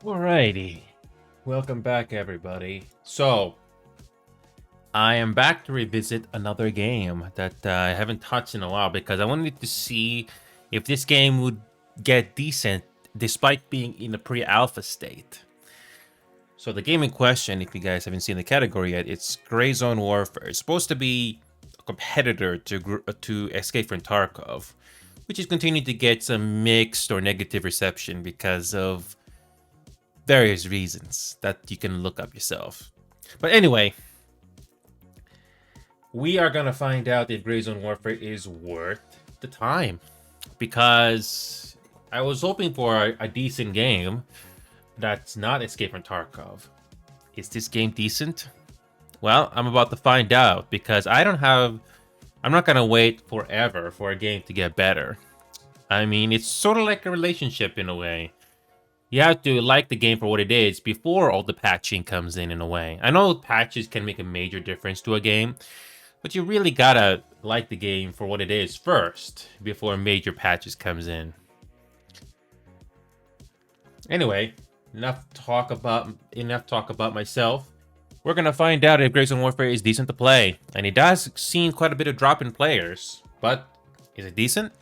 Alrighty. Welcome back, everybody. So, I am back to revisit another game that I haven't touched in a while because I wanted to see if this game would get decent despite being in a pre-alpha state. So the game in question, if you guys haven't seen the category yet, it's Gray Zone Warfare. It's supposed to be a competitor to Escape from Tarkov, which is continuing to get some mixed or negative reception because of various reasons that you can look up yourself. But anyway, we are gonna find out if Gray Zone Warfare is worth the time, because I was hoping for a decent game that's not Escape from Tarkov. Is this game decent? Well, I'm about to find out, because I'm not gonna wait forever for a game to get better. I mean, it's sort of like a relationship in a way. You have to like the game for what it is before all the patching comes in a way. I know patches can make a major difference to a game, but you really gotta like the game for what it is first before major patches comes in. Anyway, enough talk about myself. We're gonna find out if Gray Zone Warfare is decent to play, and it does seem quite a bit of drop in players. But is it decent?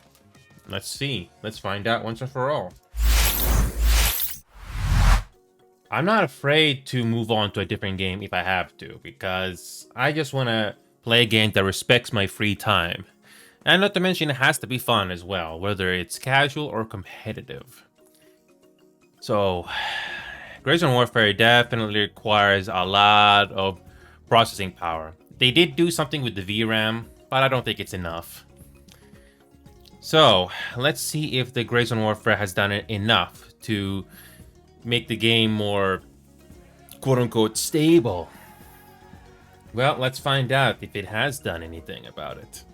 Let's see. Let's find out once and for all. I'm not afraid to move on to a different game if I have to, because I just want to play a game that respects my free time. And not to mention, it has to be fun as well, whether it's casual or competitive. So, Gray Zone Warfare definitely requires a lot of processing power. They did do something with the VRAM, but I don't think it's enough. So, let's see if the Gray Zone Warfare has done it enough to make the game more quote-unquote stable. Well, let's find out if it has done anything about it.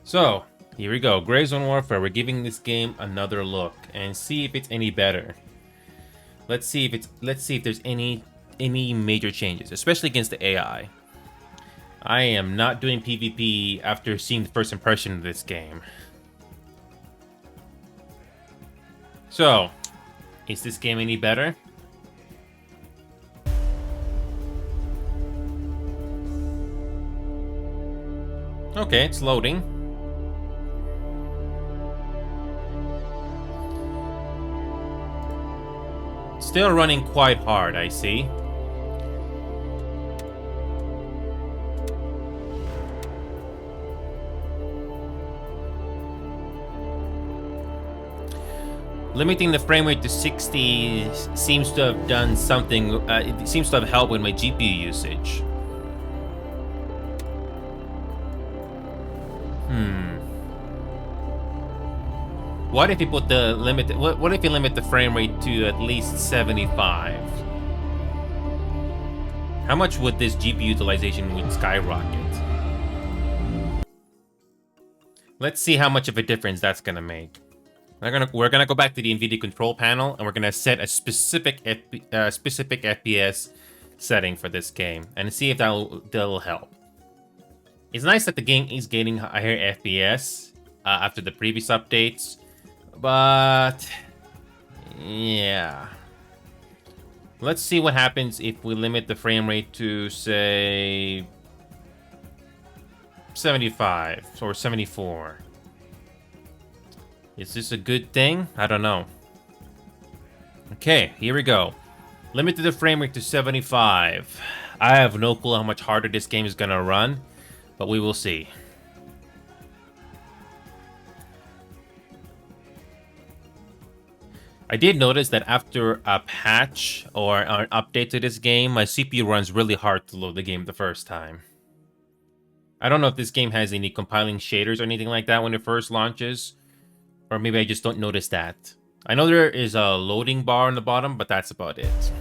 So, here we go. Gray Zone Warfare. We're giving this game another look and see if it's any better. Let's see if there's any major changes, especially against the AI. I am not doing PvP after seeing the first impression of this game. So, is this game any better? Okay, it's loading. Still running quite hard, I see. Limiting the frame rate to 60 seems to have done something. It seems to have helped with my GPU usage. What if you put the limit? What if you limit the frame rate to at least 75? How much would this GPU utilization would skyrocket? Let's see how much of a difference that's gonna make. We're gonna go back to the NVIDIA control panel, and we're gonna set a specific FPS setting for this game and see if that'll help. It's nice that the game is getting higher FPS after the previous updates, but yeah. Let's see what happens if we limit the frame rate to, say, 75 or 74. Is this a good thing? I don't know. Okay, here we go. Limited the frame rate to 75. I have no clue how much harder this game is gonna run, but we will see. I did notice that after a patch or an update to this game, my CPU runs really hard to load the game the first time. I don't know if this game has any compiling shaders or anything like that when it first launches, or maybe I just don't notice that. I know there is a loading bar on the bottom, but that's about it.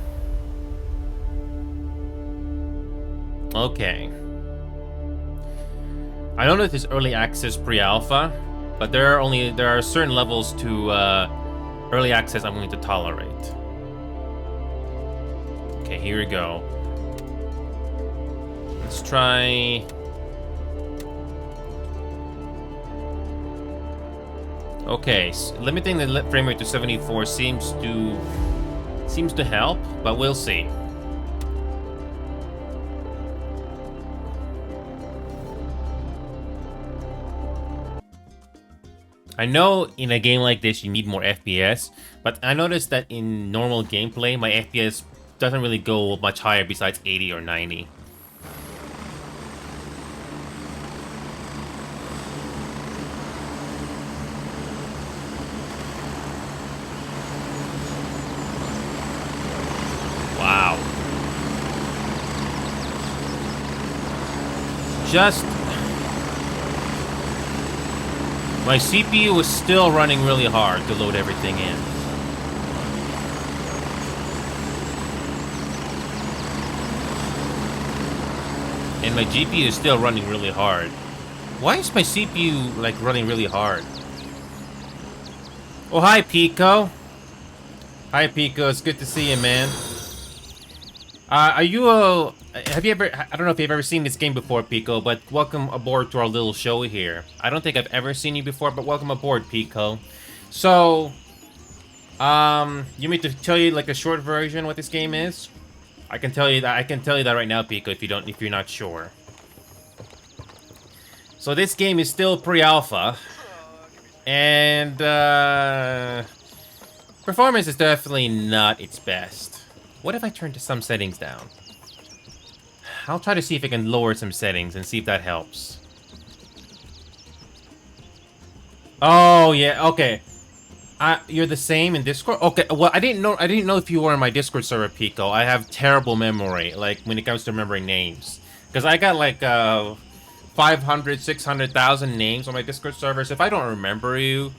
Okay. I know that this is early access pre-alpha, but there are certain levels to early access I'm going to tolerate. Okay, here we go. Let's try. Okay, limiting the frame rate to 74 seems seems to help, but we'll see. I know in a game like this you need more FPS, but I noticed that in normal gameplay, my FPS doesn't really go much higher besides 80 or 90. Wow. Just... my CPU was still running really hard to load everything in. And my GPU is still running really hard. Why is my CPU, like, running really hard? Oh, hi, Pico. Hi, Pico. It's good to see you, man. Are you a... have you ever... I don't know if you've ever seen this game before, Pico, but welcome aboard to our little show here. I don't think I've ever seen you before, but welcome aboard, Pico. So, you mean to tell you, like, a short version what this game is? I can tell you that right now, Pico, if you're not sure. So this game is still pre-alpha, and performance is definitely not its best. What if I turn some settings down? I'll try to see if I can lower some settings and see if that helps. Oh yeah, okay. You're the same in Discord? Okay, well, I didn't know if you were in my Discord server, Pico. I have terrible memory, like, when it comes to remembering names. Because I got, like, 500, 600,000 names on my Discord server, so if I don't remember you,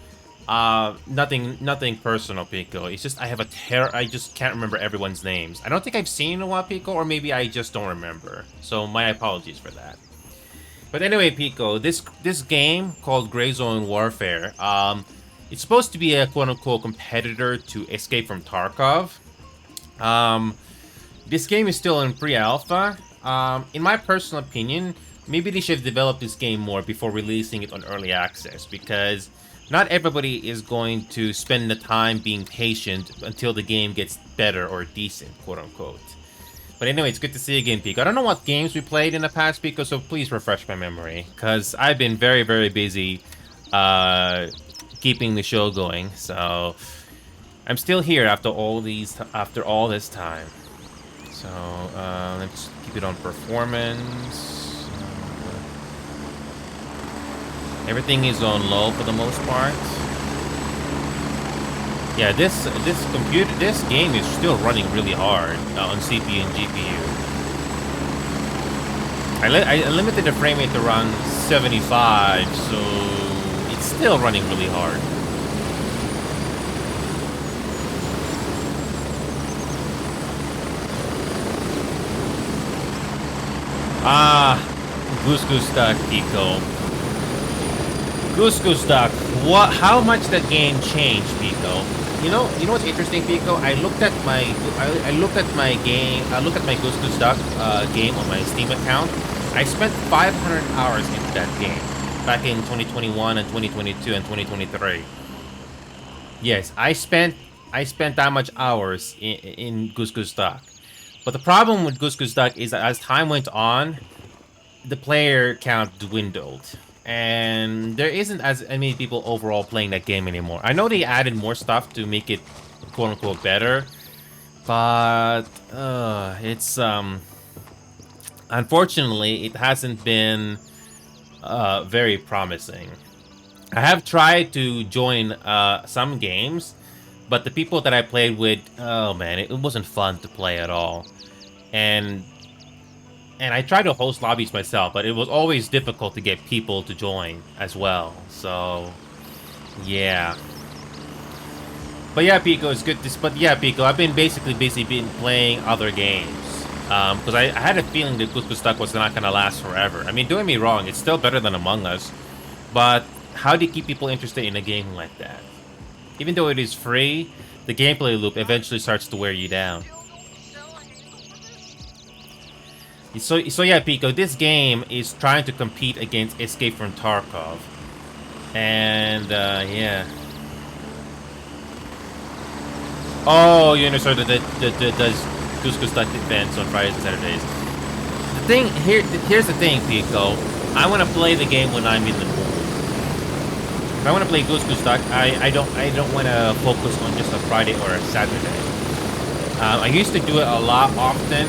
nothing personal, Pico. It's just, I just can't remember everyone's names. I don't think I've seen you in a while, Pico, or maybe I just don't remember. So, my apologies for that. But anyway, Pico, this game called Gray Zone Warfare, it's supposed to be a quote-unquote competitor to Escape from Tarkov. This game is still in pre-alpha. In my personal opinion, maybe they should have developed this game more before releasing it on early access, because not everybody is going to spend the time being patient until the game gets better or decent, quote-unquote. But anyway, it's good to see you again, Pico. I don't know what games we played in the past, Pico, so please refresh my memory, because I've been very, very busy, keeping the show going, so I'm still here after all this time. So let's keep it on performance. Everything is on low for the most part. Yeah, this game is still running really hard on CPU and GPU. I limited the frame rate to around 75, so it's still running really hard. Goose Goose Duck, Pico. Goose Goose Duck. What? How much that game changed, Pico? You know what's interesting, Pico? I looked at my Goose Goose Duck game on my Steam account. I spent 500 hours into that game back in 2021 and 2022 and 2023. Yes, I spent that much hours in Goose Goose Duck. But the problem with Goose Goose Duck is that as time went on, the player count dwindled. And there isn't as many people overall playing that game anymore. I know they added more stuff to make it quote-unquote better. But, it's, unfortunately, it hasn't been very promising. I have tried to join some games, but the people that I played with, oh man, it wasn't fun to play at all. And I tried to host lobbies myself, but it was always difficult to get people to join as well. So, yeah. But yeah, Pico, it's good to... But yeah, Pico, I've been basically been playing other games. Because I had a feeling that Goose Goose Duck was not going to last forever. I mean, don't get me wrong, it's still better than Among Us. But how do you keep people interested in a game like that? Even though it is free, the gameplay loop eventually starts to wear you down. So yeah, Pico, this game is trying to compete against Escape from Tarkov. And, yeah. Oh, you understand that does Cusco Stuck events on Fridays and Saturdays. Here's the thing, Pico. I want to play the game when I'm in the mood. If I want to play Cusco Stuck, I don't want to focus on just a Friday or a Saturday. I used to do it a lot often,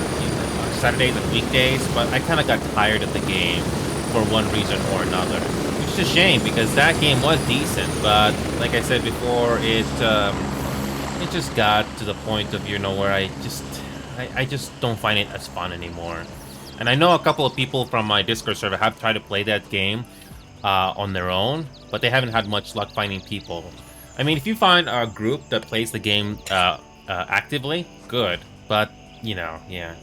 Saturdays and weekdays, but I kind of got tired of the game for one reason or another. Which is a shame because that game was decent, but like I said before, it just got to the point of where I just don't find it as fun anymore. And I know a couple of people from my Discord server have tried to play that game on their own, but they haven't had much luck finding people. I mean, if you find a group that plays the game actively, good. But yeah.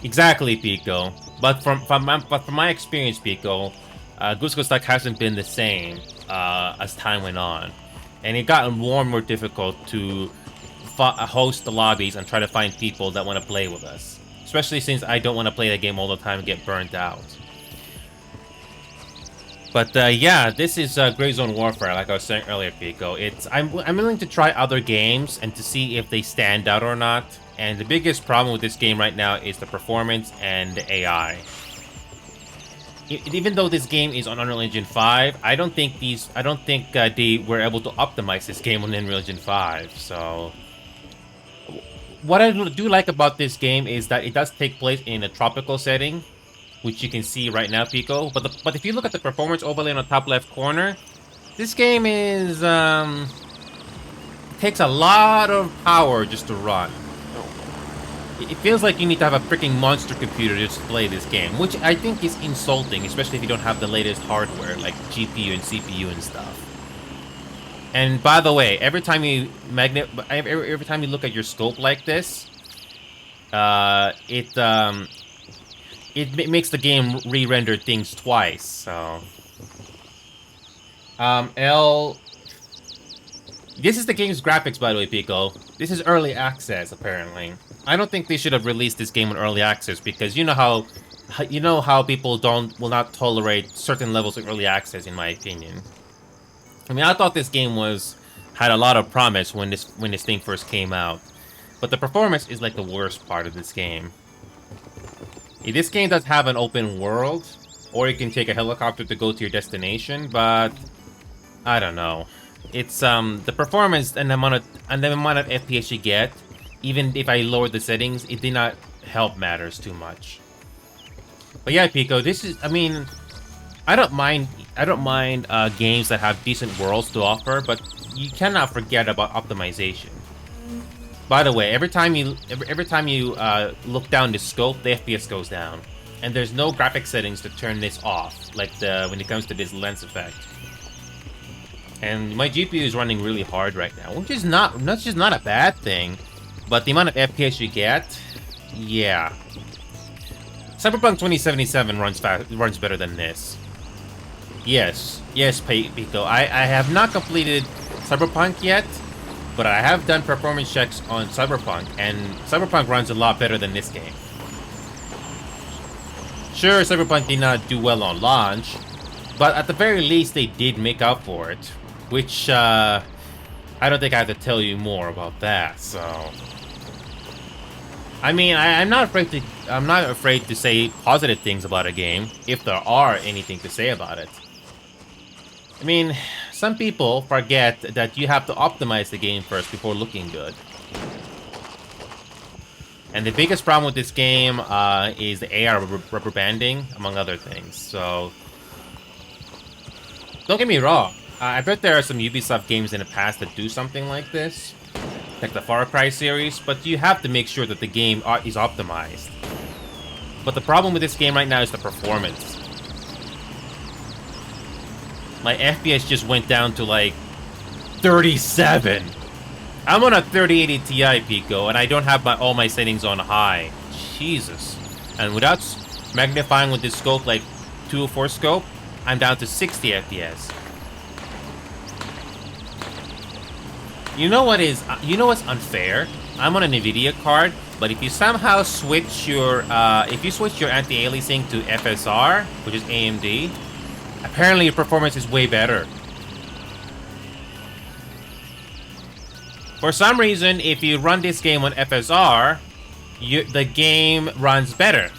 Exactly, Pico. But from my experience, Pico, Cusco Stuck hasn't been the same as time went on, and it got more and more difficult to host the lobbies and try to find people that want to play with us. Especially since I don't want to play the game all the time and get burnt out. But yeah, this is Gray Zone Warfare, like I was saying earlier, Pico. I'm willing to try other games and to see if they stand out or not. And the biggest problem with this game right now is the performance and the AI. Even though this game is on Unreal Engine 5, I don't think they were able to optimize this game on Unreal Engine 5. So what I do like about this game is that it does take place in a tropical setting, which you can see right now, Pico. But if you look at the performance overlay on the top left corner, this game is it takes a lot of power just to run. It feels like you need to have a freaking monster computer to play this game, which I think is insulting, especially if you don't have the latest hardware like GPU and CPU and stuff. And by the way, every time you look at your scope like this, it makes the game re-render things twice. So, this is the game's graphics, by the way, Pico. This is early access, apparently. I don't think they should have released this game in early access because you know how people will not tolerate certain levels of early access, in my opinion. I mean, I thought this game had a lot of promise when this thing first came out, but the performance is like the worst part of this game. This game does have an open world, or you can take a helicopter to go to your destination, but I don't know. It's the performance and the amount of FPS you get. Even if I lowered the settings, it did not help matters too much. But yeah, Pico, I mean, I don't mind games that have decent worlds to offer, but you cannot forget about optimization. By the way, every time you look down the scope, the FPS goes down, and there's no graphic settings to turn this off, like when it comes to this lens effect. And my GPU is running really hard right now, which is not a bad thing. But the amount of FPS you get, yeah. Cyberpunk 2077 runs better than this. Yes, Pico. I have not completed Cyberpunk yet, but I have done performance checks on Cyberpunk, and Cyberpunk runs a lot better than this game. Sure, Cyberpunk did not do well on launch, but at the very least they did make up for it, which I don't think I have to tell you more about that. So, I mean, I'm not afraid to say positive things about a game if there are anything to say about it. I mean, some people forget that you have to optimize the game first before looking good. And the biggest problem with this game is the AR rubber banding, among other things. So, don't get me wrong. I bet there are some Ubisoft games in the past that do something like this, like the Far Cry series, but you have to make sure that the game is optimized. But the problem with this game right now is the performance. My FPS just went down to like 37. I'm on a 3080 Ti, Pico, and I don't have all my settings on high. Jesus. And without magnifying with this scope, like 204 scope, I'm down to 60 FPS. You know what's unfair? I'm on a Nvidia card, but if you somehow switch your anti-aliasing to FSR, which is AMD, apparently your performance is way better. For some reason, if you run this game on FSR, the game runs better.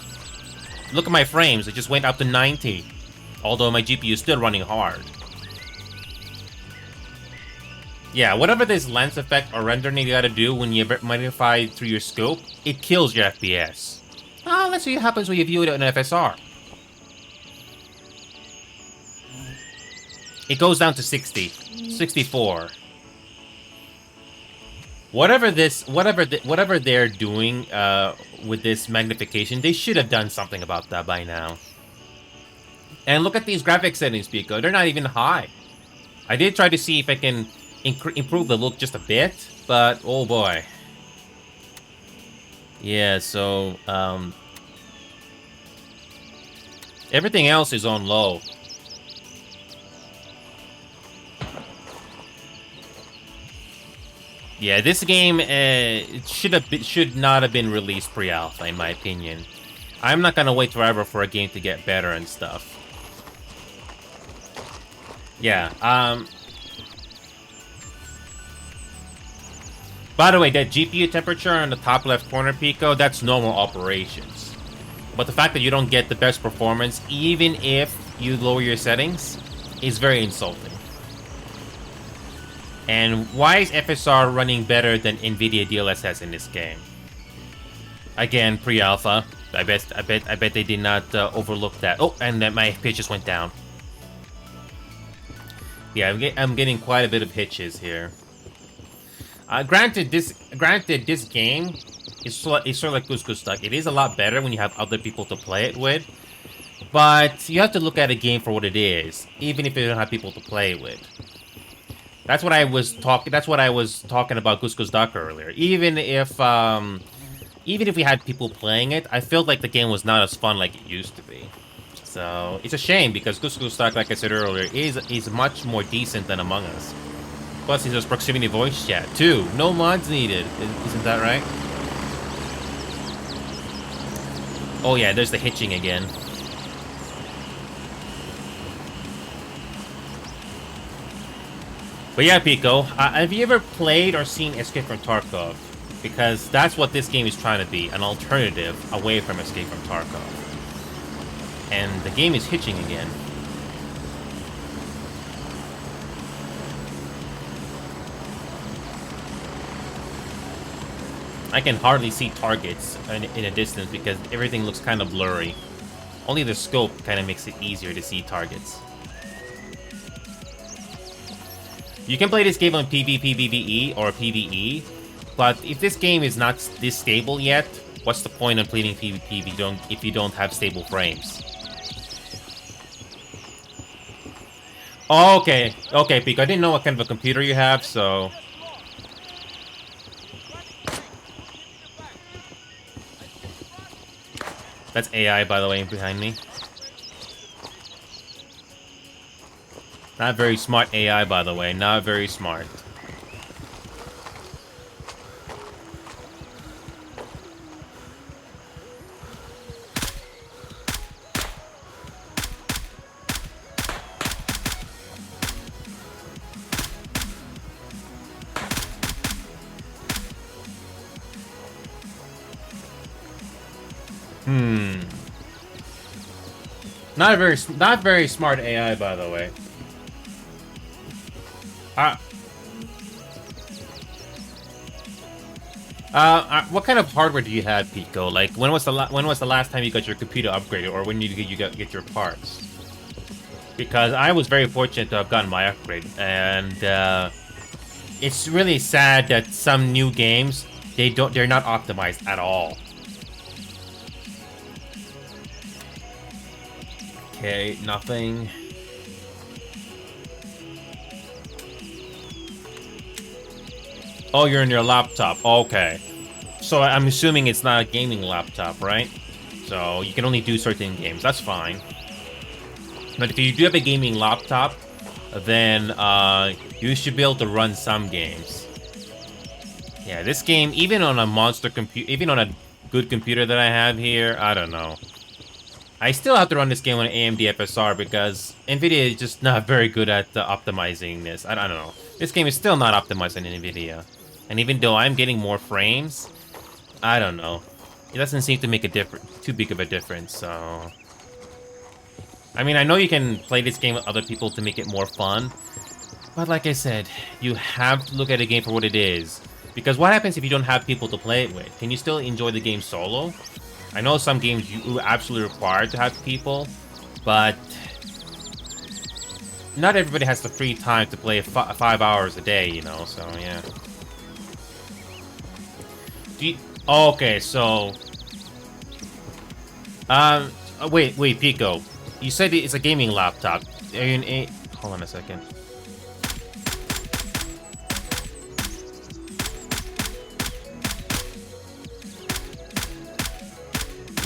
Look at my frames, it just went up to 90. Although my GPU is still running hard. Yeah, whatever this lens effect or rendering you gotta do when you magnify through your scope, it kills your FPS. Oh, let's see what happens when you view it on FSR. It goes down to 60, 64. Whatever they're doing with this magnification, they should have done something about that by now. And look at these graphics settings, Pico. They're not even high. I did try to see if I can improve the look just a bit, but oh boy. Yeah, so everything else is on low. Yeah, this game should not have been released pre-alpha, in my opinion. I'm not gonna wait forever for a game to get better and stuff. Yeah, by the way, that GPU temperature on the top left corner, Pico, that's normal operations. But the fact that you don't get the best performance, even if you lower your settings, is very insulting. And why is FSR running better than NVIDIA DLSS in this game? Again, pre-alpha. I bet they did not overlook that. Oh, and then my FPS just went down. Yeah, I'm getting quite a bit of hitches here. Granted, this game is sort of like Goose Goose Duck. It is a lot better when you have other people to play it with, but you have to look at a game for what it is, even if you don't have people to play it with. That's what I was talking about Goose Goose Duck earlier. Even if we had people playing it, I felt like the game was not as fun like it used to be. So it's a shame because Goose Goose Duck, like I said earlier, is much more decent than Among Us. Plus, it has proximity voice chat too. No mods needed. Isn't that right? Oh yeah, there's the hitching again. But yeah, Pico, have you ever played or seen Escape from Tarkov? Because that's what this game is trying to be, an alternative away from Escape from Tarkov. And the game is hitching again. I can hardly see targets in a distance because everything looks kind of blurry. Only the scope kind of makes it easier to see targets. You can play this game on PvP, PvE, or PvE, but if this game is not this stable yet, what's the point of playing PvP if you don't have stable frames? Oh, okay, Pico, I didn't know what kind of a computer you have, so... That's AI, by the way, behind me. Not very smart AI, by the way. Not very smart. Not very smart AI, by the way. What kind of hardware do you have, Pico? Like, when was the last time you got your computer upgraded, or when did you get your parts? Because I was very fortunate to have gotten my upgrade, and it's really sad that some new games they're not optimized at all. Okay, nothing. Oh, you're in your laptop. Okay. So I'm assuming it's not a gaming laptop, right? So you can only do certain games. That's fine. But if you do have a gaming laptop, then you should be able to run some games. Yeah, this game, even on a monster computer, even on a good computer that I have here, I don't know. I still have to run this game on AMD FSR because NVIDIA is just not very good at optimizing this. I don't know. This game is still not optimized on NVIDIA. And even though I'm getting more frames, I don't know. It doesn't seem to make a too big of a difference, so... I mean, I know you can play this game with other people to make it more fun, but like I said, you have to look at a game for what it is. Because what happens if you don't have people to play it with? Can you still enjoy the game solo? I know some games you absolutely require to have people, but not everybody has the free time to play 5 hours a day, you know, so yeah. Okay, so... wait, Pico. You said it's a gaming laptop. Are you in a... Hold on a second.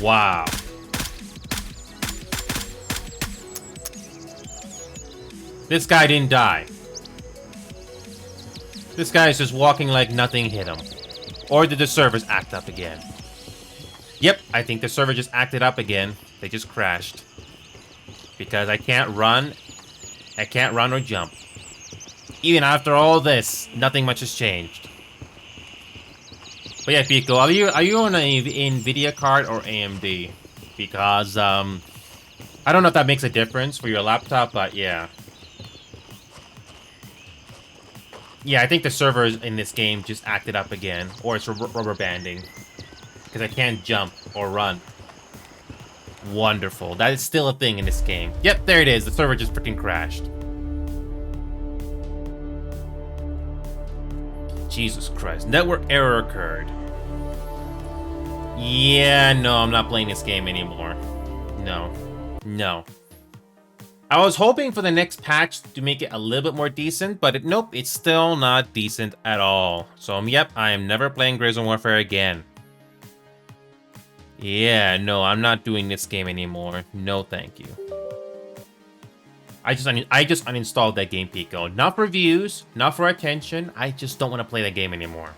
Wow. This guy didn't die. This guy is just walking like nothing hit him. Or did the servers act up again? Yep, I think the server just acted up again. They just crashed. Because I can't run. I can't run or jump. Even after all this, nothing much has changed. But yeah, Pico, are you on an NVIDIA card or AMD? Because, I don't know if that makes a difference for your laptop, but yeah. Yeah, I think the servers in this game just acted up again. Or it's rubber banding. Because I can't jump or run. Wonderful. That is still a thing in this game. Yep, there it is. The server just freaking crashed. Jesus Christ. Network error occurred. Yeah, no, I'm not playing this game anymore. No. No. I was hoping for the next patch to make it a little bit more decent, but nope, it's still not decent at all. So, yep, I am never playing Gears of Warfare again. Yeah, no, I'm not doing this game anymore. No, thank you. I just uninstalled that game, Pico. Not for views, not for attention. I just don't want to play that game anymore.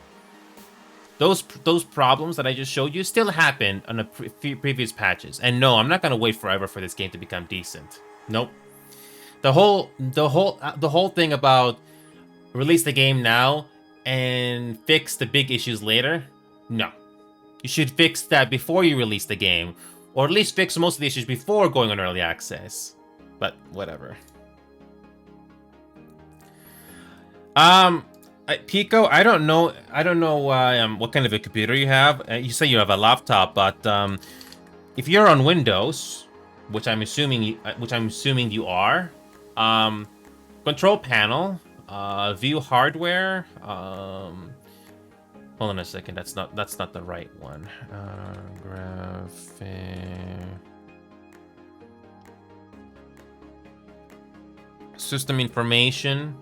Those problems that I just showed you still happened on the previous patches. And no, I'm not gonna wait forever for this game to become decent. Nope. The whole thing about release the game now and fix the big issues later. No. You should fix that before you release the game, or at least fix most of the issues before going on early access. But whatever. Pico, I don't know what kind of a computer you have. You say you have a laptop, but if you're on Windows, which I'm assuming you are, control panel, view hardware, hold on a second, that's not the right one. Graphic system information.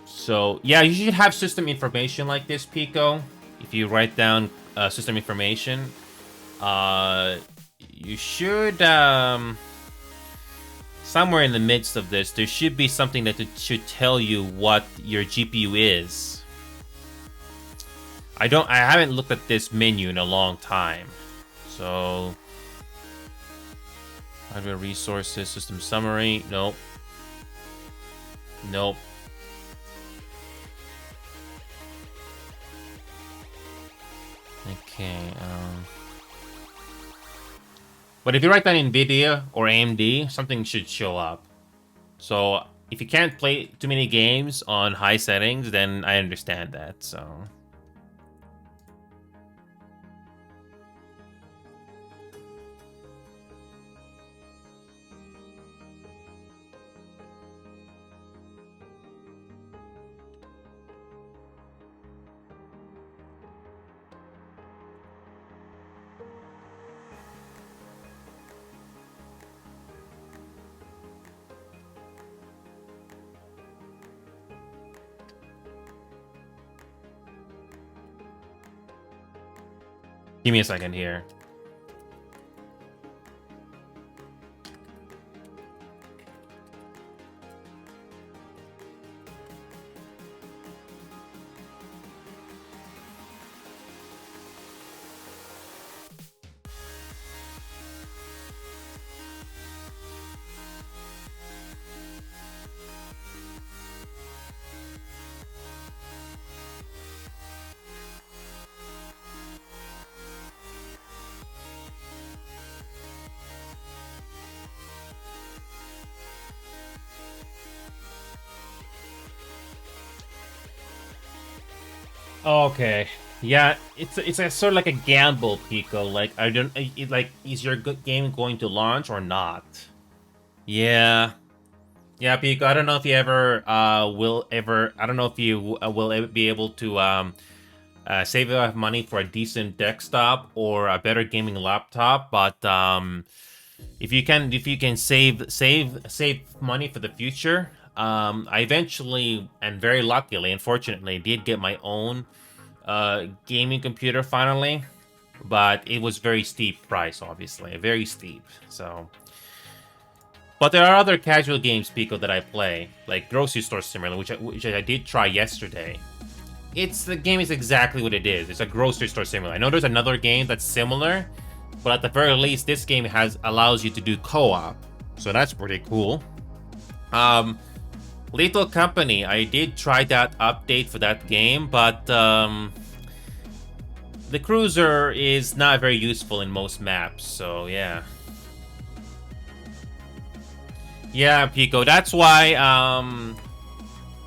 So yeah, you should have system information like this, Pico. If you write down system information, you should somewhere in the midst of this, there should be something that should tell you what your GPU is. I haven't looked at this menu in a long time. So, hardware resources, system summary, nope. Nope. Okay, but if you write down NVIDIA or AMD, something should show up. So if you can't play too many games on high settings, then I understand that, so... Give me a second here. Okay. Yeah, it's a sort of like a gamble, Pico. Like I don't like is your game going to launch or not? Yeah. Yeah, Pico. I don't know if you ever will ever. I don't know if you will ever be able to save enough money for a decent desktop or a better gaming laptop. But if you can save money for the future, I eventually and very luckily, unfortunately, did get my own gaming computer finally, but it was very steep price, obviously, very steep. So, but there are other casual games, Pico, that I play, like Grocery Store Simulator, which I did try yesterday. The game is exactly what it is. It's a grocery store simulator. I know there's another game that's similar, but at the very least, this game allows you to do co-op, so that's pretty cool. Lethal Company, I did try that update for that game, but the cruiser is not very useful in most maps, so yeah. Yeah, Pico, that's why,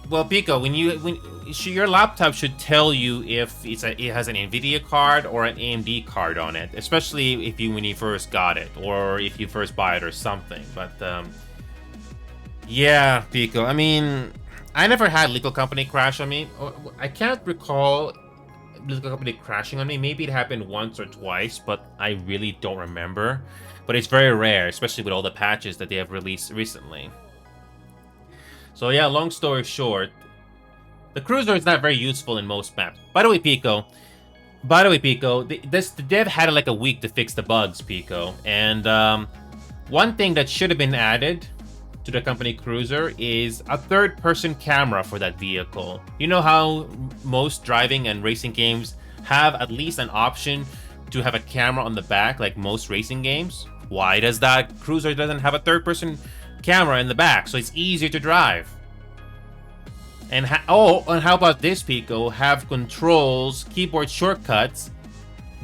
well, Pico, your laptop should tell you if it has an NVIDIA card or an AMD card on it, especially when you first got it, or if you first buy it or something, but, yeah, Pico, I mean, I never had Lethal Company crash on me. I can't recall Lethal Company crashing on me. Maybe it happened once or twice, but I really don't remember. But it's very rare, especially with all the patches that they have released recently. So yeah, long story short, the cruiser is not very useful in most maps. By the way, Pico, the dev had like a week to fix the bugs, Pico. And one thing that should have been added to the company cruiser is a third-person camera for that vehicle. You know how most driving and racing games have at least an option to have a camera on the back, like most racing games? Why does that cruiser doesn't have a third-person camera in the back, so it's easier to drive? And and how about this, Pico? Have controls, keyboard shortcuts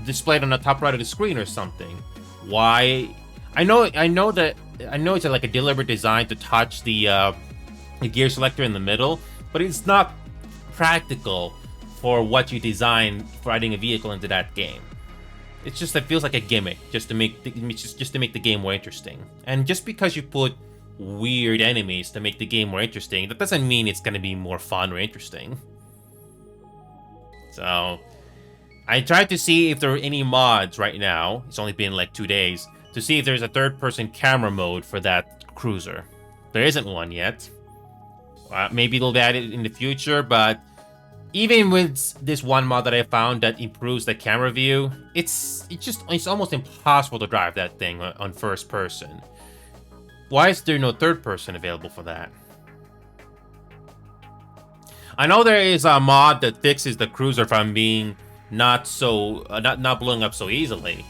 displayed on the top right of the screen or something? Why? I know it's like a deliberate design to touch the gear selector in the middle, but it's not practical for what you design for adding a vehicle into that game. It feels like a gimmick just to make the game more interesting. And just because you put weird enemies to make the game more interesting, that doesn't mean it's gonna be more fun or interesting. So I tried to see if there are any mods right now. It's only been like 2 days to see if there's a third-person camera mode for that cruiser. There isn't one yet. Maybe they'll be added in the future, but even with this one mod that I found that improves the camera view, it's almost impossible to drive that thing on first person. Why is there no third person available for that? I know there is a mod that fixes the cruiser from being not blowing up so easily.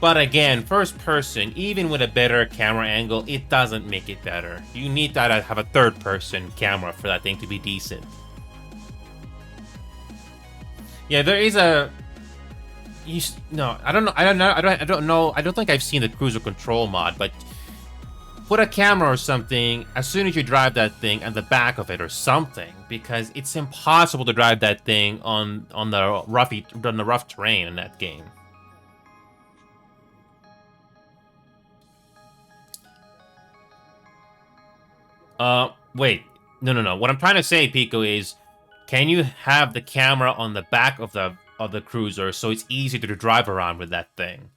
But again, first person, even with a better camera angle, it doesn't make it better. You need to have a third person camera for that thing to be decent. Yeah, there is a. No, I don't know. I don't know. I don't think I've seen the cruiser control mod, but put a camera or something as soon as you drive that thing at the back of it or something, because it's impossible to drive that thing on the rough terrain in that game. Wait. No. What I'm trying to say, Pico, is can you have the camera on the back of the cruiser so it's easier to drive around with that thing?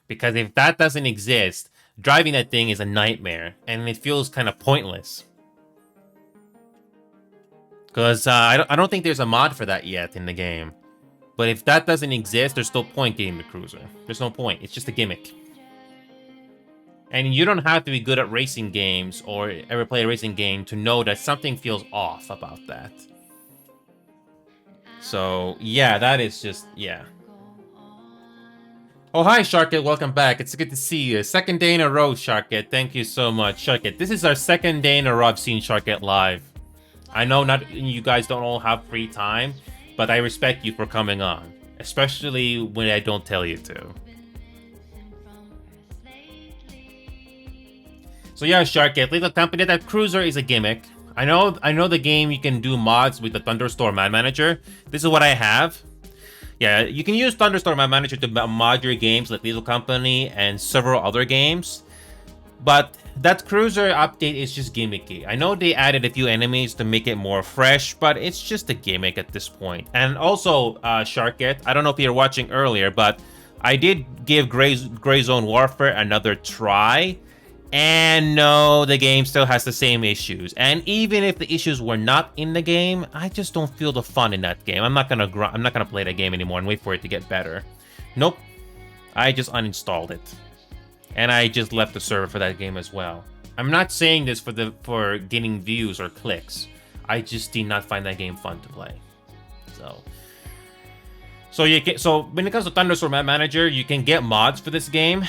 Because if that doesn't exist, driving that thing is a nightmare, and it feels kind of pointless. Because I don't think there's a mod for that yet in the game. But if that doesn't exist, there's no point getting the cruiser. There's no point. It's just a gimmick. And you don't have to be good at racing games or ever play a racing game to know that something feels off about that. So, yeah, that is just, yeah. Oh, hi, Sharkit. Welcome back. It's good to see you. Second day in a row, Sharkit. Thank you so much, Sharkit. This is our second day in a row I've seen Sharkit live. I know not you guys don't all have free time, but I respect you for coming on, especially when I don't tell you to. So yeah, Sharkit, Lethal Company, that cruiser is a gimmick. I know the game you can do mods with the Thunderstorm Ad Manager. This is what I have. Yeah, you can use Thunderstorm Ad Manager to mod your games like Lethal Company and several other games. But that cruiser update is just gimmicky. I know they added a few enemies to make it more fresh, but it's just a gimmick at this point. And also, Sharkit, I don't know if you were watching earlier, but I did give Gray Zone Warfare another try. And no, the game still has the same issues. And even if the issues were not in the game, I just don't feel the fun in that game. I'm not gonna play that game anymore and wait for it to get better. Nope, I just uninstalled it. And I just left the server for that game as well. I'm not saying this for getting views or clicks. I just did not find that game fun to play. So when it comes to Thunderstorm Ad Manager, you can get mods for this game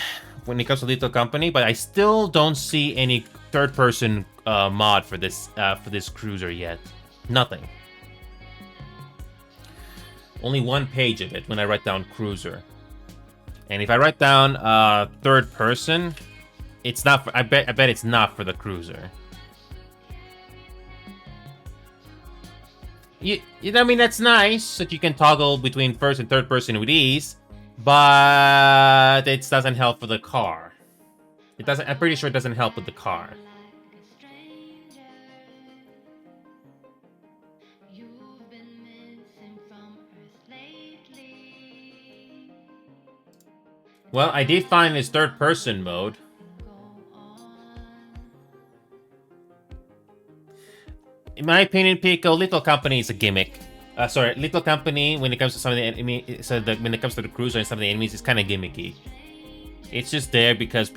when it comes to Lethal Company, but I still don't see any third-person mod for this cruiser yet. Nothing. Only one page of it when I write down cruiser. And if I write down third person, it's not. I bet it's not for the cruiser. I mean, that's nice that you can toggle between first and third person with ease, but it doesn't help for the car. It doesn't. I'm pretty sure it doesn't help with the car. Well, I did find this third-person mode. In my opinion, Pico, Lethal Company is a gimmick. Lethal Company, when it comes to some of the enemies, when it comes to the cruiser and some of the enemies, is kind of gimmicky. It's just there because.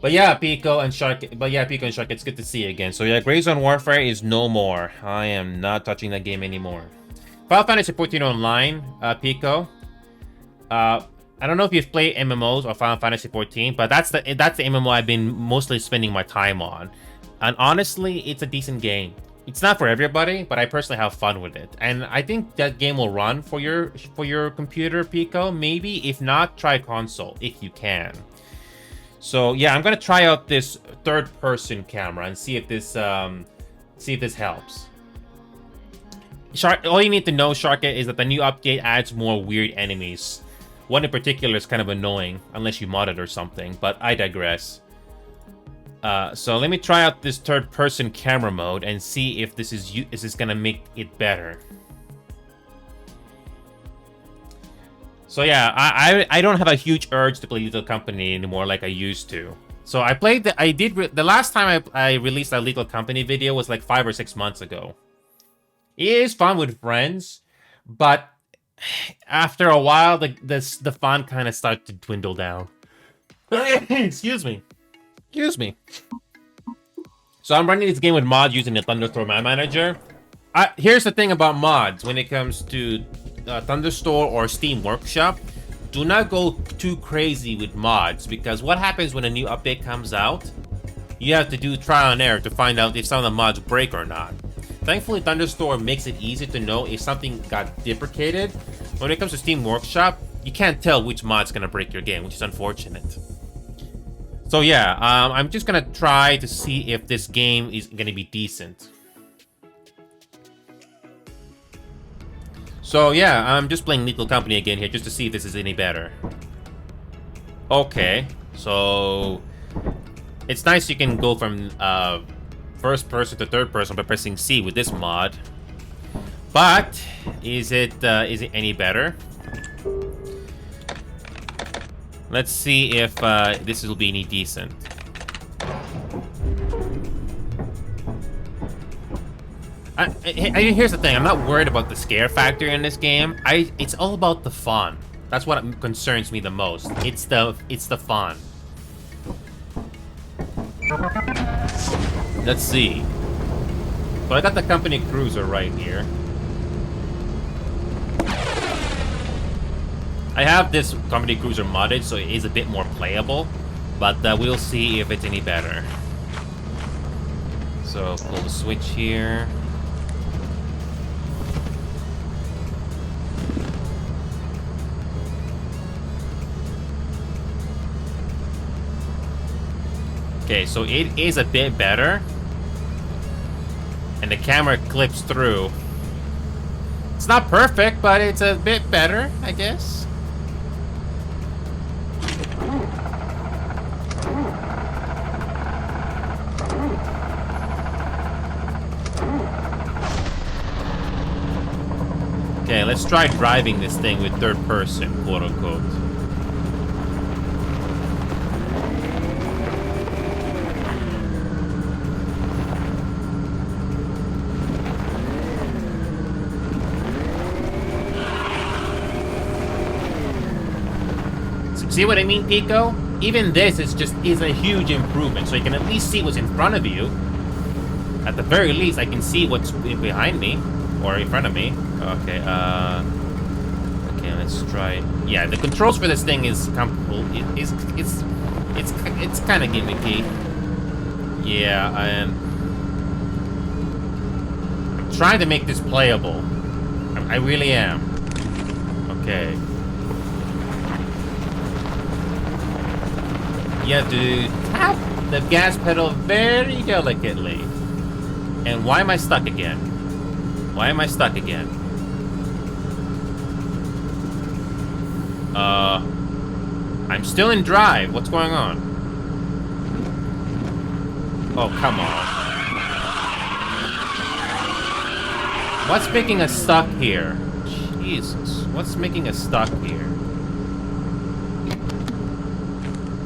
But yeah, Pico and Shark. It's good to see you again. So yeah, Gray Zone Warfare is no more. I am not touching that game anymore. Final Fantasy XIV Online, Pico. I don't know if you've played MMOs or Final Fantasy XIV, but that's the MMO I've been mostly spending my time on. And honestly, it's a decent game. It's not for everybody, but I personally have fun with it. And I think that game will run for your computer, Pico. Maybe, if not, try console if you can. So yeah, I'm gonna try out this third-person camera and see if this helps. All you need to know, Sharkit, is that the new update adds more weird enemies. One in particular is kind of annoying, unless you mod it or something, but I digress. So let me try out this third-person camera mode and see if this is gonna make it better. So yeah, I don't have a huge urge to play Lethal Company anymore like I used to. So I played the last time I released a Lethal Company video was like 5 or 6 months ago. It is fun with friends, but after a while, the fun kind of started to dwindle down. Excuse me. So I'm running this game with mods using the Thunderstorm Ad Manager. Here's the thing about mods when it comes to Thunderstore or Steam Workshop. Do not go too crazy with mods, because what happens when a new update comes out, you have to do trial and error to find out if some of the mods break or not. Thankfully, Thunderstorm makes it easy to know if something got deprecated. When it comes to Steam Workshop, you can't tell which mod's gonna break your game, which is unfortunate. So yeah, I'm just gonna try to see if this game is gonna be decent. So yeah, I'm just playing Lethal Company again here just to see if this is any better. Okay, so it's nice you can go from first person to third person by pressing C with this mod. But is it any better? Let's see if this will be any decent. Here's the thing, I'm not worried about the scare factor in this game. It's all about the fun. That's what concerns me the most. It's the fun. Let's see. So I got the company cruiser right here. I have this company cruiser modded, so it is a bit more playable, but we'll see if it's any better. So pull the switch here. Okay, so it is a bit better. and the camera clips through. It's not perfect, but it's a bit better, I guess. Okay, let's try driving this thing with third person, quote unquote. See what I mean, Pico? Even this is a huge improvement, so you can at least see what's in front of you. At the very least, I can see what's behind me or in front of me. Okay, okay, let's try it. Yeah, the controls for this thing is kind of gimmicky. Yeah, I'm trying to make this playable. I really am. Okay. You have to tap the gas pedal very delicately. And why am I stuck again? Why am I stuck again? I'm still in drive. What's going on? Oh, come on. What's making us stuck here? Jesus. What's making us stuck here?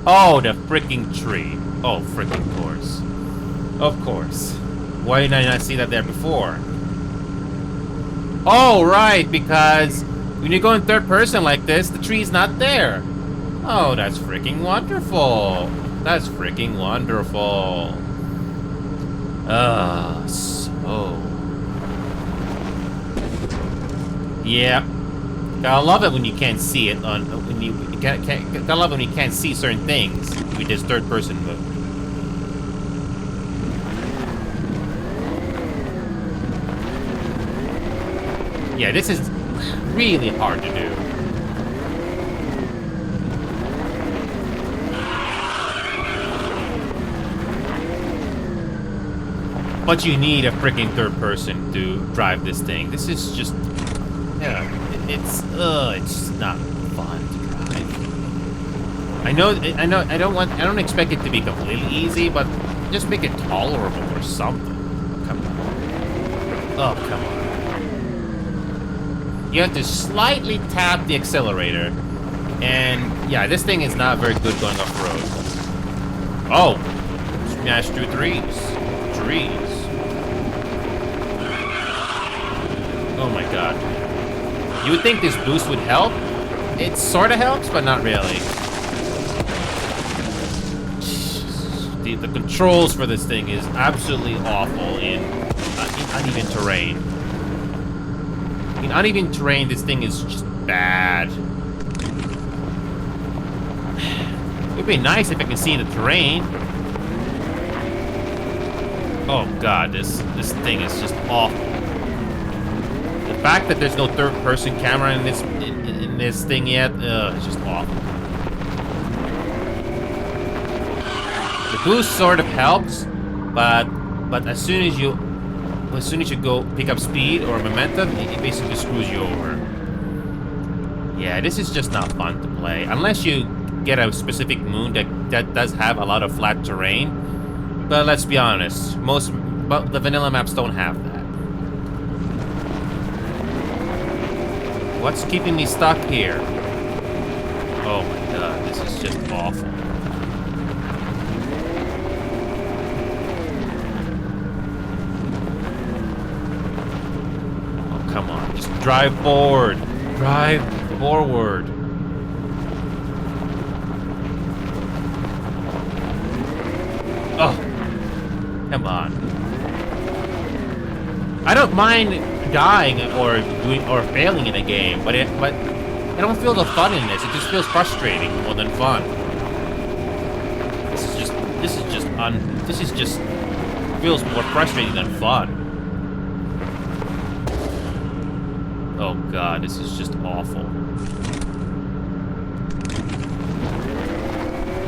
Oh, the freaking tree. Oh, freaking course. Of course. Why did I not see that there before? Oh, right, because when you go in third person like this, the tree's not there. Oh, that's freaking wonderful. That's freaking wonderful. So... Yeah. Gotta love it when you can't see it on... Gotta love it when you can't see certain things with this third person mode. Yeah, this is really hard to do. But you need a freaking third person to drive this thing. This is just... Yeah, it's not fun to drive. I don't expect it to be completely easy, but just make it tolerable or something. Come on. Oh, come on. You have to slightly tap the accelerator. And yeah, this thing is not very good going off-road. Oh! Smash through trees. Oh my god. You would think this boost would help. It sort of helps, but not really. The controls for this thing is absolutely awful in uneven terrain. In uneven terrain, this thing is just bad. It would be nice if I can see the terrain. Oh god, this thing is just awful. The fact that there's no third-person camera in this thing yet, it's just awful. The boost sort of helps, but as soon as you go pick up speed or momentum, it basically screws you over. Yeah, this is just not fun to play unless you get a specific moon that does have a lot of flat terrain. But let's be honest, the vanilla maps don't have that. What's keeping me stuck here? Oh my god, this is just awful. Oh, come on, just drive forward. Drive forward. Oh, come on. I don't mind dying or failing in a game, but I don't feel the fun in this. It just feels frustrating more than fun. This just feels more frustrating than fun. Oh god, this is just awful.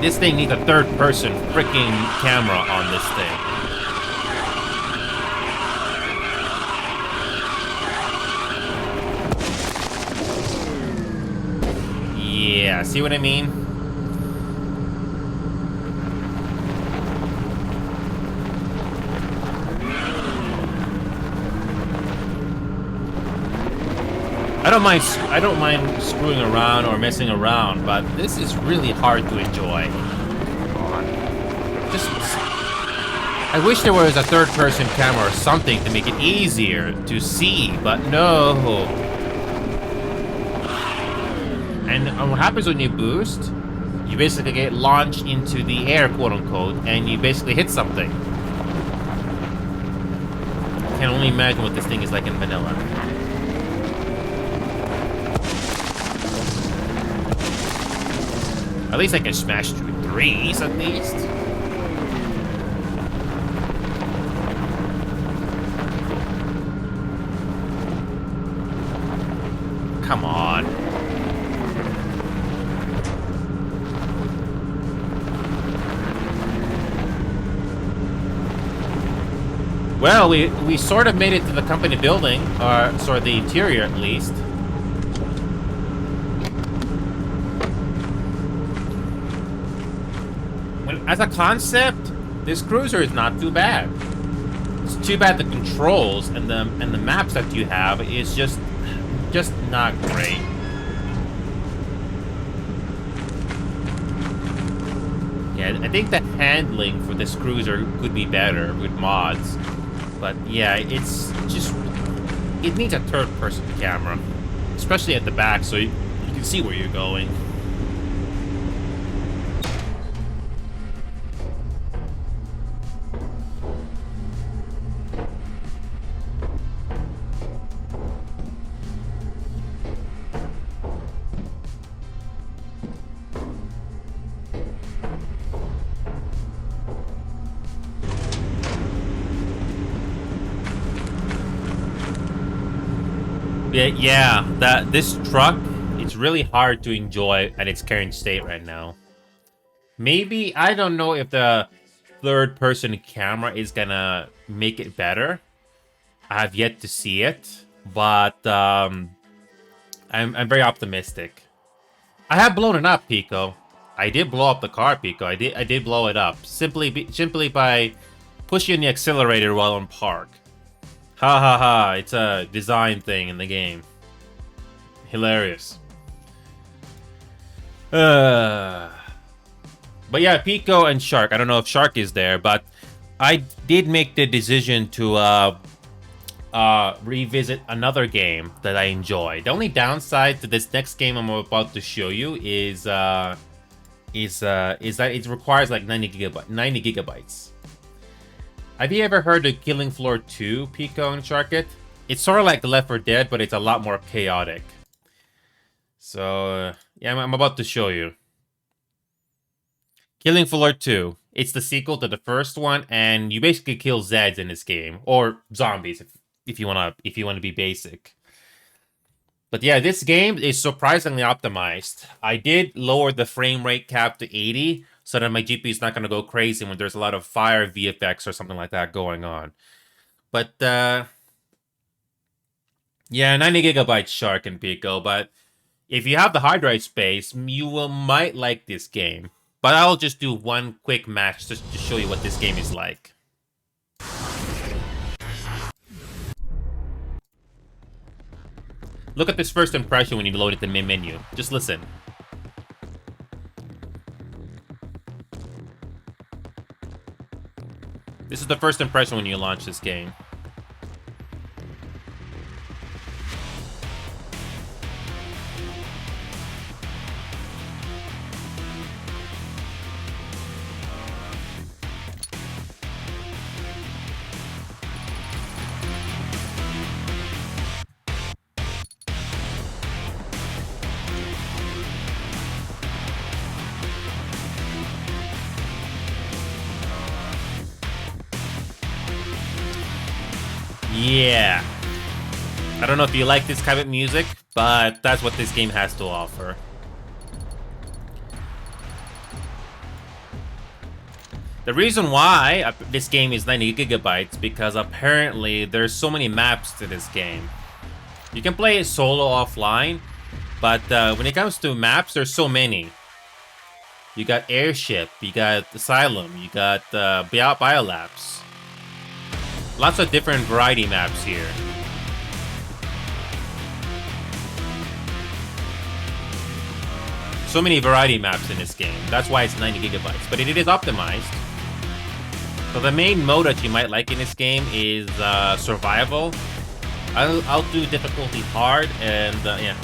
This thing needs a third-person freaking camera on this thing. Yeah, see what I mean? I don't mind screwing around or messing around, but this is really hard to enjoy. Come on. Just I wish there was a third-person camera or something to make it easier to see, but no. And what happens when you boost? You basically get launched into the air, quote-unquote, and you basically hit something. I can only imagine what this thing is like in vanilla. At least I can smash through threes, at least. Come on. Well, we sort of made it to the company building, or sort of the interior at least. As a concept, this cruiser is not too bad. It's too bad the controls and the maps that you have is just not great. Yeah, I think the handling for this cruiser could be better with mods. But yeah, it needs a third-person camera, especially at the back, so you can see where you're going. Yeah, this truck, it's really hard to enjoy at its current state right now. Maybe, I don't know if the third-person camera is gonna make it better. I have yet to see it, but I'm very optimistic. I have blown it up, Pico. I did blow up the car, Pico. I did blow it up simply by pushing the accelerator while on park. Ha ha ha, it's a design thing in the game. Hilarious. But yeah, Pico and Shark. I don't know if Shark is there, but I did make the decision to revisit another game that I enjoy. The only downside to this next game I'm about to show you is that it requires like 90 gigabytes. Have you ever heard of Killing Floor 2, Pico and Sharkit? It's sort of like Left 4 Dead, but it's a lot more chaotic. So, yeah, I'm about to show you. Killing Floor 2. It's the sequel to the first one, and you basically kill Zeds in this game. Or zombies, if you wanna be basic. But yeah, this game is surprisingly optimized. I did lower the frame rate cap to 80, so that my GPU is not going to go crazy when there's a lot of fire VFX or something like that going on. But, yeah, 90 gigabytes Shark and Pico, but if you have the hard drive space, you might like this game. But I'll just do one quick match just to show you what this game is like. Look at this first impression when you load it in the main menu. Just listen. This is the first impression when you launch this game. Yeah. I don't know if you like this kind of music, but that's what this game has to offer. The reason why this game is 90 gigabytes because apparently there's so many maps to this game. You can play it solo offline, But when it comes to maps, there's so many. You got Airship, you got Asylum, you got Biolabs. Lots of different variety maps here. So many variety maps in this game. That's why it's 90 gigabytes. But it is optimized. So the main mode that you might like in this game is survival. I'll do difficulty hard, and yeah.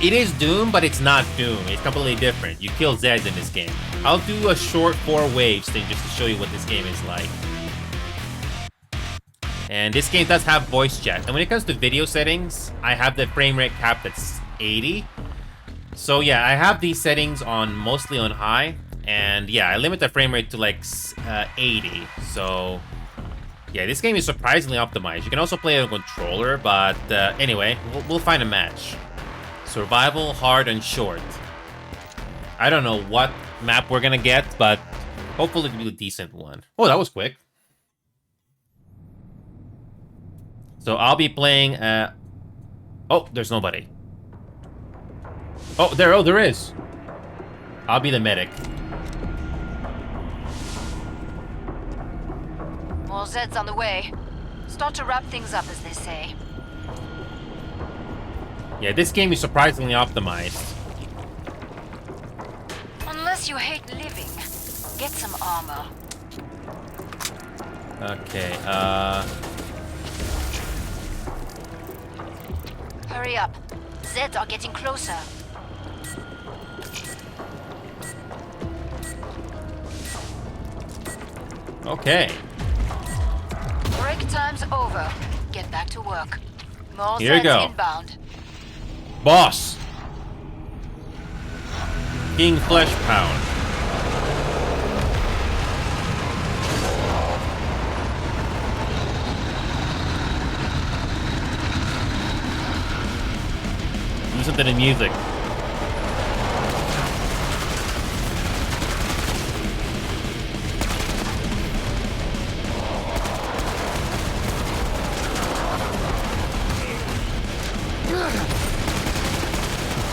It is Doom, but it's not Doom. It's completely different. You kill Zeds in this game. I'll do a short 4 waves thing just to show you what this game is like. And this game does have voice chat. And when it comes to video settings, I have the frame rate cap that's 80. So yeah, I have these settings on mostly on high. And yeah, I limit the frame rate to like 80. So yeah, this game is surprisingly optimized. You can also play it on a controller, but anyway, we'll find a match. Survival, hard, and short. I don't know what map we're gonna get, but hopefully it'll be a decent one. Oh, that was quick. So I'll be playing, oh, there's nobody. Oh, there is. I'll be the medic. More Zeds on the way. Start to wrap things up, as they say. Yeah, this game is surprisingly optimized. Unless you hate living, get some armor. Okay, Hurry up. Zeds are getting closer. okay. Break time's over. Get back to work. More Here we Zeds go. inbound. Boss. King Flesh Pound. Listen to the music.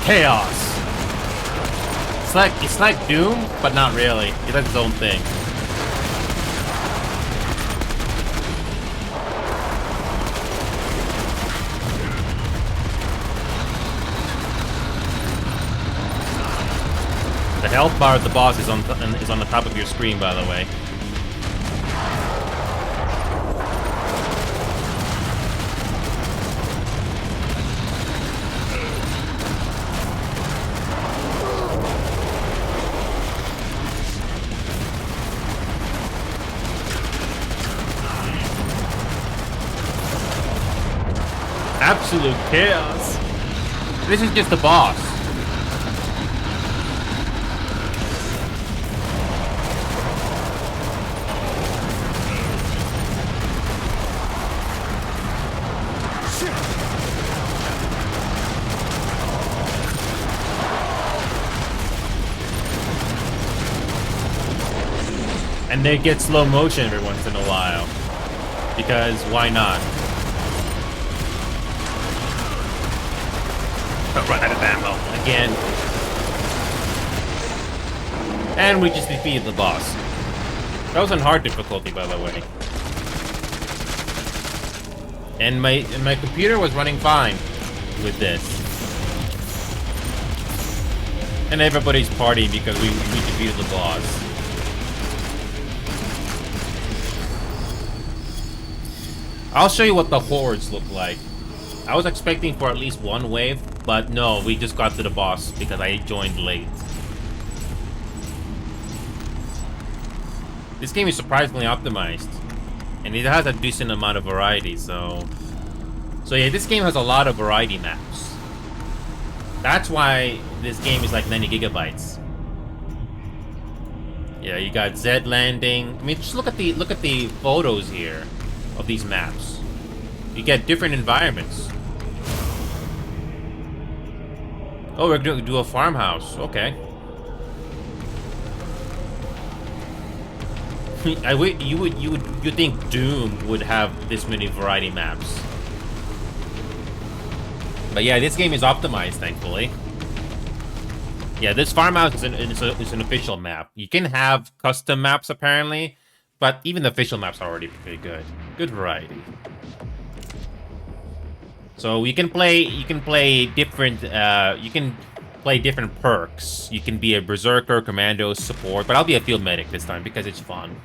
Chaos. It's like Doom, but not really. It does its own thing. The health bar of the boss is on the top of your screen, by the way. Absolute chaos. This is just the boss. And they get slow motion every once in a while. Because why not? Run out of ammo again. And we just defeated the boss. That was on hard difficulty, by the way. And my computer was running fine with this. And everybody's partying because we defeated the boss. I'll show you what the hordes look like. I was expecting for at least one wave, but no, we just got to the boss because I joined late. This game is surprisingly optimized, and it has a decent amount of variety, so yeah, this game has a lot of variety maps. That's why this game is like 90 gigabytes. Yeah, you got Zed Landing. I mean, just look at the photos here of these maps. You get different environments. Oh, we're gonna do a farmhouse. Okay. You think Doom would have this many variety maps? But yeah, this game is optimized, thankfully. Yeah, this farmhouse is an official map. You can have custom maps, apparently, but even the official maps are already pretty good. Good variety. So you can play different perks. You can be a berserker, commando, support, but I'll be a field medic this time because it's fun.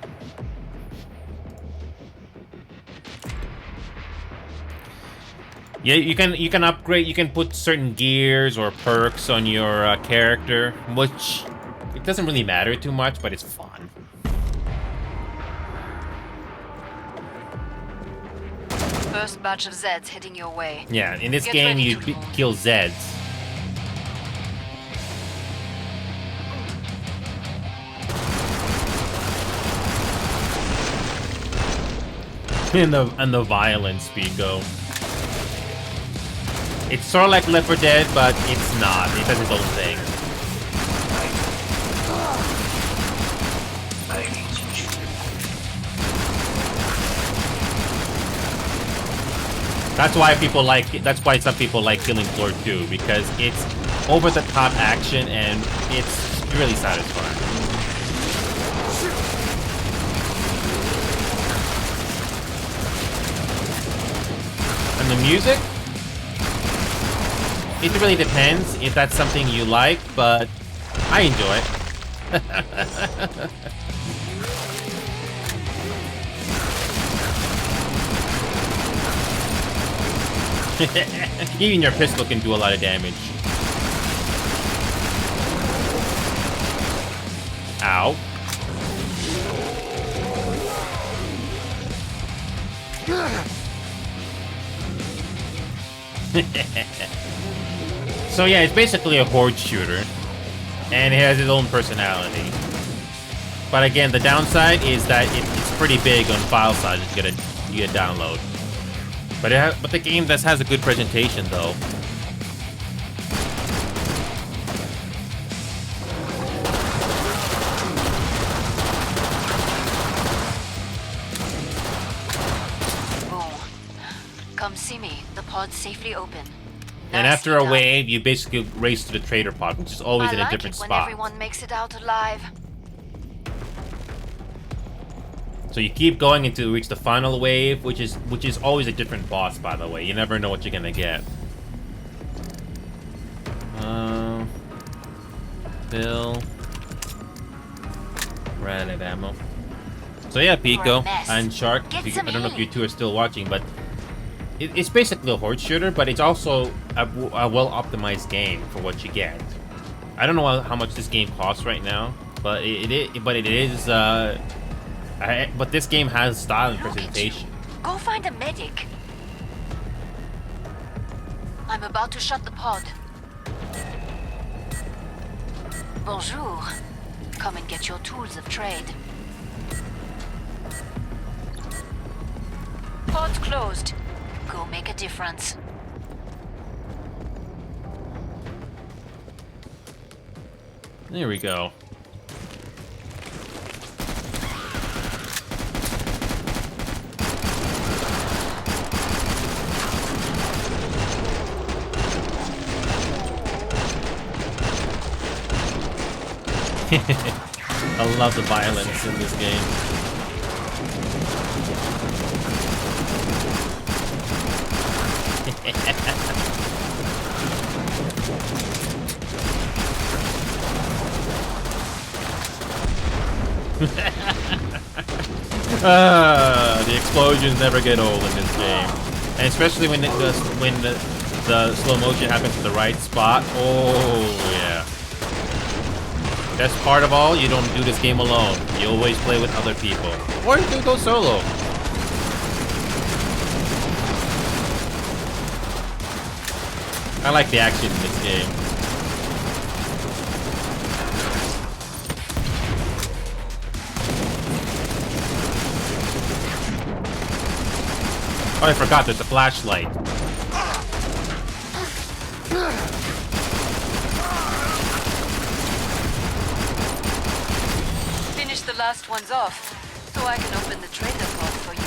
Yeah, you can upgrade. You can put certain gears or perks on your character, which it doesn't really matter too much, but it's fun. First batch of Zeds heading your way. Yeah, in this Get game ready you to move. kill Zeds. And the violence, Pico. It's sort of like Left 4 Dead, but it's not. It does its own thing. That's why some people like Killing Floor 2, because it's over-the-top action and it's really satisfying. And the music? It really depends if that's something you like, but I enjoy it. Even your pistol can do a lot of damage. Ow. So yeah, it's basically a horde shooter, and it has its own personality. But again, the downside is that it's pretty big on file size that you get download. But the game has a good presentation though. Come see me. The pod's safely open. And after a wave, you basically race to the trader pod, which is always in a different when spot. Everyone makes it out alive. So you keep going until you reach the final wave, which is always a different boss, by the way. You never know what you're gonna get. Bill. Ran out of ammo. So yeah, Pico and Shark. I don't know if you two are still watching, but it's basically a horde shooter, but it's also a well-optimized game for what you get. I don't know how much this game costs right now, but but this game has style and presentation. Go find a medic. I'm about to shut the pod. Bonjour. Come and get your tools of trade. Pod's closed. Go make a difference. There we go. I love the violence in this game. The explosions never get old in this game, and especially when the slow motion happens at the right spot. Oh yeah. Best part of all, you don't do this game alone. You always play with other people, or you can go solo. I like the action in this game. Oh, I forgot, there's a flashlight. Finish the last ones off, so I can open the trader pod for you.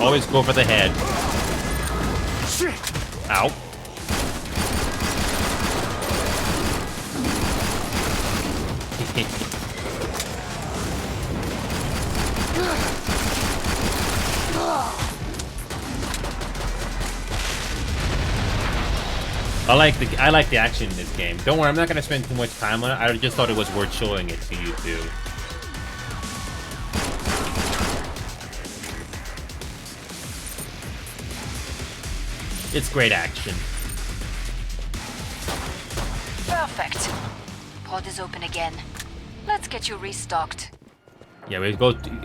Always go for the head. Shit! Ow. I like the action in this game. Don't worry, I'm not gonna spend too much time on it. I just thought it was worth showing it to you too. It's great action. Perfect. Pod is open again. Let's get you restocked. Yeah, you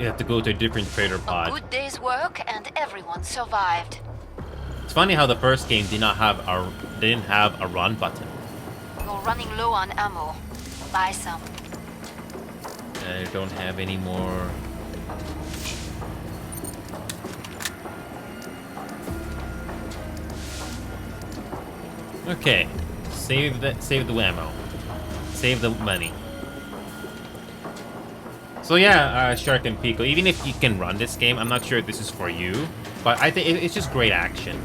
have to go to a different trader A pod. good day's work and everyone survived. It's funny how the first game didn't have a run button. You're running low on ammo. Buy some. I don't have any more. Okay, save the ammo, save the money. So yeah, Shark and Pico. Even if you can run this game, I'm not sure if this is for you, but I think it's just great action.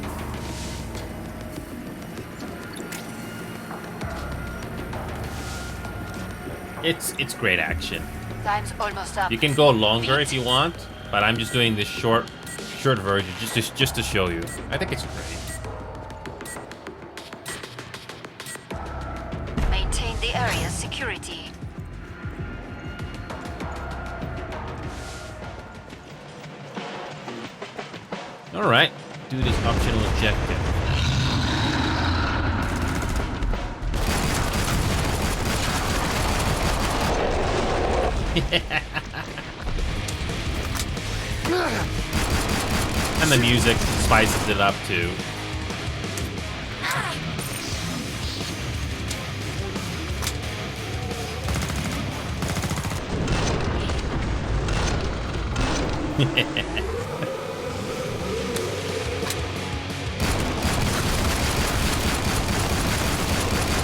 It's great action. Time's almost up. You can go longer if you want, but I'm just doing this short version just to show you. I think it's great. Maintain the area's security. All right, do this optional objective. And the music spices it up too.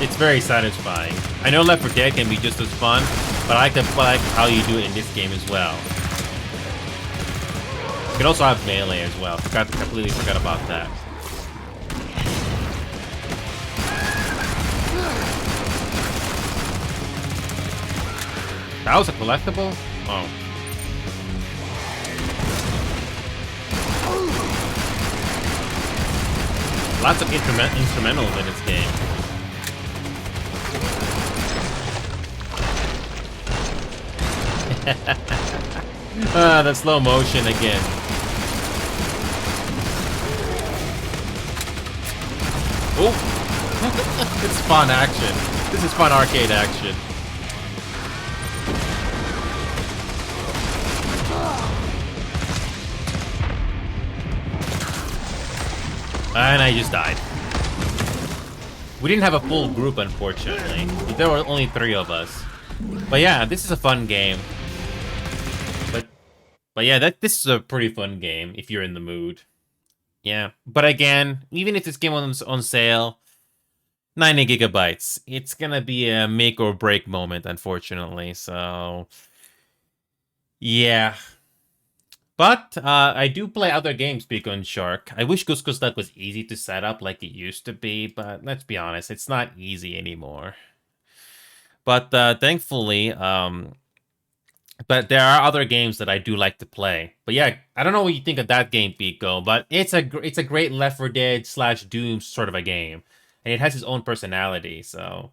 It's very satisfying. I know Left 4 Dead can be just as fun, but I like how you do it in this game as well. You can also have melee as well. Completely forgot about that. That was a collectible? Oh. Lots of instrumentals in this game. The slow motion again. Oh, it's fun action. This is fun arcade action. And I just died. We didn't have a full group, unfortunately. There were only 3 of us. But yeah, this is a fun game. But yeah, this is a pretty fun game if you're in the mood. Yeah, but again, even if this game was on sale, 90 gigabytes, it's gonna be a make or break moment, unfortunately. So yeah. But I do play other games, Pico and Shark. I wish Goose Goose Duck was easy to set up like it used to be, but let's be honest, it's not easy anymore. But thankfully, but there are other games that I do like to play. But yeah, I don't know what you think of that game, Pico, but it's a great Left 4 Dead / Doom sort of a game, and it has its own personality. So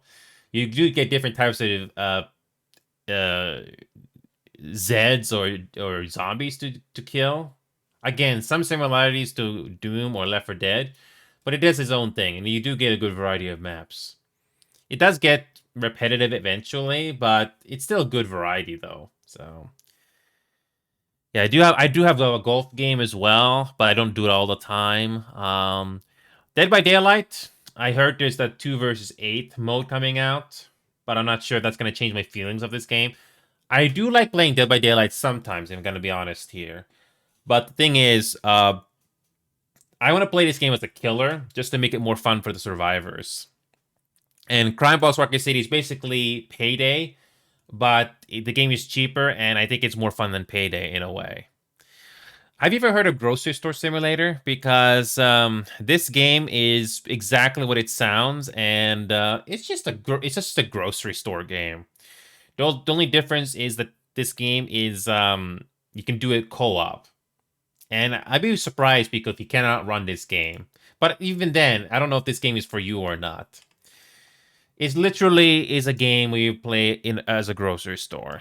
you do get different types of Zeds or zombies to kill. Again, some similarities to Doom or Left 4 Dead, but it does its own thing, and you do get a good variety of maps. It does get repetitive eventually, but it's still a good variety though. So yeah, I do have a golf game as well, but I don't do it all the time. Dead by Daylight, I heard there's that 2 versus 8 mode coming out, but I'm not sure if that's gonna change my feelings of this game. I do like playing Dead by Daylight sometimes, I'm gonna be honest here. But the thing is, I want to play this game as a killer, just to make it more fun for the survivors. And Crime Boss Rocket City is basically Payday, but the game is cheaper, and I think it's more fun than Payday in a way. Have you ever heard of Grocery Store Simulator? Because this game is exactly what it sounds, and it's just a grocery store game. The only difference is that this game is you can do it co-op, and I'd be surprised because you cannot run this game. But even then, I don't know if this game is for you or not. It literally is a game where you play in as a grocery store.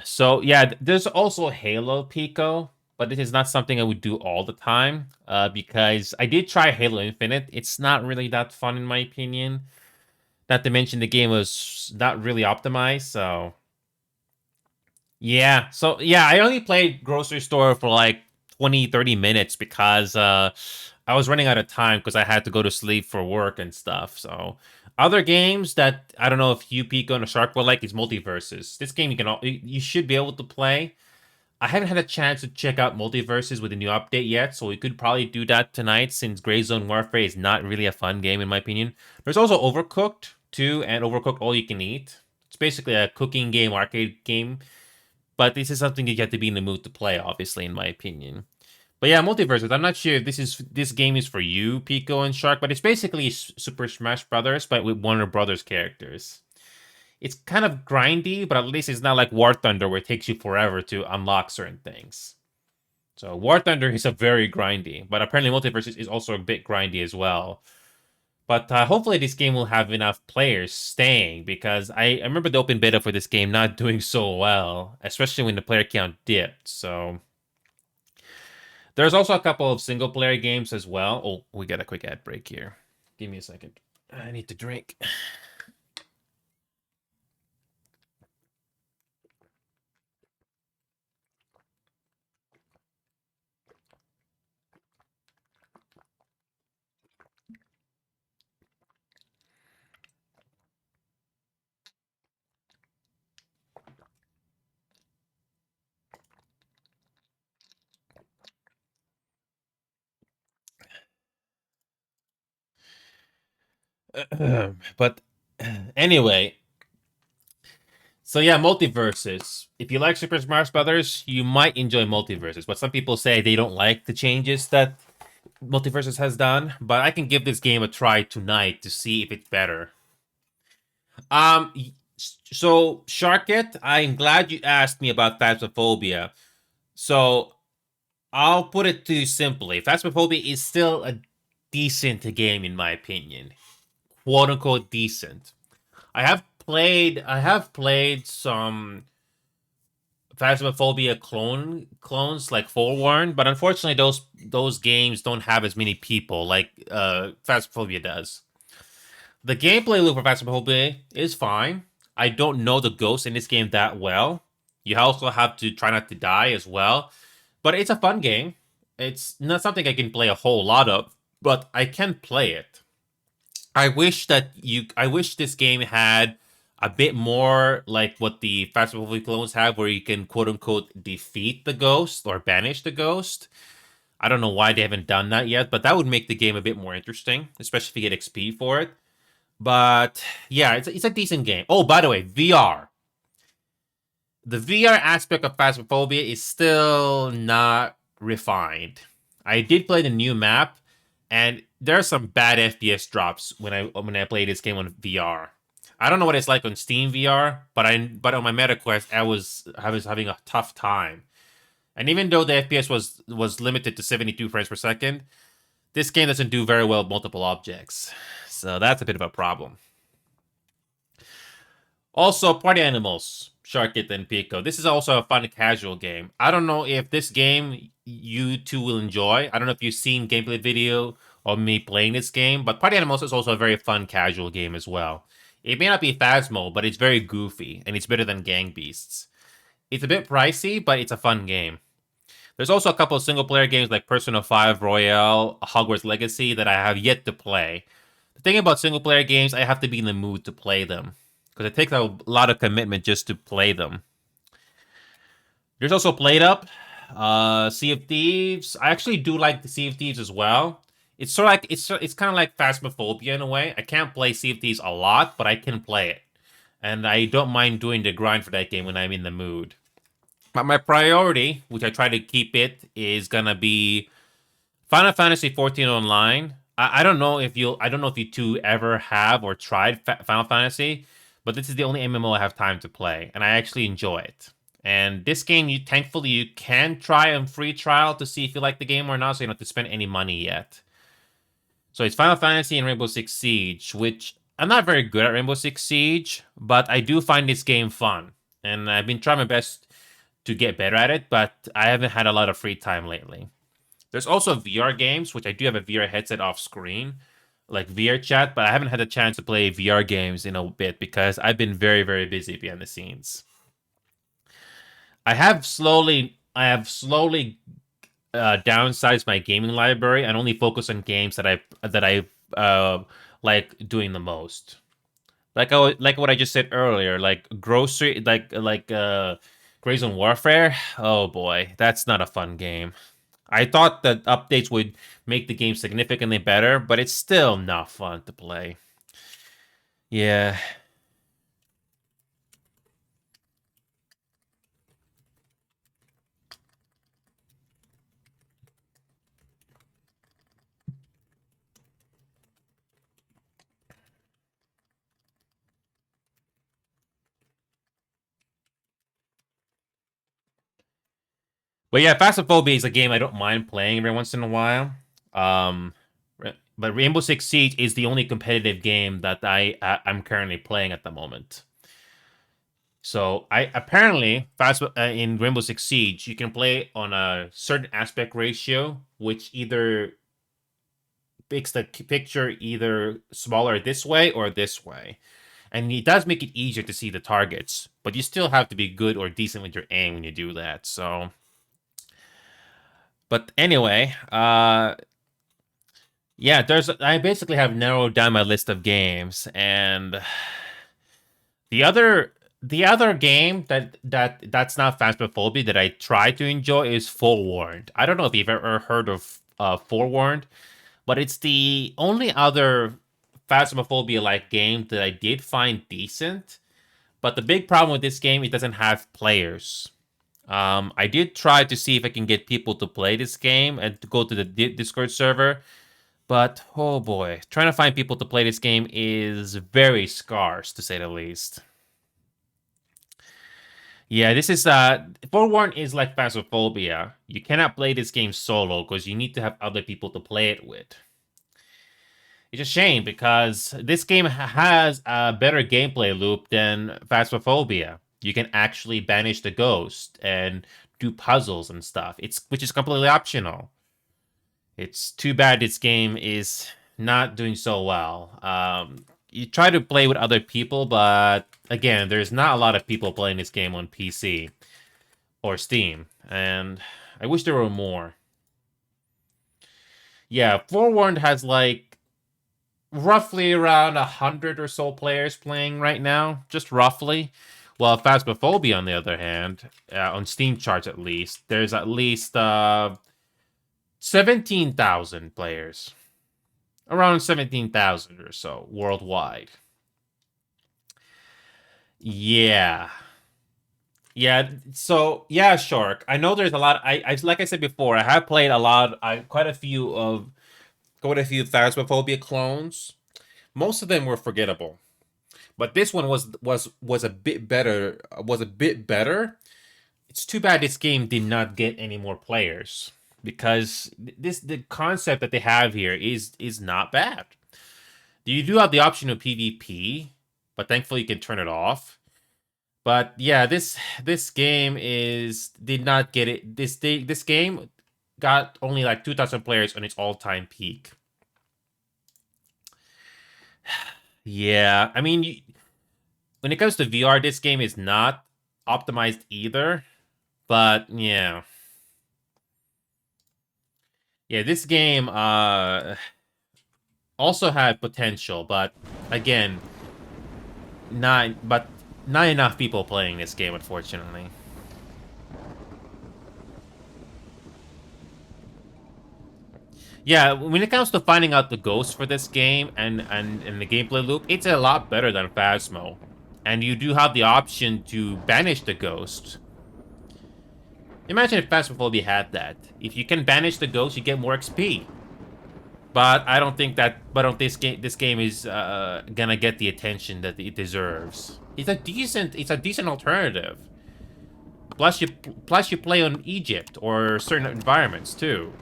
So yeah, there's also Halo Pico, but this is not something I would do all the time. Because I did try Halo Infinite. It's not really that fun in my opinion. Not to mention the game was not really optimized. So yeah, I only played Grocery Store for like 20, 30 minutes because I was running out of time because I had to go to sleep for work and stuff. So other games that I don't know if you Pico and Shark will like is Multiverses. This game you should be able to play. I haven't had a chance to check out Multiverses with the new update yet, so we could probably do that tonight since Gray Zone Warfare is not really a fun game in my opinion. There's also Overcooked too, and Overcooked All You Can Eat. It's basically a cooking game, arcade game, but this is something you have to be in the mood to play, obviously, in my opinion. But yeah, Multiverses. I'm not sure if this game is for you, Pico and Shark, but it's basically Super Smash Brothers, but with Warner Brothers characters. It's kind of grindy, but at least it's not like War Thunder where it takes you forever to unlock certain things. So War Thunder is a very grindy, but apparently Multiverses is also a bit grindy as well. But hopefully this game will have enough players staying because I remember the open beta for this game not doing so well, especially when the player count dipped. So there's also a couple of single player games as well. Oh, we got a quick ad break here. Give me a second. I need to drink. But anyway, so yeah, Multiverses. If you like Super Smash Brothers, you might enjoy Multiverses. But some people say they don't like the changes that Multiverses has done. But I can give this game a try tonight to see if it's better. So Sharket, I'm glad you asked me about Phasmophobia. So I'll put it to you simply. Phasmophobia is still a decent game in my opinion. Quote unquote decent. I have played some Phasmophobia clones like Forewarned, but unfortunately those games don't have as many people like Phasmophobia does. The gameplay loop for Phasmophobia is fine. I don't know the ghosts in this game that well. You also have to try not to die as well. But it's a fun game. It's not something I can play a whole lot of, but I can play it. I wish this game had a bit more like what the Phasmophobia clones have, where you can quote unquote defeat the ghost or banish the ghost. I don't know why they haven't done that yet, but that would make the game a bit more interesting, especially if you get XP for it. But yeah, it's a decent game. Oh, by the way, VR. The VR aspect of Phasmophobia is still not refined. I did play the new map, and there are some bad FPS drops when I play this game on VR. I don't know what it's like on Steam VR, but on my MetaQuest I was having a tough time. And even though the FPS was limited to 72 frames per second, this game doesn't do very well with multiple objects. So that's a bit of a problem. Also, Party Animals, Sharkit and Pico. This is also a fun casual game. I don't know if this game you two will enjoy. I don't know if you've seen gameplay video of me playing this game, but Party Animals is also a very fun casual game as well. It may not be Phasmo, but it's very goofy, and it's better than Gang Beasts. It's a bit pricey, but it's a fun game. There's also a couple of single-player games like Persona 5 Royale, Hogwarts Legacy that I have yet to play. The thing about single player games, I have to be in the mood to play them because it takes a lot of commitment just to play them. There's also PlateUp, Sea of Thieves. I actually do like the Sea of Thieves as well. It's sort of like it's kind of like Phasmophobia in a way. I can't play Sea of Thieves a lot, but I can play it, and I don't mind doing the grind for that game when I'm in the mood. But my priority, which I try to keep it, is gonna be Final Fantasy 14 Online. I don't know if you two ever have or tried Final Fantasy, but this is the only MMO I have time to play, and I actually enjoy it. And this game, thankfully you can try a free trial to see if you like the game or not, so you don't have to spend any money yet. So it's Final Fantasy and Rainbow Six Siege, which I'm not very good at Rainbow Six Siege, but I do find this game fun, and I've been trying my best to get better at it, but I haven't had a lot of free time lately. There's also VR games, which I do have a VR headset off screen, like VR chat, but I haven't had a chance to play VR games in a bit because I've been very, very busy behind the scenes. I have slowly downsized my gaming library and only focus on games that I like doing the most. Like what I just said earlier, like grocery, Gray Zone Warfare. Oh boy, that's not a fun game. I thought that updates would make the game significantly better, but it's still not fun to play. Yeah. But yeah, Phasmophobia is a game I don't mind playing every once in a while. Um, but Rainbow Six Siege is the only competitive game that I'm currently playing at the moment. So I apparently in Rainbow Six Siege you can play on a certain aspect ratio, which either makes the picture either smaller this way or this way, and it does make it easier to see the targets. But you still have to be good or decent with your aim when you do that. So. But anyway, yeah, I basically have narrowed down my list of games, and the other game that's not Phasmophobia that I try to enjoy is Forewarned. I don't know if you've ever heard of Forewarned, but it's the only other Phasmophobia-like game that I did find decent. But the big problem with this game, it doesn't have players. I did try to see if I can get people to play this game and to go to the Discord server, but oh boy, trying to find people to play this game is very scarce, to say the least. Yeah, this is Forewarned is like Phasmophobia. You cannot play this game solo because you need to have other people to play it with. It's a shame because this game has a better gameplay loop than Phasmophobia. You can actually banish the ghost and do puzzles and stuff. Which is completely optional. It's too bad this game is not doing so well. You try to play with other people, but again, there's not a lot of people playing this game on PC or Steam, and I wish there were more. Yeah, Forewarned has like roughly around 100 or so players playing right now, just roughly. Well, Phasmophobia, on the other hand, on Steam charts at least, there's at least 17,000 players. Around 17,000 or so worldwide. Yeah. Yeah, so yeah, Shark. I know there's a lot. I like I said before, I have played a lot. Quite a few Phasmophobia clones. Most of them were forgettable, but this one was a bit better. Was a bit better. It's too bad this game did not get any more players because the concept that they have here is not bad. You do have the option of PvP, but thankfully you can turn it off. But yeah, this game did not get it. This game got only like 2,000 players on its all-time peak. Yeah, I mean, when it comes to VR, this game is not optimized either. But yeah, this game also had potential, but again, not enough people playing this game, unfortunately. Yeah, when it comes to finding out the ghosts for this game and the gameplay loop, it's a lot better than Phasmo. And you do have the option to banish the ghost. Imagine if Phasmophobia had that. If you can banish the ghost, you get more XP. But I don't think this game is gonna get the attention that it deserves. It's a decent alternative. Plus you play on Egypt or certain environments too.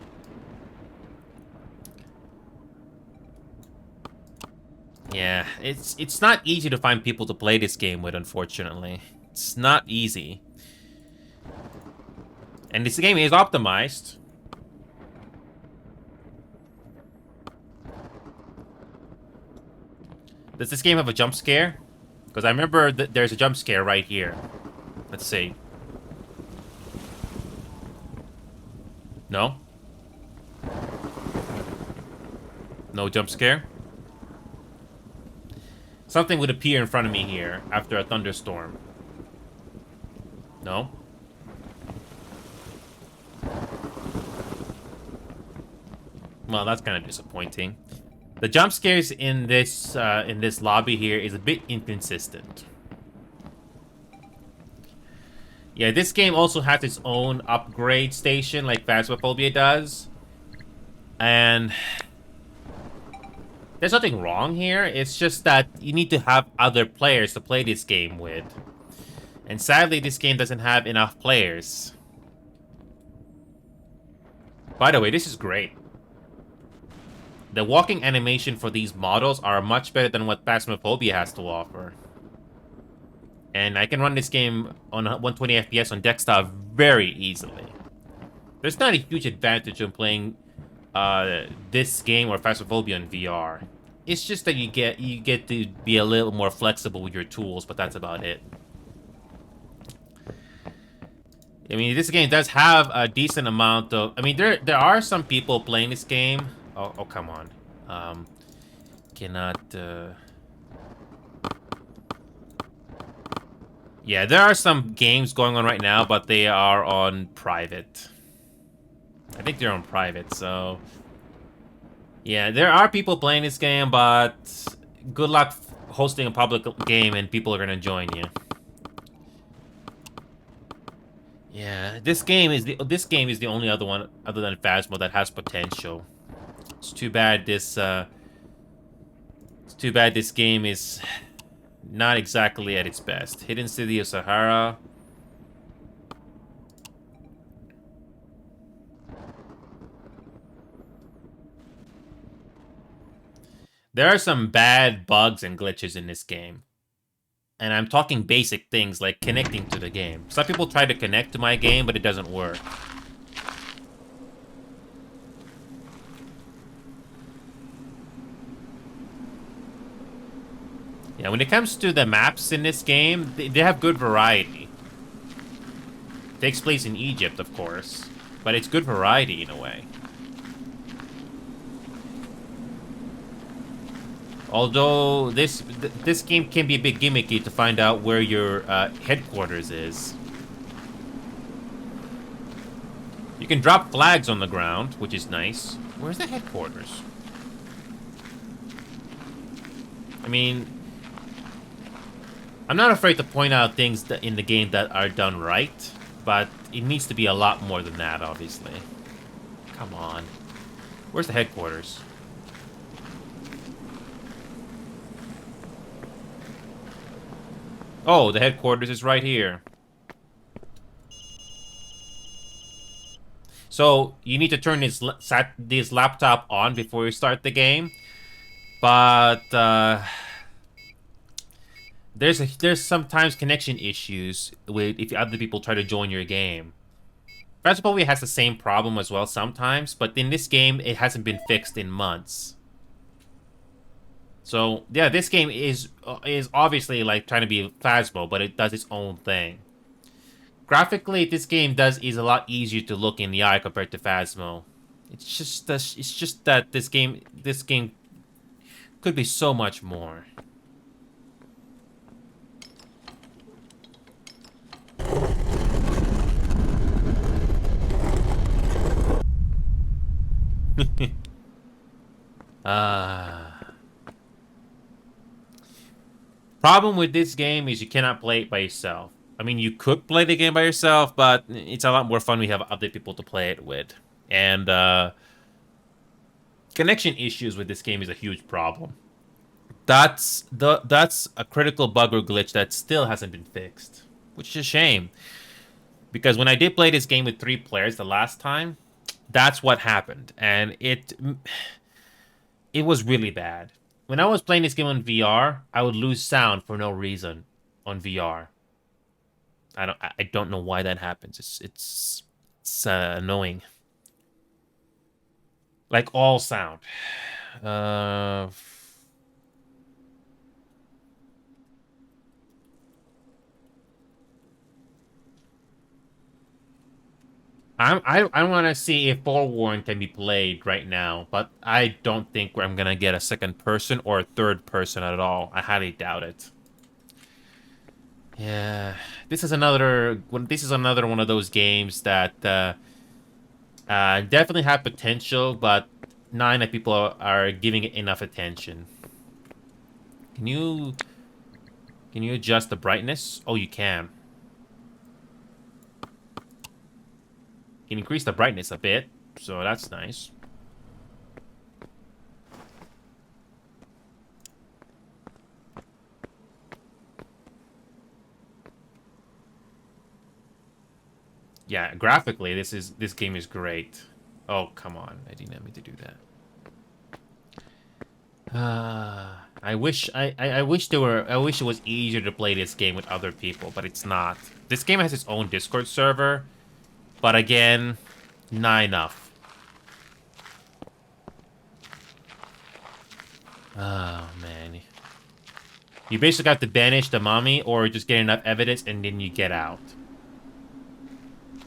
Yeah, it's not easy to find people to play this game with, unfortunately. It's not easy. And this game is optimized. Does this game have a jump scare? Because I remember that there's a jump scare right here. Let's see. No? No jump scare? Something would appear in front of me here after a thunderstorm. No? Well, that's kind of disappointing. The jump scares in this lobby here is a bit inconsistent. Yeah, this game also has its own upgrade station like Phasmophobia does. And there's nothing wrong here. It's just that you need to have other players to play this game with. And sadly, this game doesn't have enough players. By the way, this is great. The walking animation for these models are much better than what Phasmophobia has to offer. And I can run this game on 120 FPS on desktop very easily. There's not a huge advantage in playing this game or Phasmophobia in VR. It's just that you get to be a little more flexible with your tools, but that's about it. I mean, this game does have a decent amount of... I mean, there are some people playing this game. Oh, come on. Cannot... Yeah, there are some games going on right now, but they are on private. I think they're on private, so... Yeah, there are people playing this game, but good luck hosting a public game and people are gonna join you. Yeah, this game is the only other one other than Phasmo that has potential. It's too bad this game is not exactly at its best. Hidden City of Sahara. There are some bad bugs and glitches in this game. And I'm talking basic things like connecting to the game. Some people try to connect to my game, but it doesn't work. Yeah, when it comes to the maps in this game, they have good variety. It takes place in Egypt, of course, but it's good variety in a way. Although this game can be a bit gimmicky to find out where your headquarters is. You can drop flags on the ground, which is nice. Where's the headquarters? I mean, I'm not afraid to point out things in the game that are done right, but it needs to be a lot more than that, obviously. Come on. Where's the headquarters? Oh, the headquarters is right here. So, you need to turn this laptop on before you start the game. But, there's sometimes connection issues with if other people try to join your game. Phasmophobia has the same problem as well sometimes, but in this game, it hasn't been fixed in months. So, yeah, this game is obviously like trying to be Phasmo, but it does its own thing. Graphically, this game is a lot easier to look in the eye compared to Phasmo. It's just that this game Could be so much more. Problem with this game is you cannot play it by yourself. I mean, you could play the game by yourself, but it's a lot more fun when you have other people to play it with. And connection issues with this game is a huge problem. That's a critical bug or glitch that still hasn't been fixed, which is a shame. Because when I did play this game with 3 players the last time, that's what happened, and it was really bad. When I was playing this game on VR, I would lose sound for no reason on VR. I don't know why that happens. It's annoying. Like all sound. I want to see if Forewarned can be played right now, but I don't think I'm gonna get a second person or a third person at all. I highly doubt it. Yeah, this is another one of those games that definitely have potential, but not enough people are giving it enough attention. Can you adjust the brightness? Oh, you can. You can increase the brightness a bit, so that's nice. Yeah, graphically, this game is great. Oh, come on. I didn't mean to do that. I wish it was easier to play this game with other people, but it's not. This game has its own Discord server, but again, not enough. Oh, man. You basically have to banish the mummy or just get enough evidence and then you get out.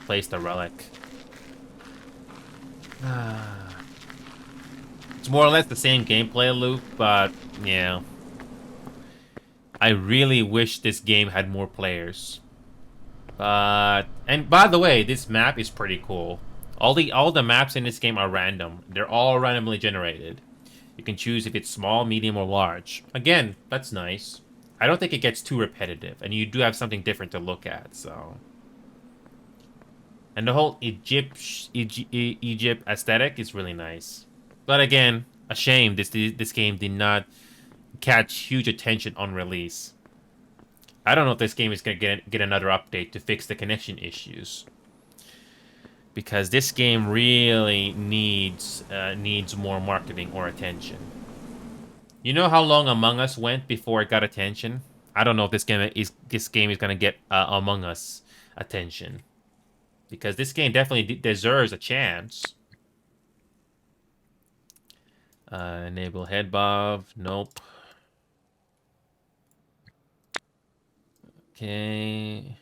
Place the relic. It's more or less the same gameplay loop, but yeah. I really wish this game had more players. And by the way, this map is pretty cool. All the maps in this game are random. They're all randomly generated. You can choose if it's small, medium, or large. Again, that's nice. I don't think it gets too repetitive, and you do have something different to look at, so. And the whole Egypt aesthetic is really nice. But again, a shame this game did not catch huge attention on release. I don't know if this game is going to get another update to fix the connection issues. Because this game really needs more marketing or attention. You know how long Among Us went before it got attention? I don't know if this game is going to get Among Us attention. Because this game definitely deserves a chance. Enable head bob. Nope. Okay.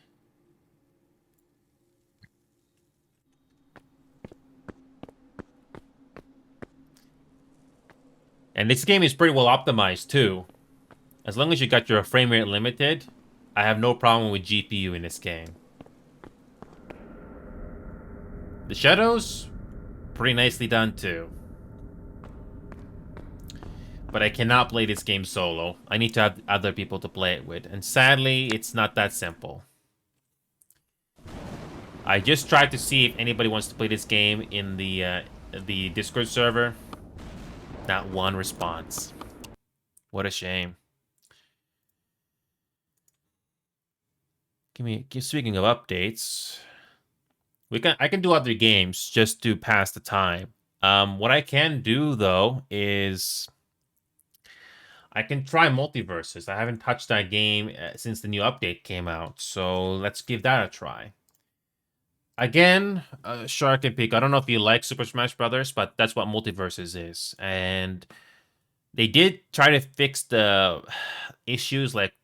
And this game is pretty well optimized too. As long as you got your frame rate limited, I have no problem with GPU in this game. The shadows, pretty nicely done too. But I cannot play this game solo. I need to have other people to play it with. And sadly, it's not that simple. I just tried to see if anybody wants to play this game in the Discord server. Not one response. What a shame. Speaking of updates, I can do other games just to pass the time. What I can do though is I can try Multiverses. I haven't touched that game since the new update came out, so let's give that a try. Again, Shark and Peak. I don't know if you like Super Smash Brothers, but that's what Multiverses is. And they did try to fix the issues like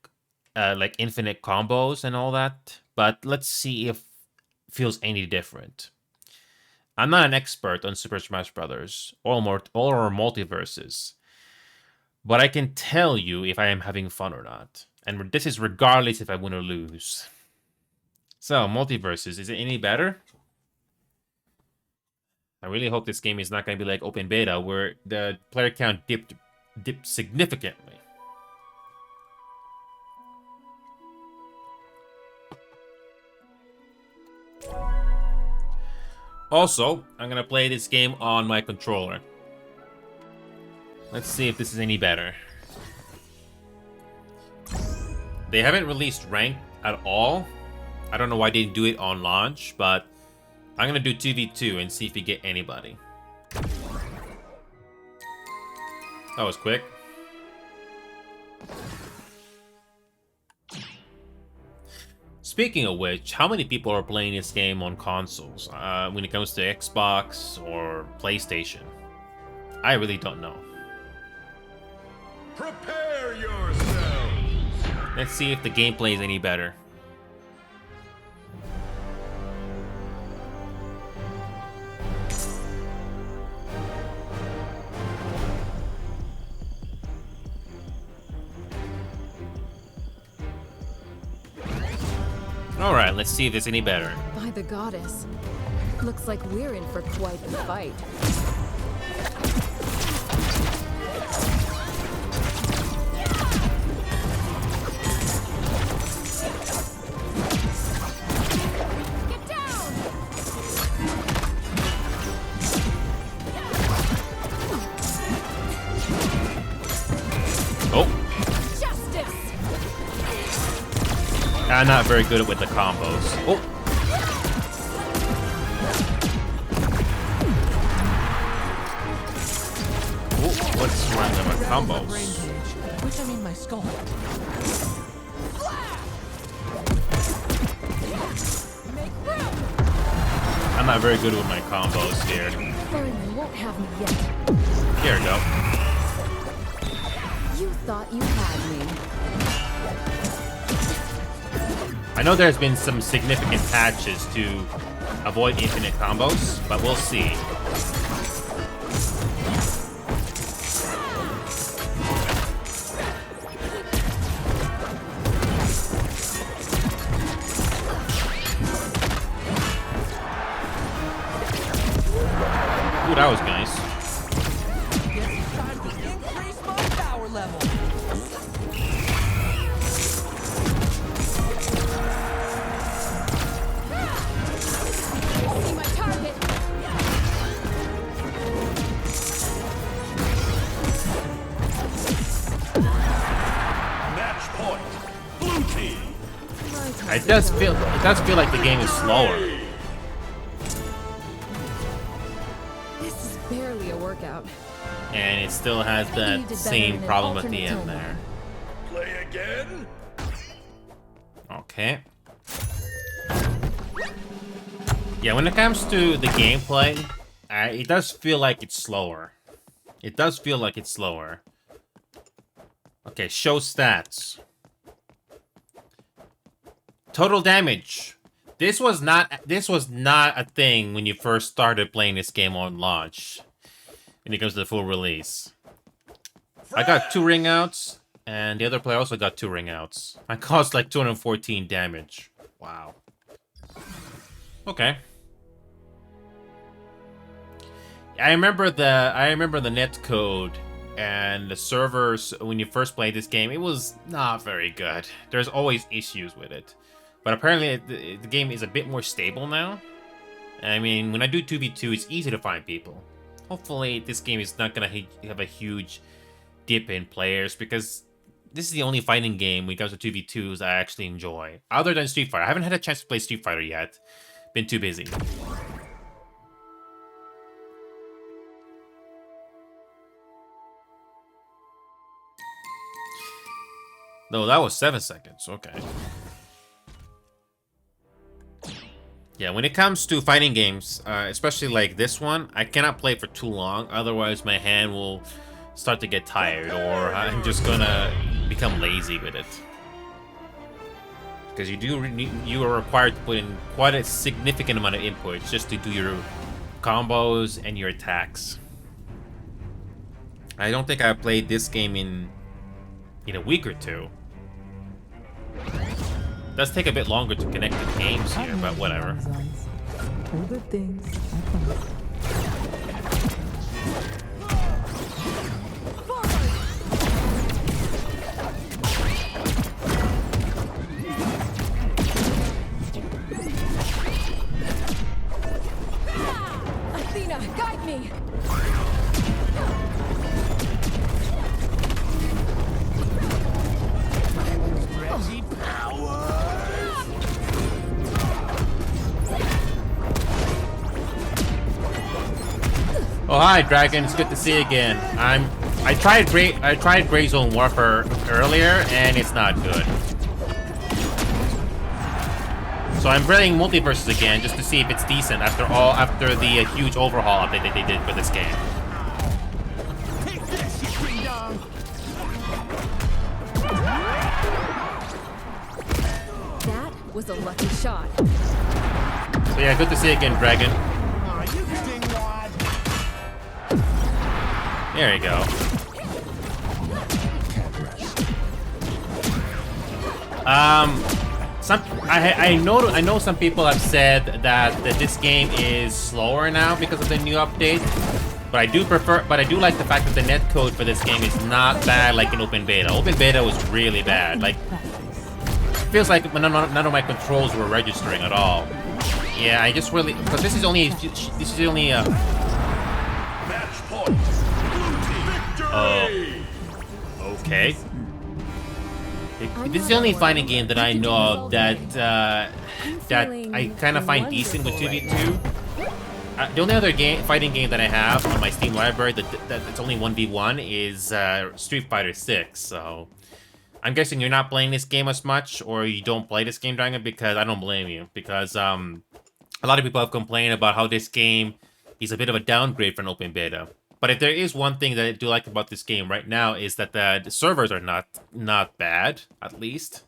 infinite combos and all that, but let's see if it feels any different. I'm not an expert on Super Smash Brothers or Multiverses, but I can tell you if I am having fun or not. And this is regardless if I win or lose. So, Multiverses, is it any better? I really hope this game is not going to be like open beta, where the player count dipped significantly. Also, I'm going to play this game on my controller. Let's see if this is any better. They haven't released ranked at all. I don't know why they didn't do it on launch, but I'm going to do 2v2 and see if we get anybody. That was quick. Speaking of which, how many people are playing this game on consoles when it comes to Xbox or PlayStation? I really don't know. Prepare yourselves! Let's see if the gameplay is any better. Alright, let's see if it's any better. By the goddess. Looks like we're in for quite the fight. Get down! Oh! Justice! I'm not very good with the combos. Oh! Oh, what's wrong with my combos? Wish I'm in my skull. I'm not very good with my combos here. Sorry, you won't have me yet. Here we go. You thought you had me. I know there's been some significant patches to avoid infinite combos, but we'll see. Ooh, that was nice. Time to increase my power level. See my target. Match point! Blue team! It does feel like the game is slower. This is barely a workout. And it still has You did that better same in an problem at the alternate end there. Play again? Okay. Yeah, when it comes to the gameplay, it does feel like it's slower. It does feel like it's slower. Okay, show stats. Total damage. This was not a thing when you first started playing this game on launch. When it comes to the full release. I got 2 ring outs, and the other player also got 2 ring outs. I caused like 214 damage. Wow. Okay. I remember the net code and the servers when you first played this game. It was not very good. There's always issues with it, but apparently the game is a bit more stable now. I mean, when I do 2v2, it's easy to find people. Hopefully, this game is not gonna have a huge dip in players, because this is the only fighting game when it comes to 2v2s I actually enjoy, other than Street Fighter. I haven't had a chance to play Street Fighter yet. Been too busy. No, that was 7 seconds. Okay. Yeah, when it comes to fighting games, especially like this one, I cannot play for too long. Otherwise, my hand will start to get tired, or I'm just gonna become lazy with it. Because you are required to put in quite a significant amount of inputs just to do your combos and your attacks. I don't think I've played this game in a week or two. It does take a bit longer to connect the games here, but whatever. Older things are fun. Athena, guide me! Oh hi, Dragon. It's good to see you again. I tried Gray Zone Warfare earlier, and it's not good. So I'm playing Multiverses again just to see if it's decent after the huge overhaul update that they did for this game. That was a lucky shot. So yeah, good to see you again, Dragon. There you go. I know some people have said that this game is slower now because of the new update, but I do like the fact that the netcode for this game is not bad like in open beta. Open beta was really bad. Like, it feels like none of my controls were registering at all. Yeah, I just really, because this is only a Match point. Victory! okay. This is the only fighting game that I know of that I kind of find decent with 2v2. The only other fighting game that I have on my Steam library that's only 1v1 is Street Fighter 6. So I'm guessing you're not playing this game as much, or you don't play this game, Dragon, because I don't blame you. Because a lot of people have complained about how this game is a bit of a downgrade from open beta. But if there is one thing that I do like about this game right now is that the servers are not bad, at least.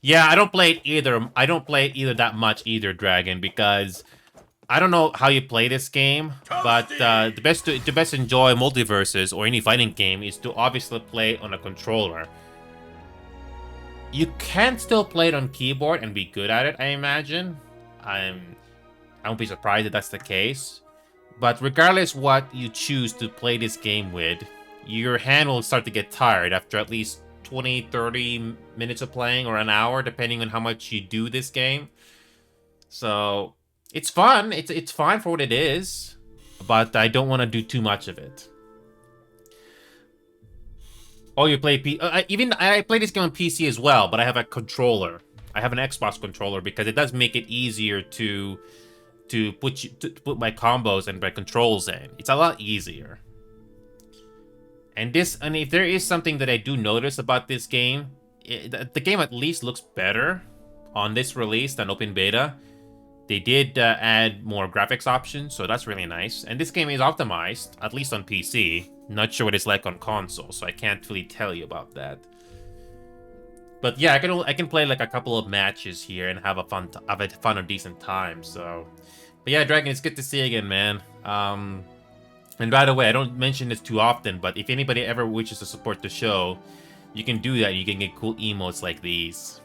Yeah, I don't play it either. I don't play it either that much either, Dragon, because I don't know how you play this game, but the best to enjoy Multiverses or any fighting game is to obviously play on a controller. You can still play it on keyboard and be good at it, I imagine. I won't be surprised if that's the case. But regardless what you choose to play this game with, your hand will start to get tired after at least 20, 30 minutes of playing, or an hour, depending on how much you do this game. So it's fun. It's fine for what it is, but I don't want to do too much of it. Oh, you play I play this game on PC as well, but I have a controller. I have an Xbox controller because it does make it easier to put my combos and my controls in. It's a lot easier. And if there is something that I do notice about this game, the game at least looks better on this release than open beta. They did add more graphics options, so that's really nice. And this game is optimized, at least on PC. Not sure what it's like on console, so I can't really tell you about that. But yeah, I can play like a couple of matches here and have a fun and decent time. So, but yeah, Dragon, it's good to see you again, man. And by the way, I don't mention this too often, but if anybody ever wishes to support the show, you can do that. You can get cool emotes like these.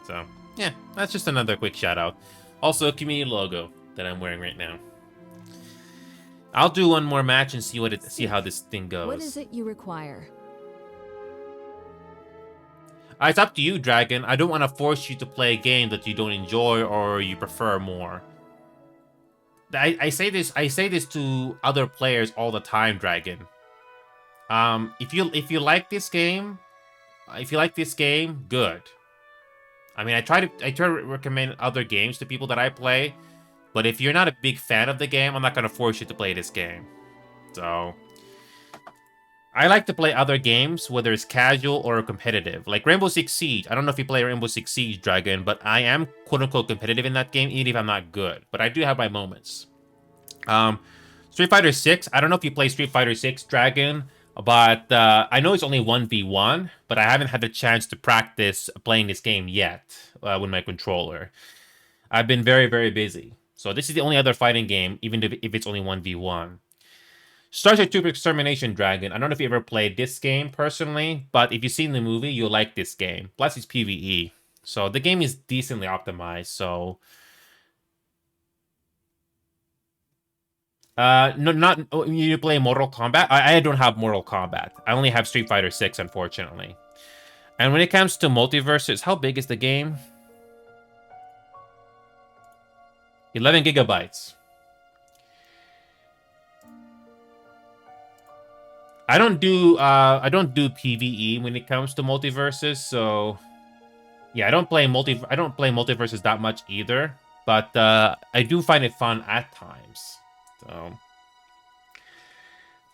So yeah, that's just another quick shout out. Also, a community logo that I'm wearing right now. I'll do one more match and see how this thing goes. What is it you require? It's up to you, Dragon. I don't want to force you to play a game that you don't enjoy or you prefer more. I say this to other players all the time, Dragon. If you like this game, good. I mean, I try to recommend other games to people that I play, but if you're not a big fan of the game, I'm not gonna force you to play this game. So I like to play other games, whether it's casual or competitive. Like Rainbow Six Siege. I don't know if you play Rainbow Six Siege, Dragon, but I am quote-unquote competitive in that game, even if I'm not good. But I do have my moments. Street Fighter 6. I don't know if you play Street Fighter 6, Dragon, but I know it's only 1v1, but I haven't had the chance to practice playing this game yet with my controller. I've been very, very busy. So this is the only other fighting game, even if it's only 1v1. Starship Troopers Extermination Dragon. I don't know if you ever played this game personally, but if you've seen the movie, you'll like this game. Plus, it's PvE. So the game is decently optimized, so... no, not... You play Mortal Kombat? I don't have Mortal Kombat. I only have Street Fighter 6, unfortunately. And when it comes to multiverses, how big is the game? 11 gigabytes. I don't do PvE when it comes to multiverses, so yeah, I don't play multiverses that much either, but I do find it fun at times. So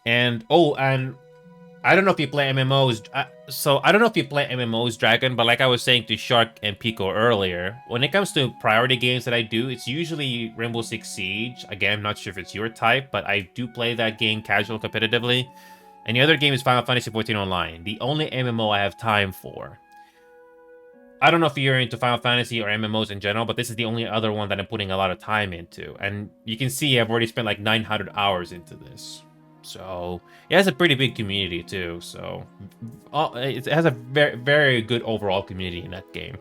and I don't know if you play MMOs. So I don't know if you play MMOs, Dragon, but like I was saying to Shark and Pico earlier, when it comes to priority games that I do, it's usually Rainbow Six Siege. Again, I'm not sure if it's your type, but I do play that game casual competitively. And the other game is Final Fantasy XIV Online, the only MMO I have time for. I don't know if you're into Final Fantasy or MMOs in general, but this is the only other one that I'm putting a lot of time into. And you can see I've already spent like 900 hours into this. So it has a pretty big community too. So it has a very, very good overall community in that game.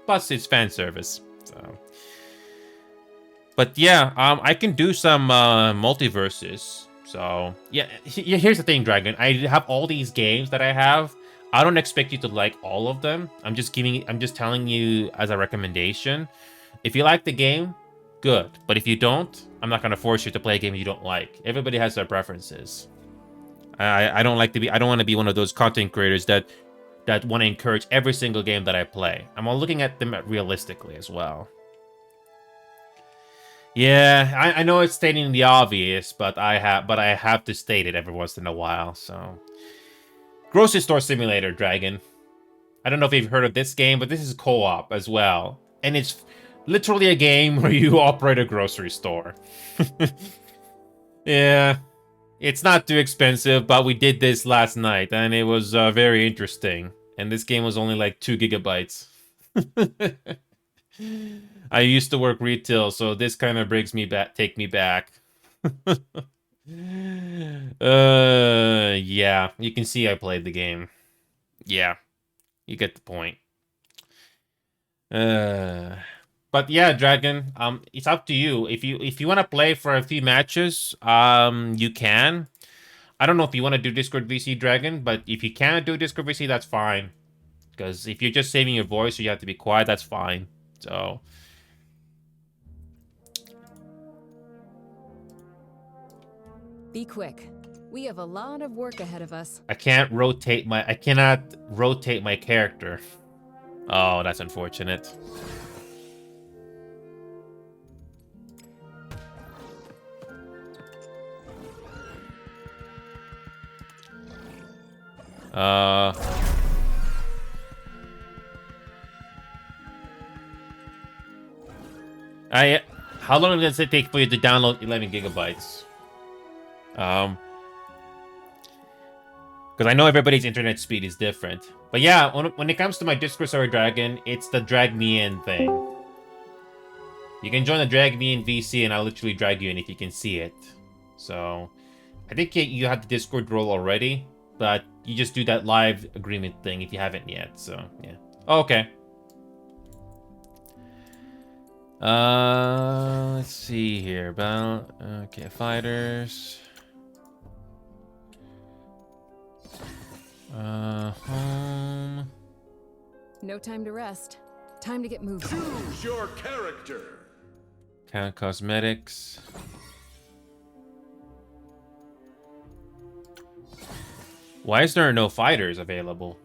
Plus it's fan service. So, but yeah, I can do some multiverses. So yeah, here's the thing, Dragon. I have all these games that I have. I don't expect you to like all of them. I'm just telling you as a recommendation. If you like the game, good. But if you don't, I'm not gonna force you to play a game you don't like. Everybody has their preferences. I don't want to be one of those content creators that want to encourage every single game that I play. I'm looking at them realistically as well. Yeah, I know it's stating the obvious, but I have to state it every once in a while. So, Grocery Store Simulator, Dragon. I don't know if you've heard of this game, but this is co-op as well, and it's literally a game where you operate a grocery store. Yeah, it's not too expensive, but we did this last night, and it was very interesting. And this game was only like 2 gigabytes. I used to work retail, so this kind of take me back. Yeah, you can see I played the game. Yeah, you get the point. But yeah, Dragon, it's up to you. If you want to play for a few matches, you can. I don't know if you want to do Discord VC, Dragon, but if you can't do Discord VC, that's fine. Because if you're just saving your voice or you have to be quiet, that's fine. So Be quick. We have a lot of work ahead of us. I cannot rotate my character. Oh, that's unfortunate. How long does it take for you to download 11 gigabytes? Because I know everybody's internet speed is different. But yeah, when it comes to my Discord server, Dragon, it's the drag me in thing. You can join the drag me in VC and I'll literally drag you in if you can see it. So, I think you have the Discord role already, but you just do that live agreement thing if you haven't yet, so yeah. Oh, okay. Let's see here. Okay, fighters. Home. No time to rest. Time to get moving. Choose your character. Count cosmetics. Why is there no fighters available?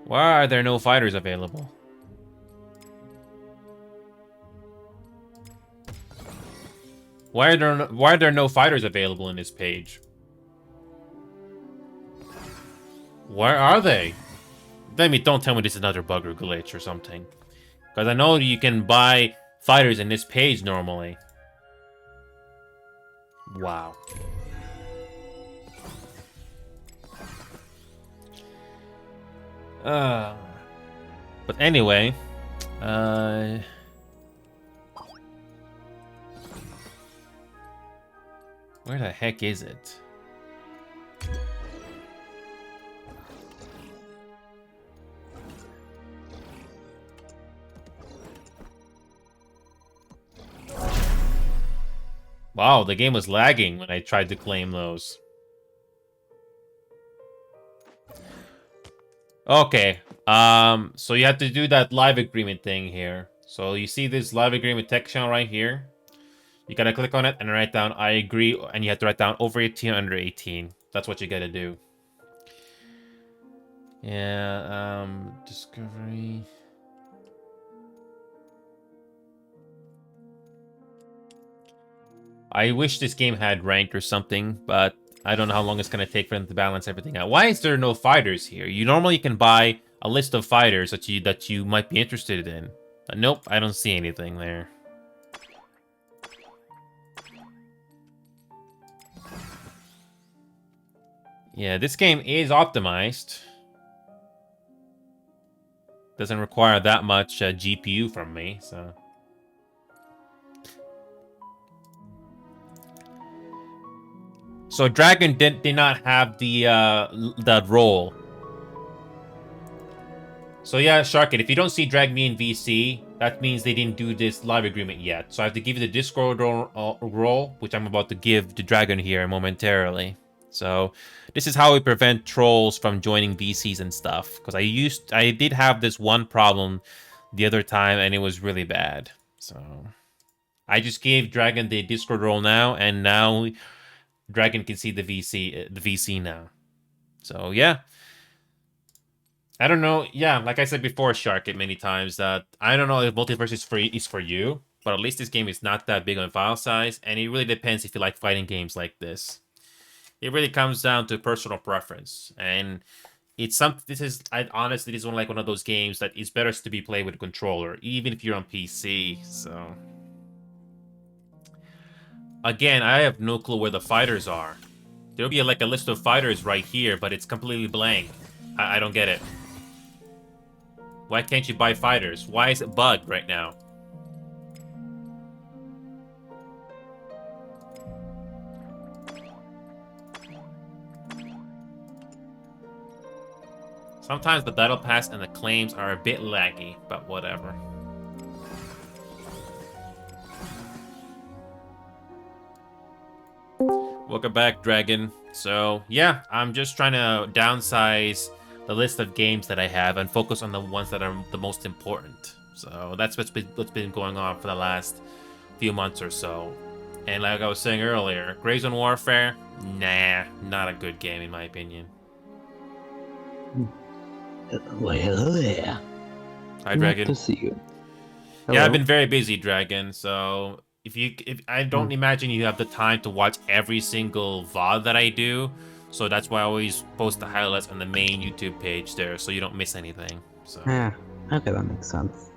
Why are there no fighters available? Why are there no fighters available in this page? Where are they? Don't tell me this is another bug or glitch or something. Because I know you can buy fighters in this page normally. Wow. But anyway, Where the heck is it? Wow, the game was lagging when I tried to claim those. Okay, so you have to do that live agreement thing here. So you see this live agreement text channel right here. You gotta click on it and write down I agree, and you have to write down over 18 or under 18. That's what you gotta do. Yeah, discovery. I wish this game had ranked or something, but I don't know how long it's gonna take for them to balance everything out. Why is there no fighters here? You normally can buy a list of fighters that you might be interested in. But nope, I don't see anything there. Yeah, this game is optimized. Doesn't require that much GPU from me, so... So Dragon did not have the that role. So yeah, Sharkit, if you don't see Drag Me in VC, that means they didn't do this live agreement yet. So I have to give you the Discord role, which I'm about to give to Dragon here momentarily. So this is how we prevent trolls from joining VCs and stuff. Because I did have this one problem the other time, and it was really bad. So I just gave Dragon the Discord role now, and now Dragon can see the VC now. So yeah, I don't know. Yeah, like I said before, Sharkit, many times, that I don't know if multiverse is for you, but at least this game is not that big on file size, and it really depends if you like fighting games like this. It really comes down to personal preference, and it's something. This is honestly, this is one of those games that is better to be played with a controller, even if you're on PC. So. Again, I have no clue where the fighters are. There'll be a list of fighters right here, but it's completely blank. I don't get it. Why can't you buy fighters? Why is it bugged right now? Sometimes the battle pass and the claims are a bit laggy, but whatever. Welcome back, Dragon. So, yeah, I'm just trying to downsize the list of games that I have and focus on the ones that are the most important. So, that's what's been going on for the last few months or so. And like I was saying earlier, Gray Zone Warfare, nah, not a good game in my opinion. Well, yeah. Hi, Dragon. Good to see you. Yeah, Hello. I've been very busy, Dragon, so... If I don't imagine you have the time to watch every single VOD that I do, so that's why I always post the highlights on the main YouTube page there, so you don't miss anything. So, Yeah, okay, that makes sense.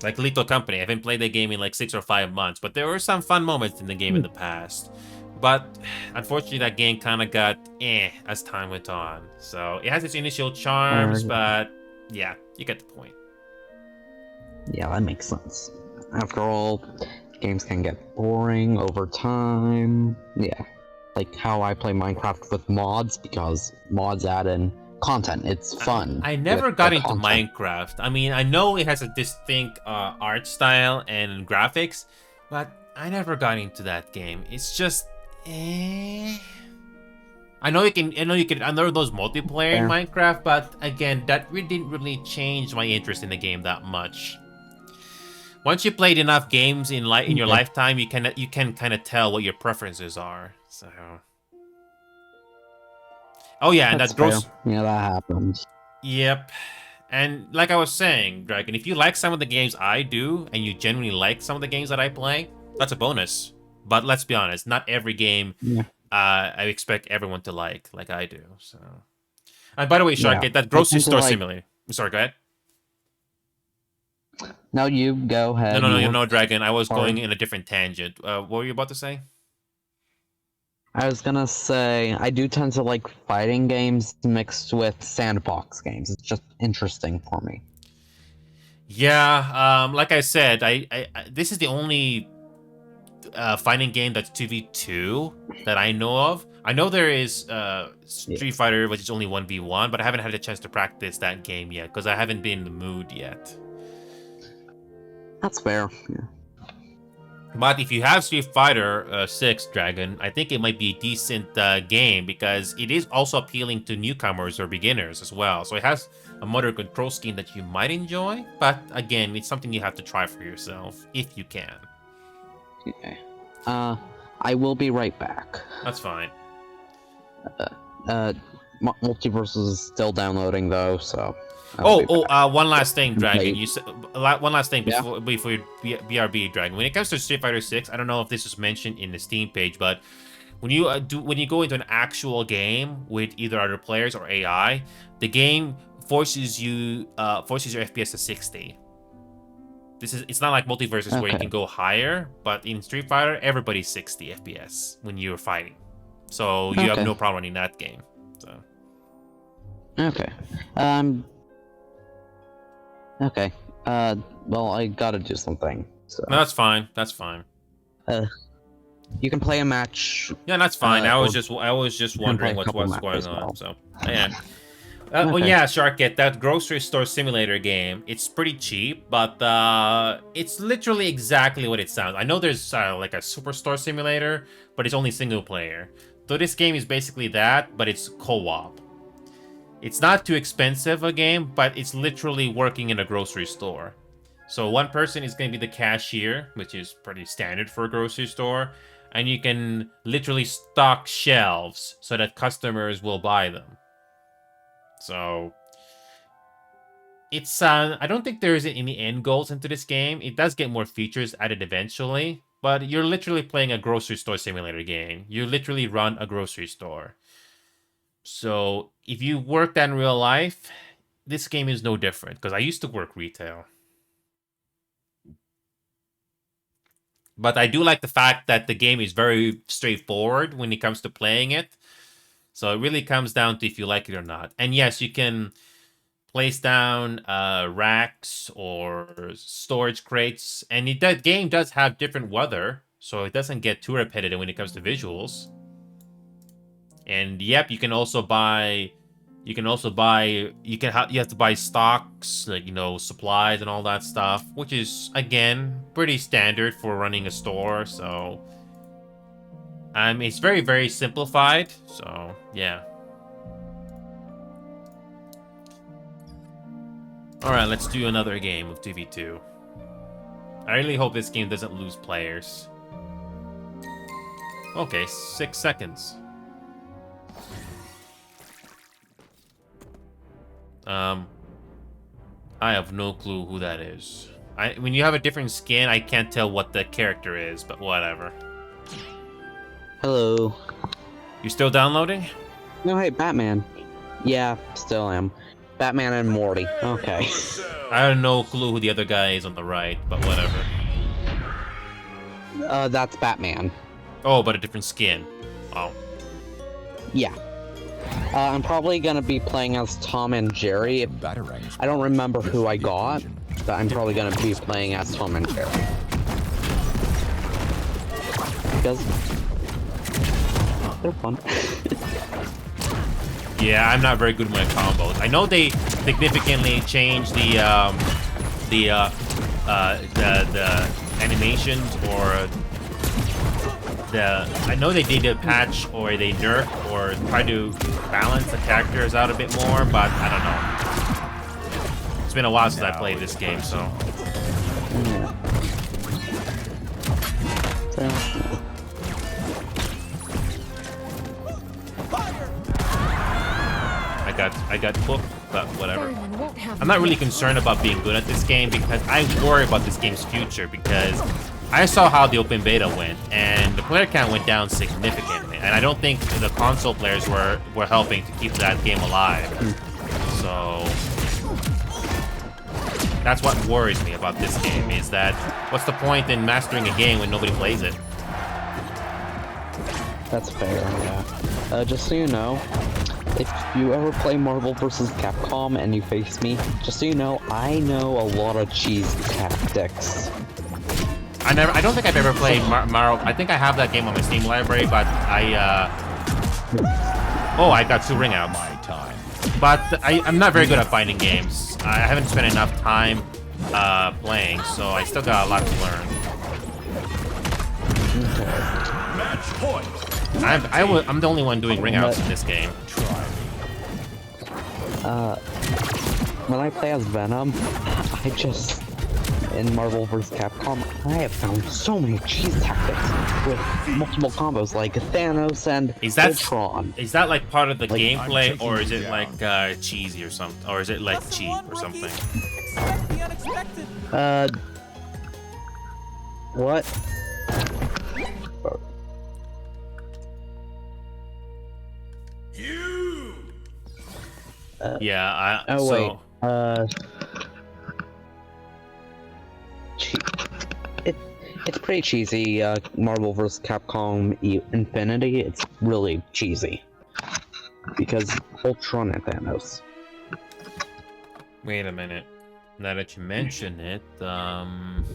like Lethal Company, I haven't played that game in like 6 or 5 months, but there were some fun moments in the game in the past. But unfortunately, that game kind of got as time went on. So it has its initial charms, but yeah, you get the point. Yeah, that makes sense. After all, games can get boring over time. Yeah, like how I play Minecraft with mods, because mods add in content. It's fun. I never got into Minecraft. I mean, I know it has a distinct art style and graphics, but I never got into that game. It's just, I know you can. I know those multiplayer in Minecraft, but again, that didn't really change my interest in the game that much. Once you played enough games in your lifetime, you can kind of tell what your preferences are. So, oh yeah, and That's that gross. fair. Yeah, that happens. Yep, and like I was saying, Dragon, if you like some of the games I do, and you genuinely like some of the games that I play, that's a bonus. But let's be honest, not every game I expect everyone to like I do. So, and by the way, Shark, that grocery store simulator. I'm sorry, go ahead. No, you go ahead. No, Dragon. I was going in a different tangent. What were you about to say? I was gonna say, I do tend to like fighting games mixed with sandbox games. It's just interesting for me. Yeah, like I said, I this is the only fighting game that's 2v2 that I know of. I know there is Street Fighter, which is only 1v1, but I haven't had a chance to practice that game yet because I haven't been in the mood yet. That's fair. Yeah. But if you have Street Fighter 6 Dragon, I think it might be a decent game because it is also appealing to newcomers or beginners as well. So it has a motor control scheme that you might enjoy, but again, it's something you have to try for yourself if you can. Okay. I will be right back. That's fine. Multiverse is still downloading though, so. One last thing, Dragon. Okay. You said one last thing Yeah. before BRB, Dragon. When it comes to Street Fighter 6, I don't know if this was mentioned in the Steam page, but when you go into an actual game with either other players or AI, the game forces your FPS to 60. It's not like Multiverses where you Okay. can go higher, but in Street Fighter, everybody's 60 FPS when you're fighting. So you have Okay. no problem running that game. So Okay. Okay. Well, I gotta do something. So. no, that's fine. That's fine. You can play a match. Yeah, that's fine. I was or- just play wondering a what's couple going matches as on. well. So yeah. Well, Okay. yeah, Sharkit, that grocery store simulator game, it's pretty cheap, but it's literally exactly what it sounds. I know there's like a superstore simulator, but it's only single player. So this game is basically that, but it's co-op. It's not too expensive a game, but it's literally working in a grocery store. So one person is going to be the cashier, which is pretty standard for a grocery store, and you can literally stock shelves so that customers will buy them. So it's I don't think there's any end goals into this game. It does get more features added eventually, but you're literally playing a grocery store simulator game. You literally run a grocery store. So if you work that in real life, this game is no different because I used to work retail. But I do like the fact that the game is very straightforward when it comes to playing it. So it really comes down to if you like it or not. And yes, you can place down racks or storage crates. And that game does have different weather, so it doesn't get too repetitive when it comes to visuals. And yep, you have to buy stocks, like, you know, supplies and all that stuff, which is again pretty standard for running a store. So it's very, very simplified. So yeah. All right, let's do another game of 2v2. I really hope this game doesn't lose players. Okay, 6 seconds. I have no clue who that is. When you have a different skin, I can't tell what the character is, but whatever. Hello. You still downloading? No, hey, Batman. Yeah, still am. Batman and Morty. Okay. I have no clue who the other guy is on the right, but whatever. That's Batman. Oh, but a different skin. Oh. Yeah. I'm probably gonna be playing as Tom and Jerry. I don't remember who I got, but I'm probably gonna be playing as Tom and Jerry. Because they're fun. Yeah, I'm not very good with my combos. I know they significantly changed the animations or I know they did a patch or they nerf or try to balance the characters out a bit more, but I don't know. It's been a while since I played this game, so. I got booked, but whatever. Garland won't have I'm not really concerned about being good at this game because I worry about this game's future because I saw how the open beta went and the player count went down significantly, and I don't think the console players were helping to keep that game alive. So that's what worries me about this game, is that what's the point in mastering a game when nobody plays it? That's fair, yeah. Just so you know, if you ever play Marvel vs. Capcom and you face me, just so you know, I know a lot of cheese tactics. I don't think I've ever played Mario. I think I have that game on my Steam library, but oh, I got 2 ring outs. My time. But I'm not very good at finding games. I haven't spent enough time playing, so I still got a lot to learn. Match point. I'm the only one doing ring outs in this game. Try me. When I play as Venom, I just in Marvel vs. Capcom, I have found so many cheese tactics with multiple combos like Thanos and Ultron. Is that like part of the I'm gameplay, taking or is you it down. like cheesy or something, or is it like Lesson cheap one, or rookie. something? Expect the unexpected. What? You. Yeah. Oh so, wait. It's pretty cheesy. Marvel vs. Capcom Infinity. It's really cheesy because Ultron and Thanos. Wait a minute. Now that you mention it, I'm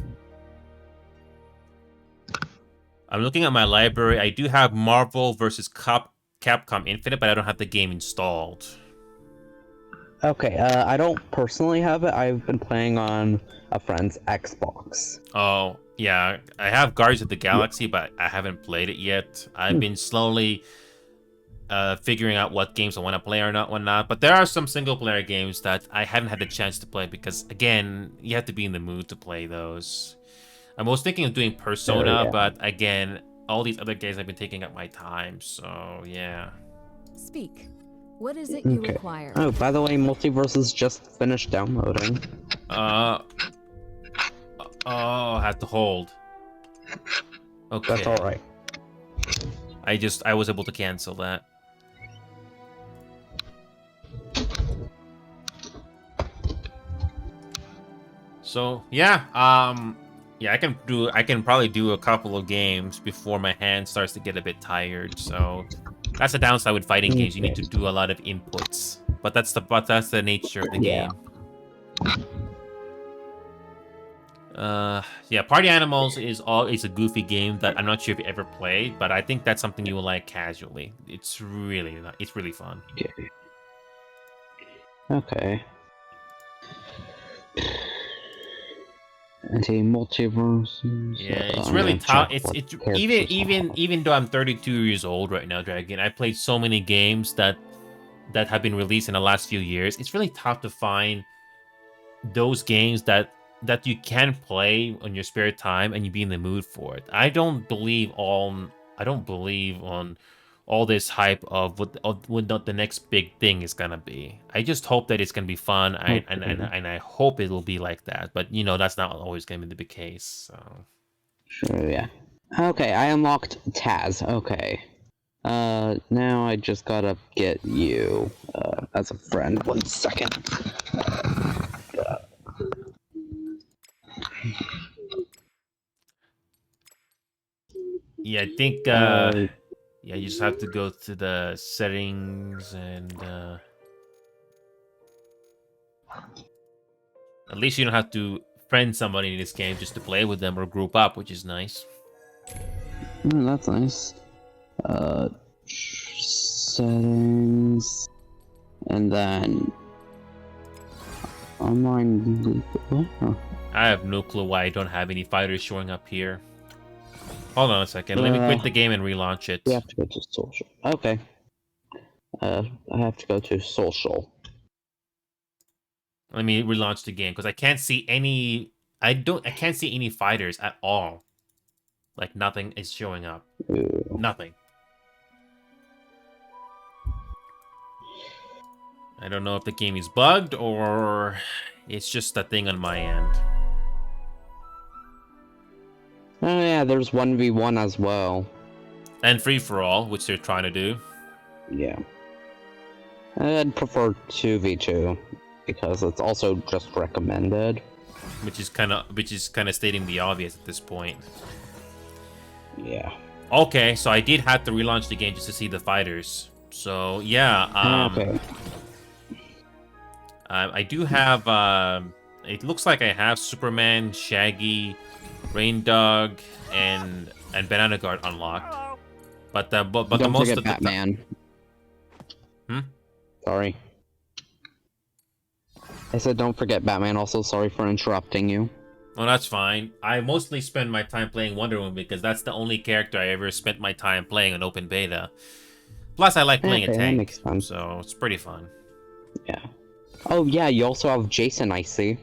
looking at my library. I do have Marvel vs. Capcom Infinite, but I don't have the game installed. Okay, I don't personally have it. I've been playing on a friend's Xbox. Oh, yeah. I have Guardians of the Galaxy, but I haven't played it yet. I've been slowly figuring out what games I want to play or not, whatnot. But there are some single-player games that I haven't had the chance to play because, again, you have to be in the mood to play those. I was thinking of doing Persona, yeah. but, again, all these other games have been taking up my time, so, yeah. Speak. What is it you Okay. require? Oh, by the way, Multiverses just finished downloading. Oh, I have to hold. Okay. That's alright. I was able to cancel that. So yeah, yeah, I can probably do a couple of games before my hand starts to get a bit tired. So that's the downside with fighting games. You need to do a lot of inputs, but that's the nature of the Yeah. game. Yeah, Party Animals is a goofy game that I'm not sure if you ever played, but I think that's something you will like casually. It's really fun. Okay. Multiverses. Yeah, it's I'm really gonna tough. check It's what it's characters even though I'm 32 years old right now, Dragon, I played so many games that have been released in the last few years. It's really tough to find those games that you can play on your spare time and you be in the mood for it. I don't believe on all this hype of what the next big thing is gonna be. I just hope that it's gonna be fun, and I hope it will be like that. But you know, that's not always gonna be the case. So. Sure, yeah. Okay, I unlocked Taz. Okay. Now I just gotta get you as a friend. 1 second. Yeah, I think yeah, you just have to go to the settings and at least you don't have to friend somebody in this game just to play with them or group up, which is nice. That's nice. Settings, and then online. Oh. I have no clue why I don't have any fighters showing up here. Hold on a second. Let me quit the game and relaunch it. You have to go to social. Okay. I have to go to social. Let me relaunch the game because I can't see any. I can't see any fighters at all. Like nothing is showing up. Ooh. Nothing. I don't know if the game is bugged or it's just a thing on my end. Oh yeah, there's 1v1 as well. And free for all, which they're trying to do. Yeah. I'd prefer 2v2 because it's also just recommended. Which is kind of stating the obvious at this point. Yeah. Okay, so I did have to relaunch the game just to see the fighters. So yeah, Okay. I do have. It looks like I have Superman, Shaggy, Rain Dog, and Banana Guard unlocked. But the Don't most forget of the Batman. Sorry. I said don't forget Batman also. Sorry for interrupting you. Well, that's fine. I mostly spend my time playing Wonder Woman because that's the only character I ever spent my time playing in open beta. Plus, I like playing a Okay, that tank, makes sense. so it's pretty fun. Yeah. Oh yeah, you also have Jason, I see.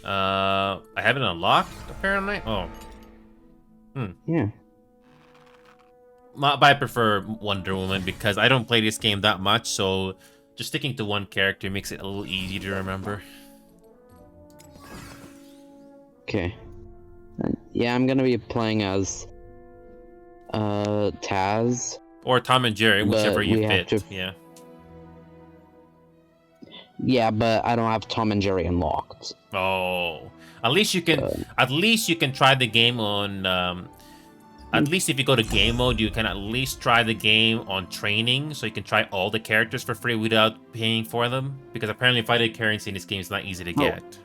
I haven't unlocked, apparently. Oh. Yeah. But I prefer Wonder Woman because I don't play this game that much, so just sticking to one character makes it a little easy to remember. Okay. Yeah, I'm gonna be playing as Taz. Or Tom and Jerry, But whichever you we have fit. to- Yeah. Yeah, but I don't have Tom and Jerry unlocked. Oh, at least you can try the game on. At least if you go to game mode, you can at least try the game on training, so you can try all the characters for free without paying for them. Because apparently, fighting currency in this game is not easy to get.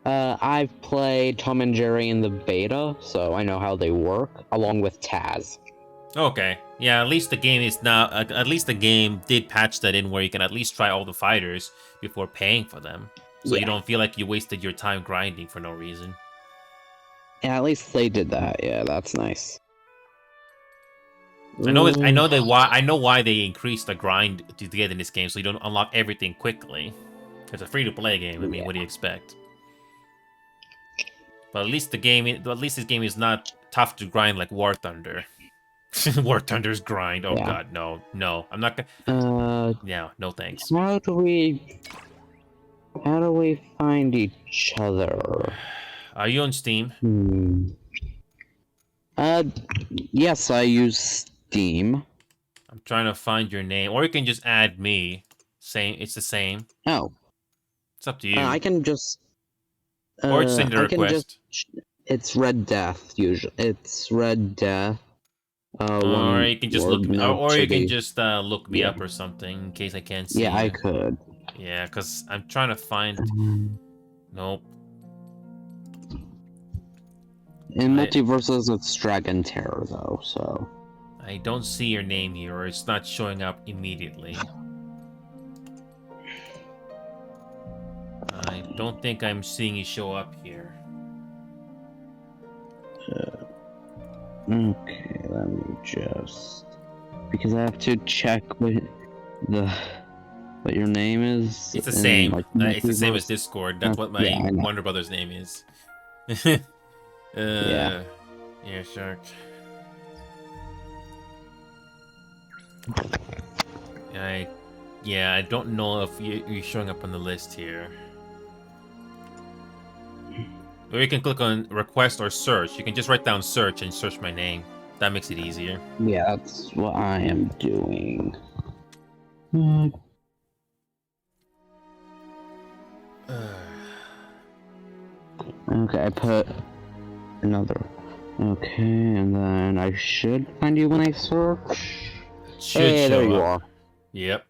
I've played Tom and Jerry in the beta, so I know how they work, along with Taz. Okay, yeah. At least the game is now. At least the game did patch that in, where you can at least try all the fighters before paying for them, so you Yeah. don't feel like you wasted your time grinding for no reason. Yeah, at least they did that. Yeah, that's nice. I know why they increased the grind to get in this game, so you don't unlock everything quickly. It's a free-to-play game. I mean, what do you expect? But at least this game is not tough to grind like War Thunder. War Thunder's grind. Oh Yeah. god, no. I'm not gonna. Yeah, no thanks. How do we find each other? Are you on Steam? Yes, I use Steam. I'm trying to find your name, or you can just add me. Same. It's the same. Oh, It's up to you. I can just. Or just send a I can request. It's Red Death usually. It's Red Death. Or you can just look, or you can just look me Yeah. up or something in case I can't see. Yeah, I you. could. Yeah, because I'm trying to find. Nope. In Multiverses, it's Dragon Terror though, so. I don't see your name here, or it's not showing up immediately. I don't think I'm seeing you show up here. Okay, let me just because I have to check what your name is. It's the in, same. like, It's the same as Multiverse. Discord. That's what my Yeah, I know. Warner Brothers name is. Yeah. Yeah, sure. I don't know if you're showing up on the list here. Or you can click on request or search. You can just write down search and search my name. That makes it easier. Yeah, that's what I am doing. Okay, I put another. Okay, and then I should find you when I search. Should Hey, show there you up. are. Yep.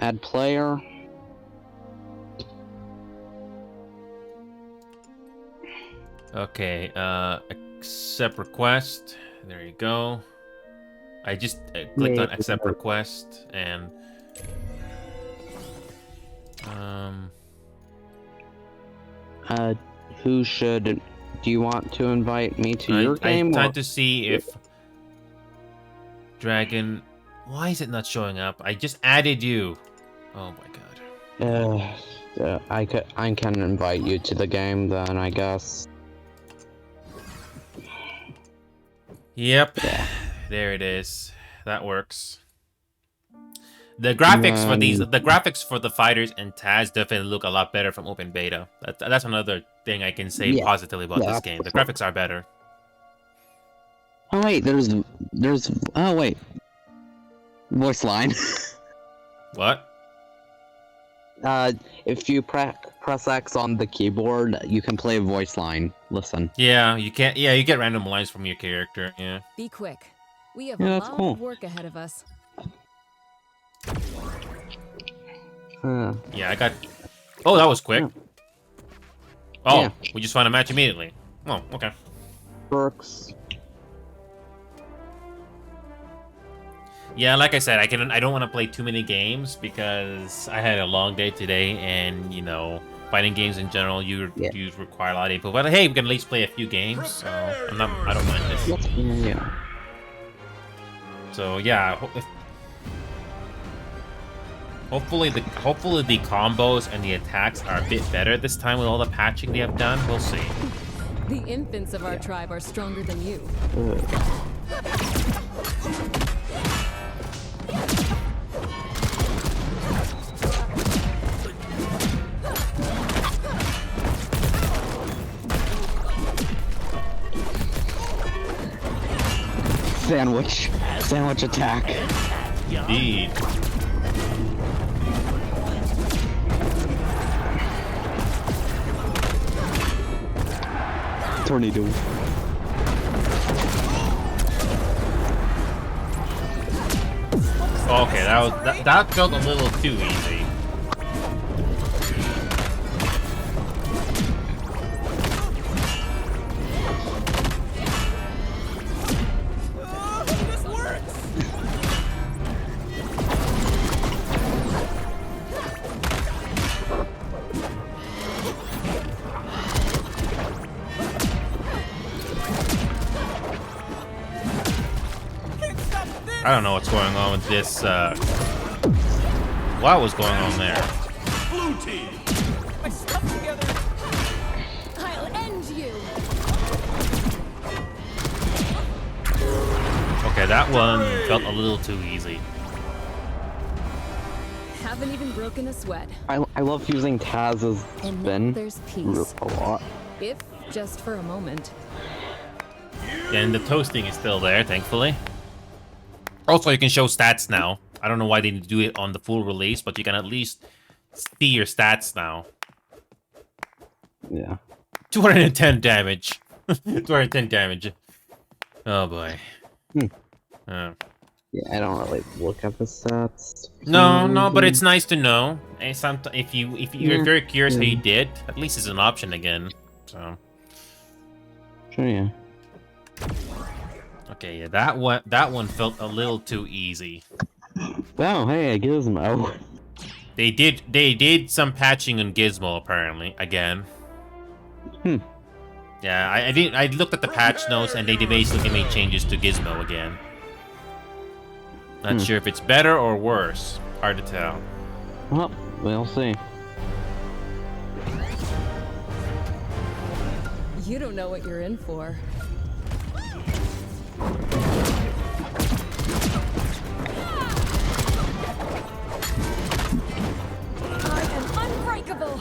Add player. Okay, accept request. There you go. I just clicked on accept request and Who should? Do you want to invite me to your game? I'm or- trying to see if Dragon. Why is it not showing up? I just added you. Oh my god. I can invite you to the game then, I guess. Yep. There it is. That works. The graphics for the graphics for the fighters and Taz definitely look a lot better from open beta. That's another thing I can say Yeah. positively about Yeah, this game. The for sure. graphics are better. Oh wait, oh wait. Voice line. What? If you press X on the keyboard, you can play a voice line. Listen. Yeah, you can't. Yeah, you get random lines from your character. Yeah. Be quick. We have Yeah, a that's lot cool. of work ahead of us. Yeah, I got. Oh, that was quick. Oh, Yeah. we just found a match immediately. Oh, okay. Brooks. Yeah, like I said, I don't want to play too many games because I had a long day today, and you know, fighting games in general, you require a lot of input. But hey, we can at least play a few games, so I don't mind this. Yeah. So yeah, hopefully the combos and the attacks are a bit better this time with all the patching they have done. We'll see. The infants of our tribe are stronger than you. Sandwich attack. Indeed. Tornado. Okay, that felt a little too easy. This works! I don't know what's going on with this. What was going on there? Blue team. I stuck together. I'll end you. Okay, that one felt a little too easy. Haven't even broken a sweat. I love using Taz's And now spin there's peace. a lot. If just for a moment. And the toasting is still there, thankfully. Also, you can show stats now. I don't know why they didn't do it on the full release, but you can at least see your stats now. Yeah. 210 damage. 210 damage. Oh boy. Yeah, I don't really look at the stats. No, but it's nice to know. And if you're very curious how you did, at least it's an option again. So. Sure, yeah. Okay, yeah, that one felt a little too easy. Oh, hey, a Gizmo. They did some patching on Gizmo apparently again. Yeah, I looked at the patch notes and they basically made changes to Gizmo again. Not sure if it's better or worse. Hard to tell. Well, we'll see. You don't know what you're in for. I am unbreakable.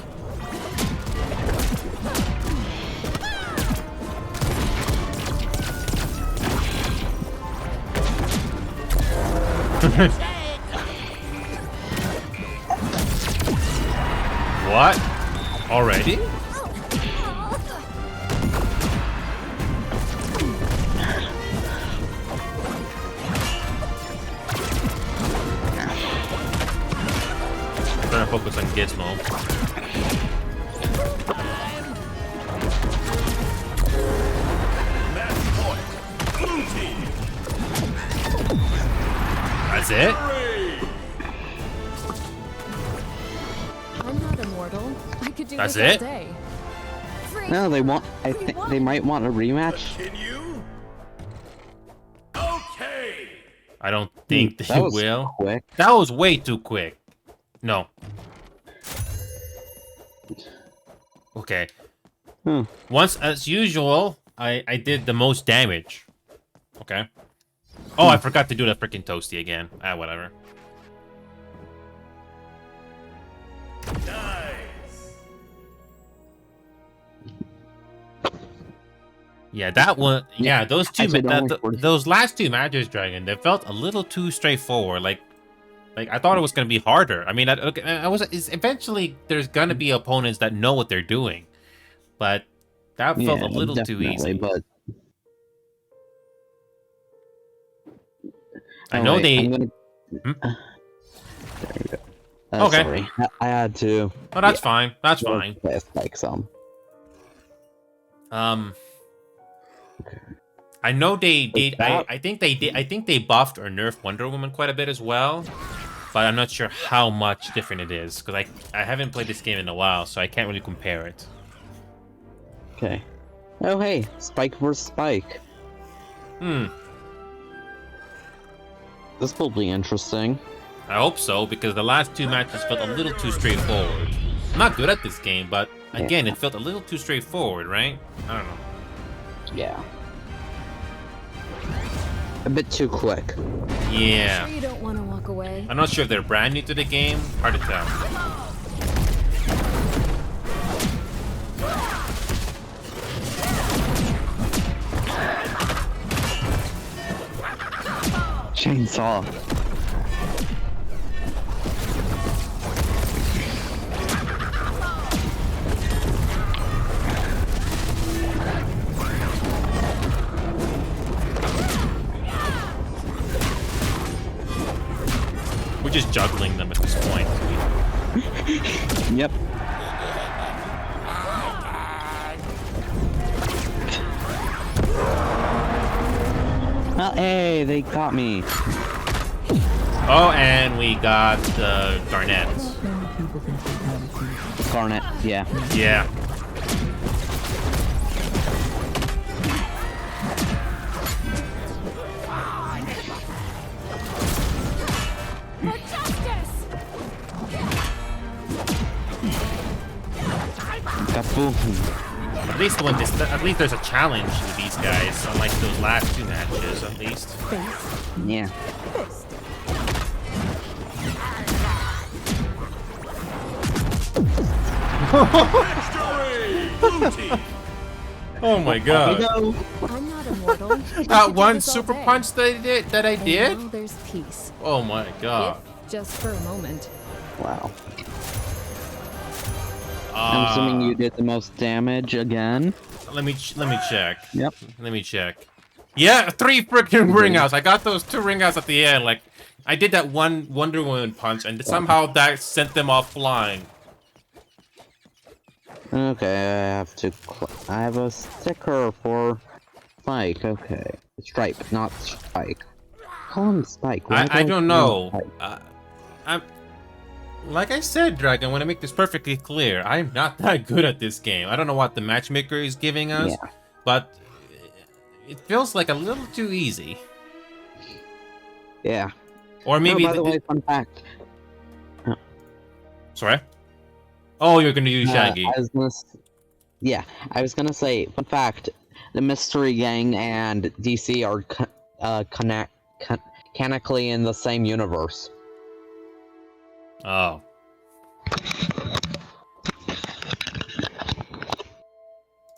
What? Already? Trying to focus on Gizmo. Match point. Blue team. That's it? I'm not immortal. I could do That's this it? all day. No, they want. I think they might want a rematch. Continue. Okay. I don't think they That was will. quick. That was way too quick. No. Okay. Once, as usual, I did the most damage. Okay. Oh, I forgot to do that freaking toasty again. Ah, whatever. Nice. Yeah, that one. Yeah, those two. Actually, don't worry, Those last two matches, Dragon, they felt a little too straightforward. Like I thought it was gonna be harder. I mean, eventually there's gonna be opponents that know what they're doing, but that felt a little too easy. But I know they. I'm gonna... Hmm? There you go. Okay. Sorry. I had to. Oh, that's fine. That's fine. Like some. I know they did. that? I think they did. I think they buffed or nerfed Wonder Woman quite a bit as well, but I'm not sure how much different it is because I haven't played this game in a while, so I can't really compare it. Okay. Oh hey, Spike vs. Spike. This will be interesting. I hope so because the last two matches felt a little too straightforward. I'm not good at this game, but again, it felt a little too straightforward, right? I don't know. Yeah. A bit too quick. Yeah. Sure you don't want to walk away? I'm not sure if they're brand new to the game. Hard to tell. Chainsaw. We're just juggling them at this point. Yep. Well, hey, they got me. Oh, and we got Garnet. Many people think they have it. Garnet, yeah. Yeah. Kaboom. At least there's a challenge with these guys, unlike those last two matches, at least. Yeah. Victory! Blue team! Oh my god. I'm not immortal. I could That do one this all super day. punch that I And did? now there's peace. Oh my god. If just for a moment. Wow. I'm assuming you did the most damage again. Let me check. Yep. Let me check. Yeah, 3 freaking ring outs. I got those 2 ring outs at the end. Like, I did that one Wonder Woman punch, and somehow that sent them off flying. Okay, I have a sticker for Spike. Okay, Stripe, not Spike. Call him Spike. Why I don't know. call him Spike? I'm like I said, Dragon. I want to make this perfectly clear. I'm not that good at this game. I don't know what the matchmaker is giving us, Yeah. but it feels like a little too easy. Yeah. Or maybe. Oh, by the way, fun fact. Sorry. Oh, you're gonna use Shaggy. I was gonna say, fun fact, the Mystery Gang and DC are canonically in the same universe. Oh.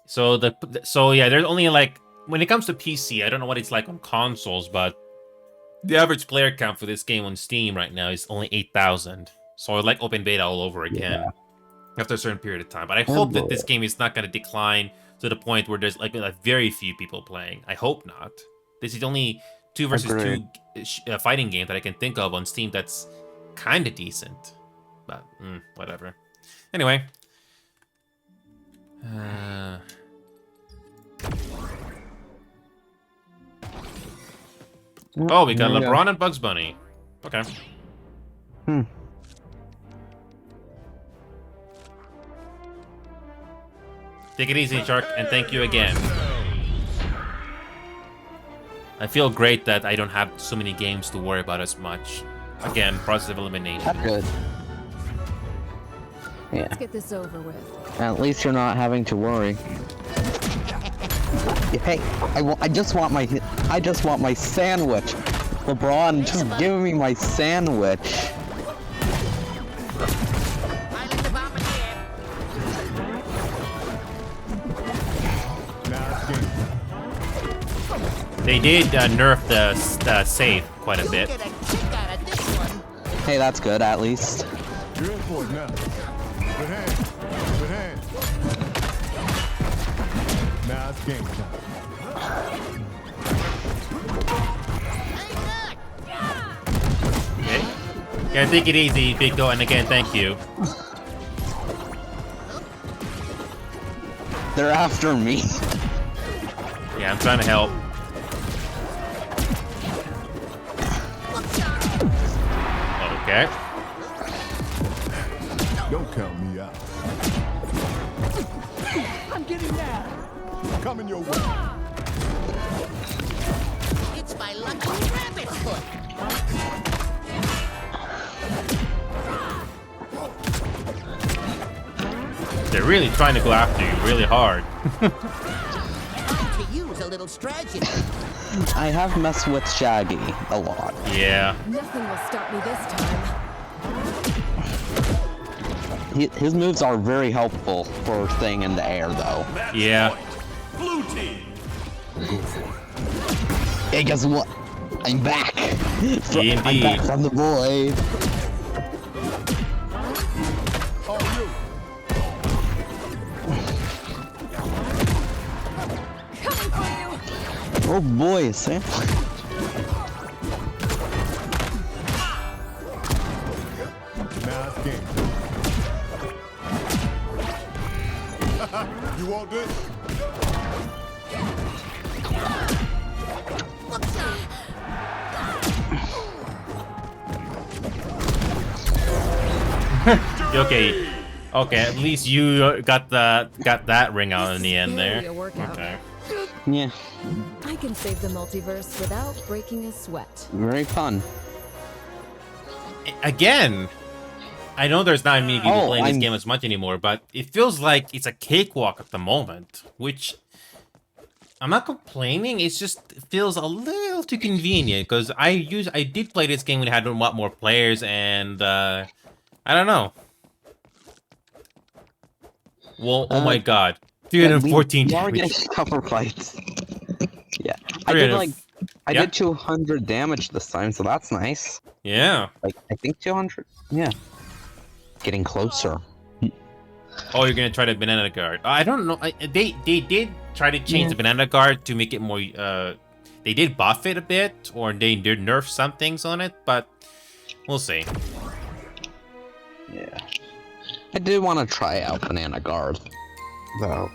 So yeah, there's only like when it comes to PC, I don't know what it's like on consoles, but the average player count for this game on Steam right now is only 8,000. So it's like open beta all over again after a certain period of time. But I hope that this game is not going to decline to the point where there's like very few people playing. I hope not. This is only 2 versus 2 fighting game that I can think of on Steam that's kind of decent. But whatever. Anyway. Oh, we got LeBron and Bugs Bunny. Okay. Take it easy, Shark, and thank you again. I feel great that I don't have so many games to worry about as much. Again, process of elimination. That's good. Yeah. Let's get this over with. At least you're not having to worry. Hey, I just want my sandwich. LeBron, just give me my sandwich. They did nerf the save quite a bit. Hey, that's good, at least. You're in for it now. Good hand. Good hand. Now it's game time. Okay. Yeah, take it easy, Pico, and again, thank you. They're after me. Yeah, I'm trying to help. Okay. Don't count me out. I'm getting that. Coming your way. It's my lucky rabbit foot. They're really trying to go after you really hard. To use a little strategy. I have messed with Shaggy a lot. Yeah. Nothing will stop me this time. His moves are very helpful for staying in the air, though. Yeah. Blue team. Go for it. Hey, guess what? I'm back. I'm back Indeed. from the void. All you. Coming for you! Oh boy, Sam. Nice game. You want this? Okay. Okay, at least you got that ring out in the end Barely there. a workout. Okay. Yeah, I can save the multiverse without breaking a sweat. very fun. Again, I know there's not many people Oh, playing this I'm- game as much anymore, but it feels like it's a cakewalk at the moment, which I'm not complaining. It's just it feels a little too convenient because I did play this game when it had a lot more players, and I don't know. Well, oh my god, 314 We are damage. getting cover fights. Yeah, I did 300 I yeah. did 200 damage this time, so that's nice. Yeah. Like I think 200. Yeah, getting closer. Oh, you're gonna try the banana guard. I don't know. They did try to change the banana guard to make it more. They did buff it a bit, or they did nerf some things on it, but we'll see. Yeah, I did want to try out banana guard, though.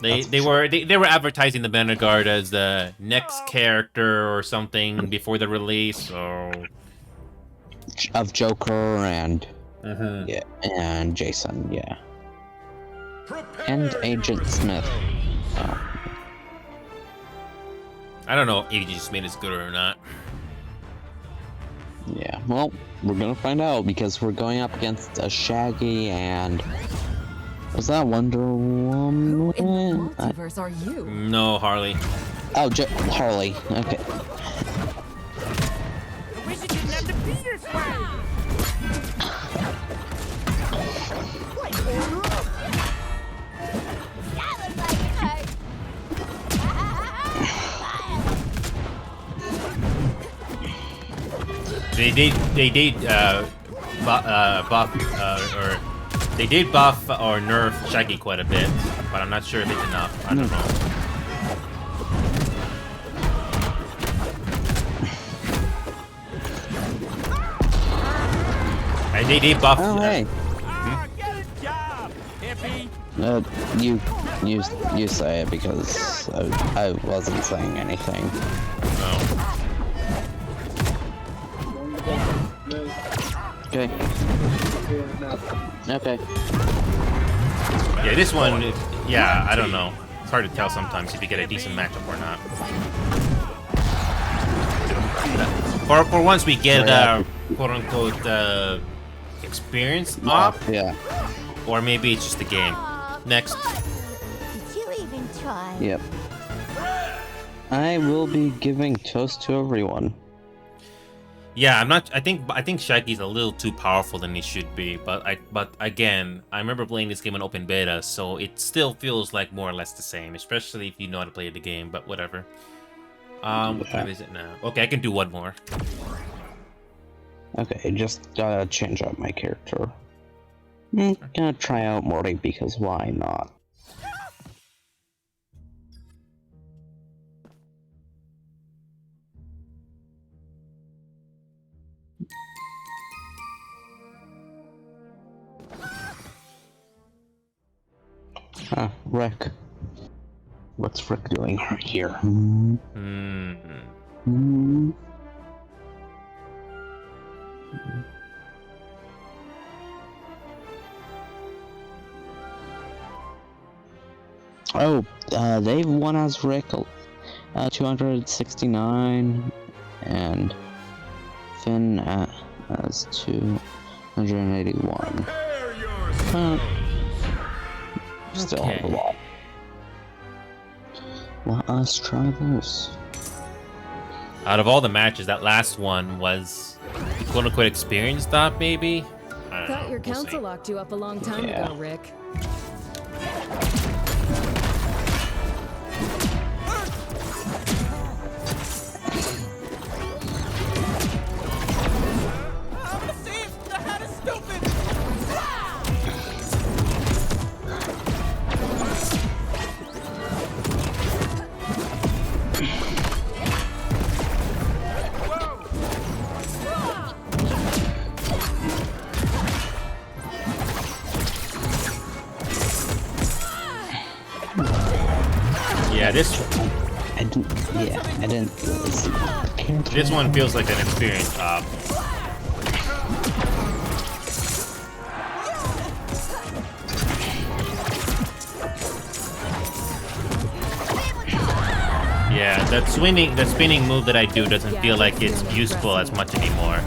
They were advertising the banana guard as the next character or something before the release. So Of Joker and Mhm. yeah, and Jason, yeah, and Agent Smith. Oh. I don't know if Agent Smith is good or not. Yeah, well, we're gonna find out because we're going up against a Shaggy and was that Wonder In the Woman? multiverse are you? No, Harley. Oh, Harley. Okay. I wish you didn't have to be this way. They did buff or they did buff or nerf Shaggy quite a bit, but I'm not sure if it's enough. I don't know. And they did buff. Oh, hey. Ah, get a job, hippie. You say it because I wasn't saying anything. Oh. Okay. Okay. Yeah, this one, yeah, I don't know. It's hard to tell sometimes if you get a decent matchup or not. For once we get quote unquote experience up, Yeah. or maybe it's just the game. Next. Did you even try? Yep. I will be giving toast to everyone. Yeah, I'm not. I think Shaggy's a little too powerful than he should be. But again, I remember playing this game in open beta, so it still feels like more or less the same, especially if you know how to play the game. But whatever. What time is it now? Okay, I can do one more. Okay, just gotta change out my character. Gonna try out Morty because why not? Rick. What's Rick doing right here? Oh, they've won as Rick 269, and Finn as 281. Still have a lot. Let us try this. Out of all the matches, that last one was the quote-unquote experience stop, maybe? I don't Thought know. your We'll council see. locked you up a long time Yeah. ago, Rick. I'm deceived! The hat is stupid! Yeah, this I didn't really see the character. this one feels like an experience stop. Yeah, that spinning move that I do doesn't feel like it's useful as much anymore.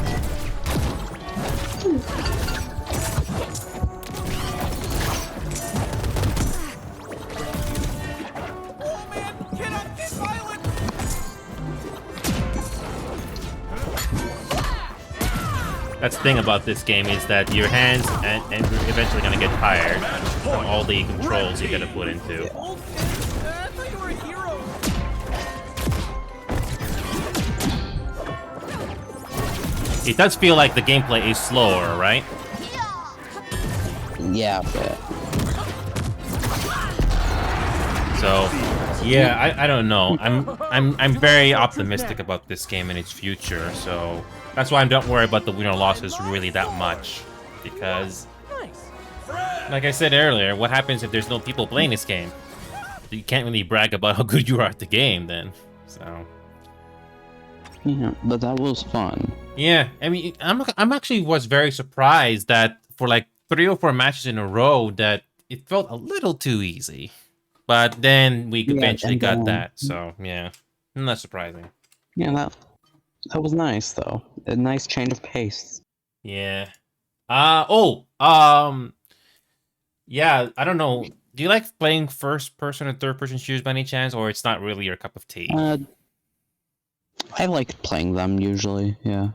Oh man, cannot get violent! That's the thing about this game is that your hands and you're eventually gonna get tired from all the controls you gotta put into. Old Finn, I thought you were a hero! It does feel like the gameplay is slower, right? Yeah, but So, yeah, I don't know. I'm very optimistic about this game and its future. So that's why I don't worry about the win or losses really that much, because, like I said earlier, what happens if there's no people playing this game? You can't really brag about how good you are at the game then. So. yeah, but that was fun. Yeah, I mean, I'm actually was very surprised that for like 3 or 4 matches in a row that it felt a little too easy, but then we Yeah, eventually and, got that. So yeah, not surprising. Yeah, that was nice though. A nice change of pace. Yeah. Yeah. I don't know. Do you like playing first person or third person shooters by any chance, or it's not really your cup of tea? I like playing them usually. Yeah.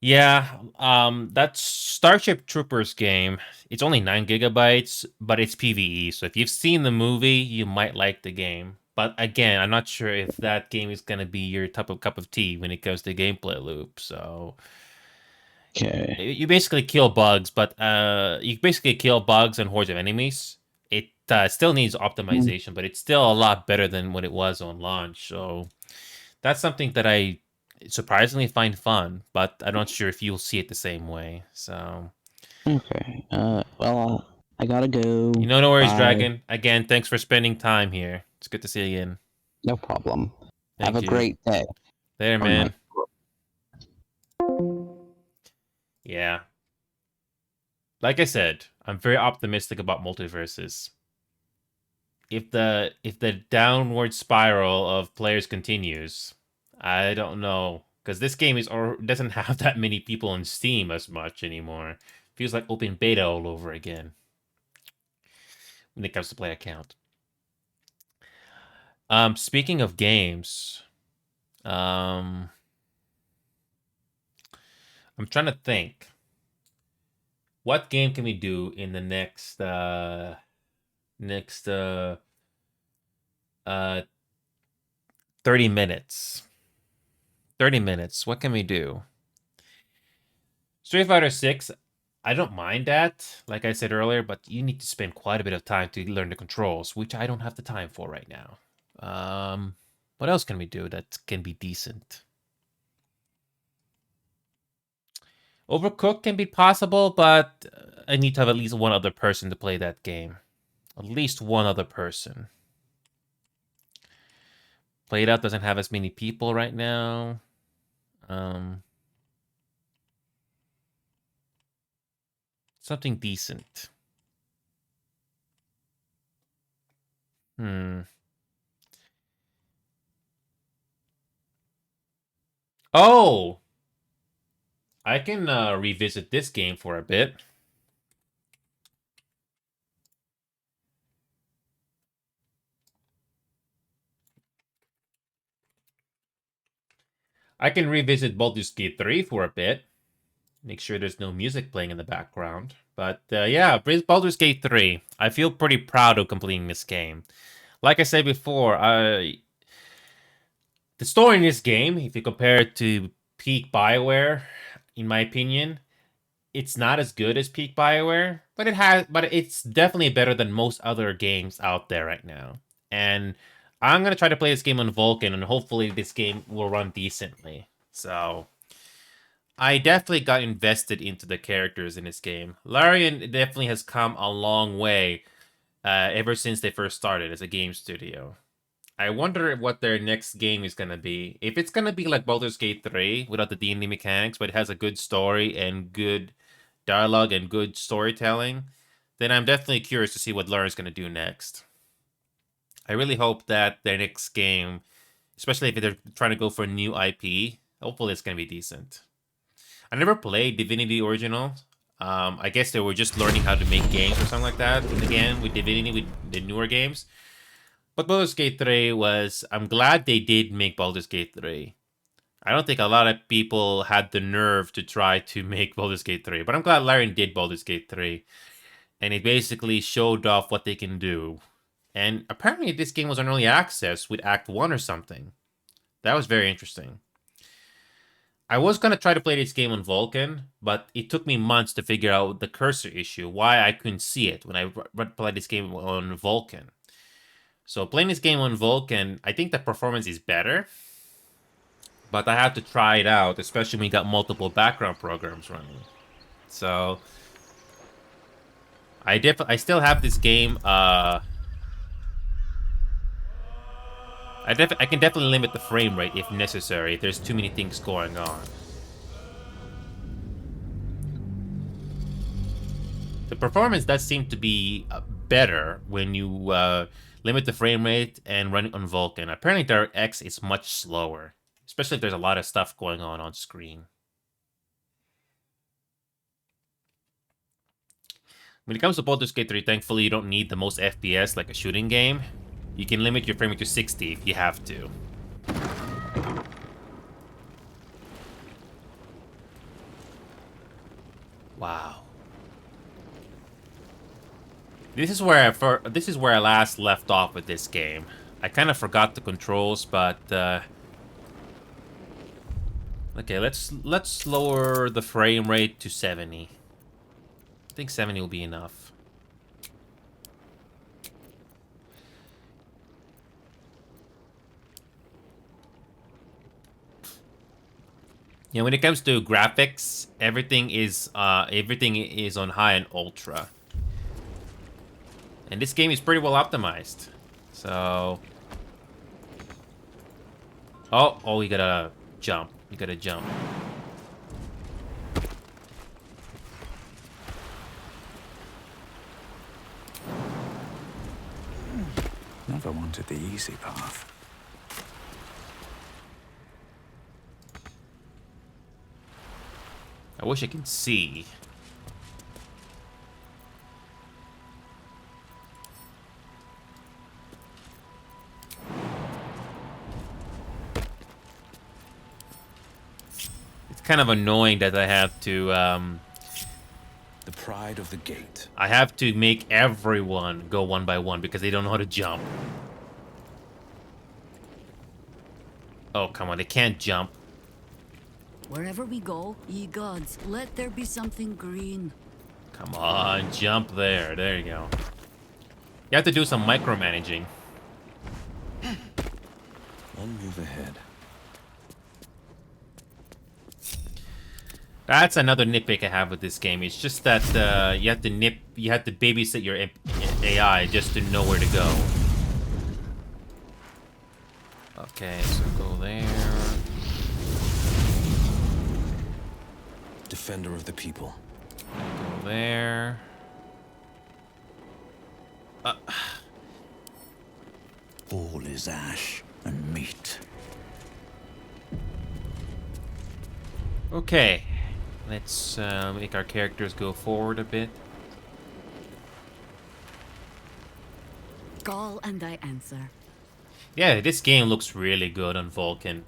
Yeah, that Starship Troopers game, it's only 9 gigabytes, but it's PvE. So if you've seen the movie, you might like the game. But again, I'm not sure if that game is gonna be your type of cup of tea when it comes to gameplay loop. So Okay. you basically kill bugs, but you basically kill bugs and hordes of enemies. It still needs optimization, but it's still a lot better than what it was on launch. So that's something that I surprisingly find fun, but I'm not sure if you'll see it the same way. So, Okay. Well, I gotta go. you know, no worries, Bye. Dragon. Again, thanks for spending time here. It's good to see you again. No problem. Thank Have you. a great day. There, Bye, man. Mike. Yeah. Like I said, I'm very optimistic about multiverses. If the downward spiral of players continues, I don't know, because this game doesn't have that many people on Steam as much anymore. Feels like open beta all over again when it comes to player count. Speaking of games, I'm trying to think. What game can we do in the next 30 minutes? 30 minutes. What can we do? Street Fighter 6, I don't mind that, like I said earlier, but you need to spend quite a bit of time to learn the controls, which I don't have the time for right now. What else can we do that can be decent? Overcooked can be possible, but I need to have at least one other person to play that game. At least one other person. Played Out doesn't have as many people right now. Something decent. Oh! I can revisit this game for a bit. I can revisit Baldur's Gate 3 for a bit. Make sure there's no music playing in the background. But yeah, Baldur's Gate 3. I feel pretty proud of completing this game. Like I said before, the story in this game, if you compare it to peak BioWare, in my opinion, it's not as good as peak BioWare, but it's definitely better than most other games out there right now. And I'm going to try to play this game on Vulkan, and hopefully this game will run decently. So, I definitely got invested into the characters in this game. Larian definitely has come a long way ever since they first started as a game studio. I wonder what their next game is going to be. If it's going to be like Baldur's Gate 3 without the D&D mechanics, but it has a good story and good dialogue and good storytelling, then I'm definitely curious to see what Larian's going to do next. I really hope that their next game, especially if they're trying to go for a new IP, hopefully it's going to be decent. I never played Divinity Original. I guess they were just learning how to make games or something like that. And again, with Divinity, with the newer games. But Baldur's Gate 3 was... I'm glad they did make Baldur's Gate 3. I don't think a lot of people had the nerve to try to make Baldur's Gate 3. But I'm glad Larian did Baldur's Gate 3. And it basically showed off what they can do. And apparently this game was on early access with Act 1 or something. That was very interesting. I was going to try to play this game on Vulkan, but it took me months to figure out the cursor issue, why I couldn't see it when I played this game on Vulkan. So playing this game on Vulkan, I think the performance is better, but I have to try it out, especially when you got multiple background programs running. So I still have this game... I can definitely limit the frame rate if necessary, if there's too many things going on. The performance does seem to be better when you limit the frame rate and run it on Vulkan. Apparently DirectX is much slower, especially if there's a lot of stuff going on screen. When it comes to Baldur's Gate 3, thankfully you don't need the most FPS like a shooting game. You can limit your frame rate to 60 if you have to. Wow. This is where I last left off with this game. I kind of forgot the controls, but okay, let's lower the frame rate to 70. I think 70 will be enough. You know, when it comes to graphics, everything is on high and ultra. And this game is pretty well optimized. So oh, you gotta jump. You gotta jump. Never wanted the easy path. I wish I could see. It's kind of annoying that I have to, The pride of the gate. I have to make everyone go one by one because they don't know how to jump. Oh, come on, they can't jump. Wherever we go, ye gods, let there be something green. Come on, jump there. There you go. You have to do some micromanaging. One move ahead. That's another nitpick I have with this game. It's just that you have to babysit your AI just to know where to go. Okay, so go there. Defender of the people. Go there. All is ash and meat. Okay, let's make our characters go forward a bit. Call and I answer. Yeah, this game looks really good on Vulcan.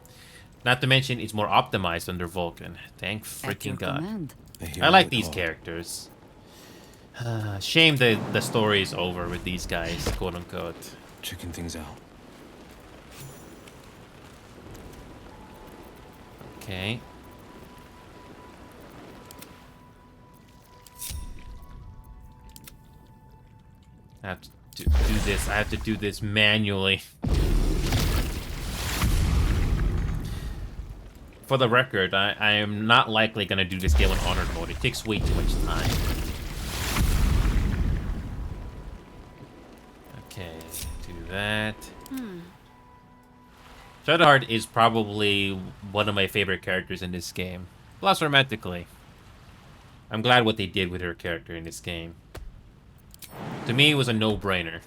Not to mention, it's more optimized under Vulcan. Thank At your freaking God. command. I like these characters. Shame the story is over with these guys, quote unquote. Checking things out. Okay. I have to do this. I have to do this manually. For the record, I am not likely gonna do this game on honored mode. It takes way too much time. Okay, do that. Shadowheart is probably one of my favorite characters in this game. Plus romantically. I'm glad what they did with her character in this game. To me, it was a no-brainer.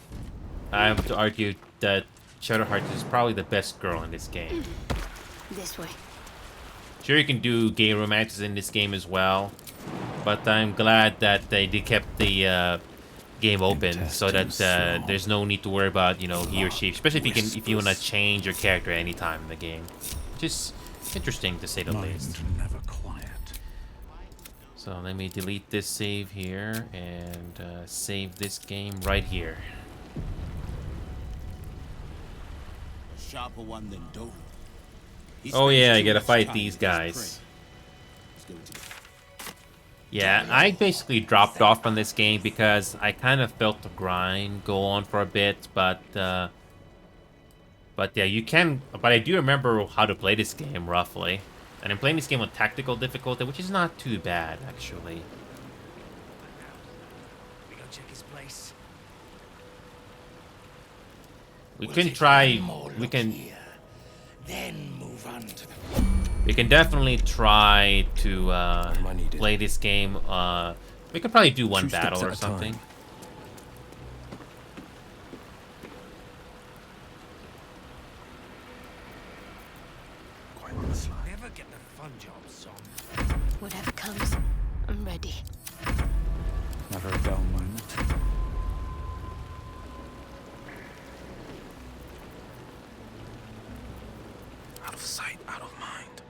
I have to argue that Shadowheart is probably the best girl in this game. This way. Sure, you can do gay romances in this game as well, but I'm glad that they kept the game open so that there's no need to worry about, you know, he or she, especially if you want to change your character at any time in the game. Just interesting to say the least. Never quiet. So let me delete this save here and save this game right here. A sharper one than Dolan. Oh yeah, I gotta fight these guys. Yeah, I basically dropped off from this game because I kind of felt the grind go on for a bit, but yeah, you can. But I do remember how to play this game roughly, and I'm playing this game on tactical difficulty, which is not too bad actually. We go check his place. We can try. We can. Then move on to the. We can definitely try to play this game. We could probably do one battle or something. Quite on the slide. Never get the fun job, son. Whatever comes, I'm ready. Never a dull moment. Out of sight, out of mind.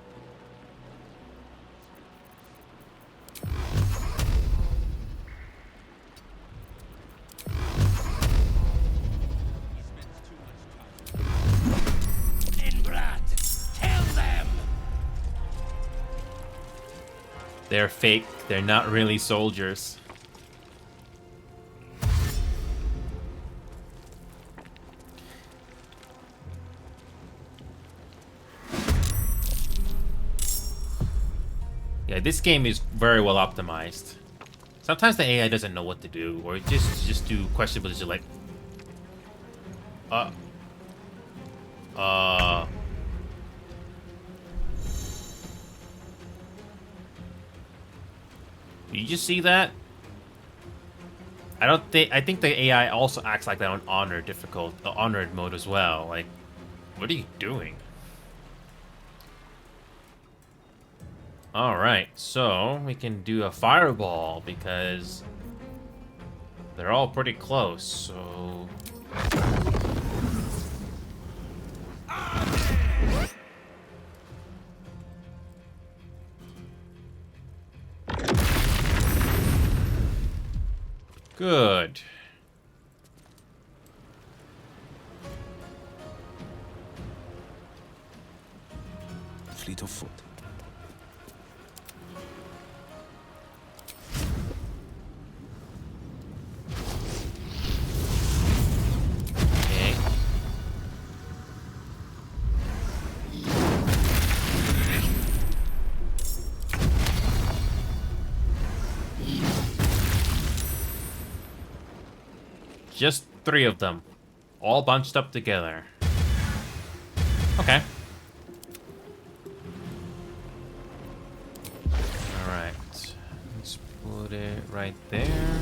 They're fake. They're not really soldiers. Yeah, this game is very well optimized. Sometimes the AI doesn't know what to do, or it just do questionable, just like, Did you just see that? I think the AI also acts like that on honored mode as well. Like, what are you doing? Alright, so we can do a fireball because they're all pretty close, so... Good. Fleet of foot. Okay. Just 3 of them, all bunched up together. Okay. Alright. Let's put it right there.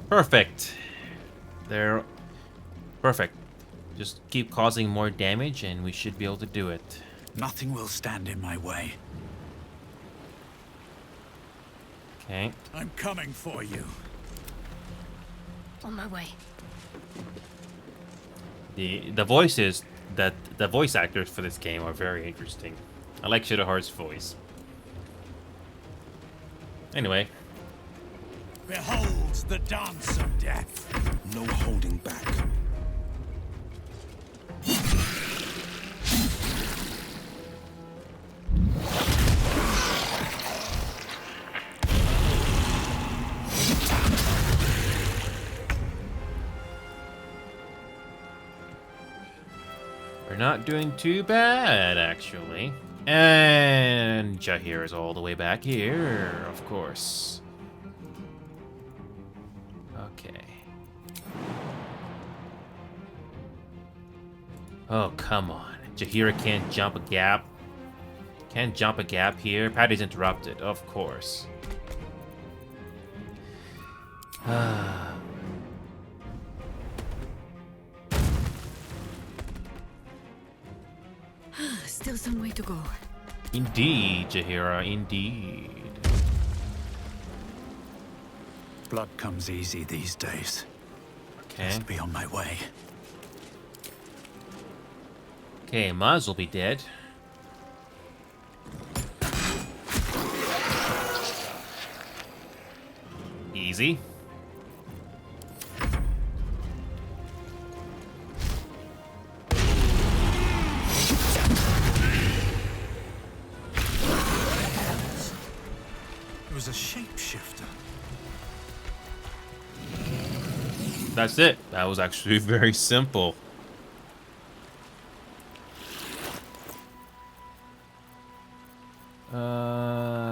Perfect. They're perfect. Just keep causing more damage and we should be able to do it. Nothing will stand in my way. Okay. I'm coming for you. On my way. The voices that the voice actors for this game are very interesting. I like Shadowheart's voice. Anyway. Behold the dance of death. No holding back. We're not doing too bad, actually. And Jaheira is all the way back here, of course. Okay. Oh, come on. Jaheira can't jump a gap. Can't jump a gap here. Patty's interrupted, of course. Still some way to go. Indeed, Jaheira, indeed. Blood comes easy these days. Okay. Must be on my way. Okay, Maz will be dead. Easy. It was a shapeshifter. That's it. That was actually very simple.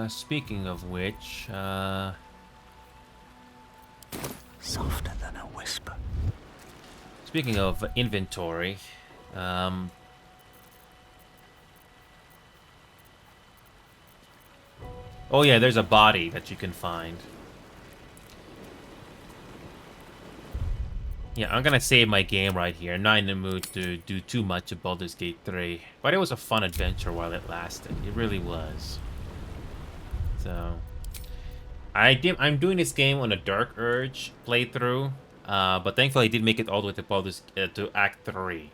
Speaking of which, Softer than a whisper. speaking of inventory, oh yeah, there's a body that you can find. Yeah, I'm gonna save my game right here. I'm not in the mood to do too much of Baldur's Gate 3. But it was a fun adventure while it lasted. It really was. So... I'm doing this game on a Dark Urge playthrough. But thankfully I did make it all the way to Baldur's... to Act 3.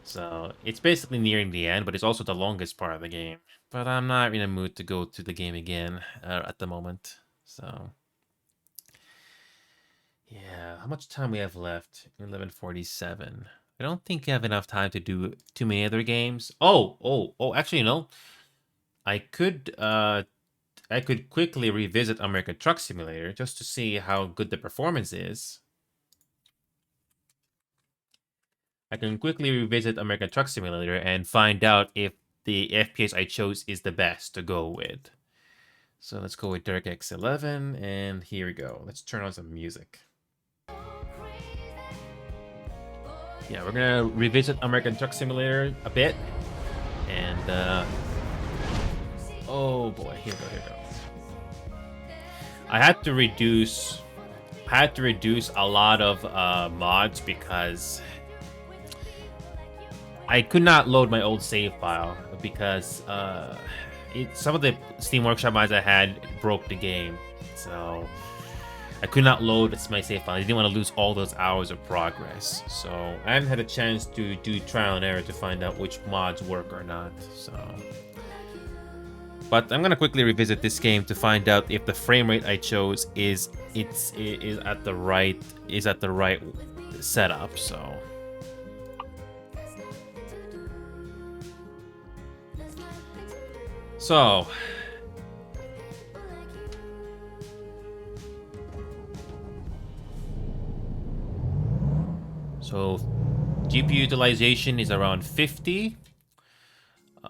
So, it's basically nearing the end, but it's also the longest part of the game. But I'm not in a mood to go to the game again at the moment. So... yeah, how much time we have left? 11:47. I don't think I have enough time to do too many other games. Oh, actually, no. I could quickly revisit American Truck Simulator just to see how good the performance is. I can quickly revisit American Truck Simulator and find out if the FPS I chose is the best to go with. So let's go with DirectX 11, and here we go. Let's turn on some music. Yeah, we're gonna revisit American Truck Simulator a bit, and oh boy, here we go. I had to reduce a lot of mods because I could not load my old save file because some of the Steam Workshop mods I had broke the game, so I could not load my save file. I didn't want to lose all those hours of progress. So I haven't had a chance to do trial and error to find out which mods work or not. So, but I'm gonna quickly revisit this game to find out if the frame rate I chose is at the right setup. So. So GPU utilization is around 50.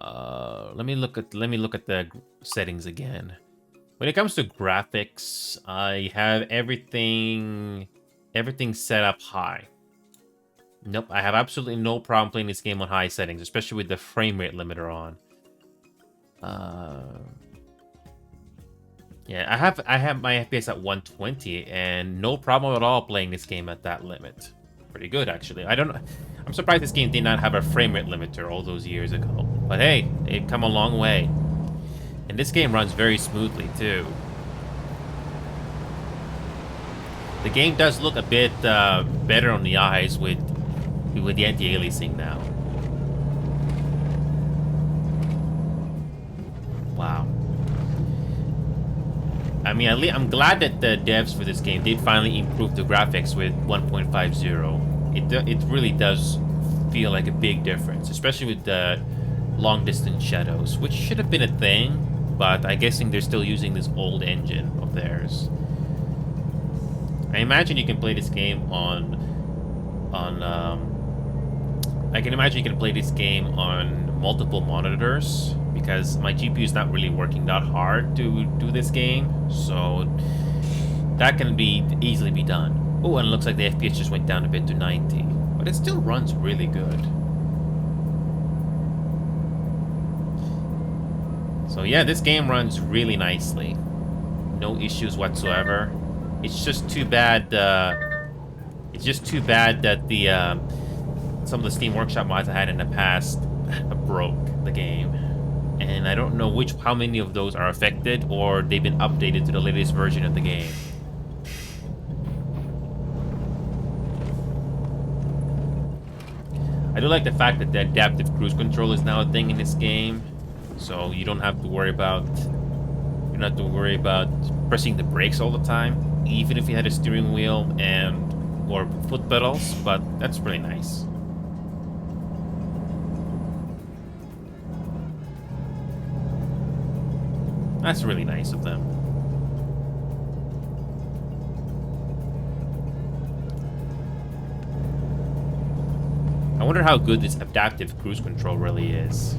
Let me look at the settings again. When it comes to graphics, I have everything set up high. Nope, I have absolutely no problem playing this game on high settings, especially with the frame rate limiter on. Yeah, I have my FPS at 120 and no problem at all playing this game at that limit. Pretty good, actually. I'm surprised this game did not have a frame rate limiter all those years ago. But hey, they've come a long way. And this game runs very smoothly, too. The game does look a bit better on the eyes with the anti-aliasing now. Wow. I mean, I'm glad that the devs for this game did finally improve the graphics with 1.50. It really does feel like a big difference, especially with the long-distance shadows, which should have been a thing, but I'm guessing they're still using this old engine of theirs. I imagine you can play this game I can imagine you can play this game on multiple monitors, because my GPU is not really working that hard to do this game, so that can easily be done. Oh, and it looks like the FPS just went down a bit to 90, but it still runs really good. So yeah, this game runs really nicely. No issues whatsoever. It's just too bad. It's just too bad that some of the Steam Workshop mods I had in the past broke the game, and I don't know how many of those are affected or they've been updated to the latest version of the game. I do like the fact that the adaptive cruise control is now a thing in this game, so you don't have to worry about pressing the brakes all the time, even if you had a steering wheel or foot pedals. But that's really nice. That's really nice of them. I wonder how good this adaptive cruise control really is.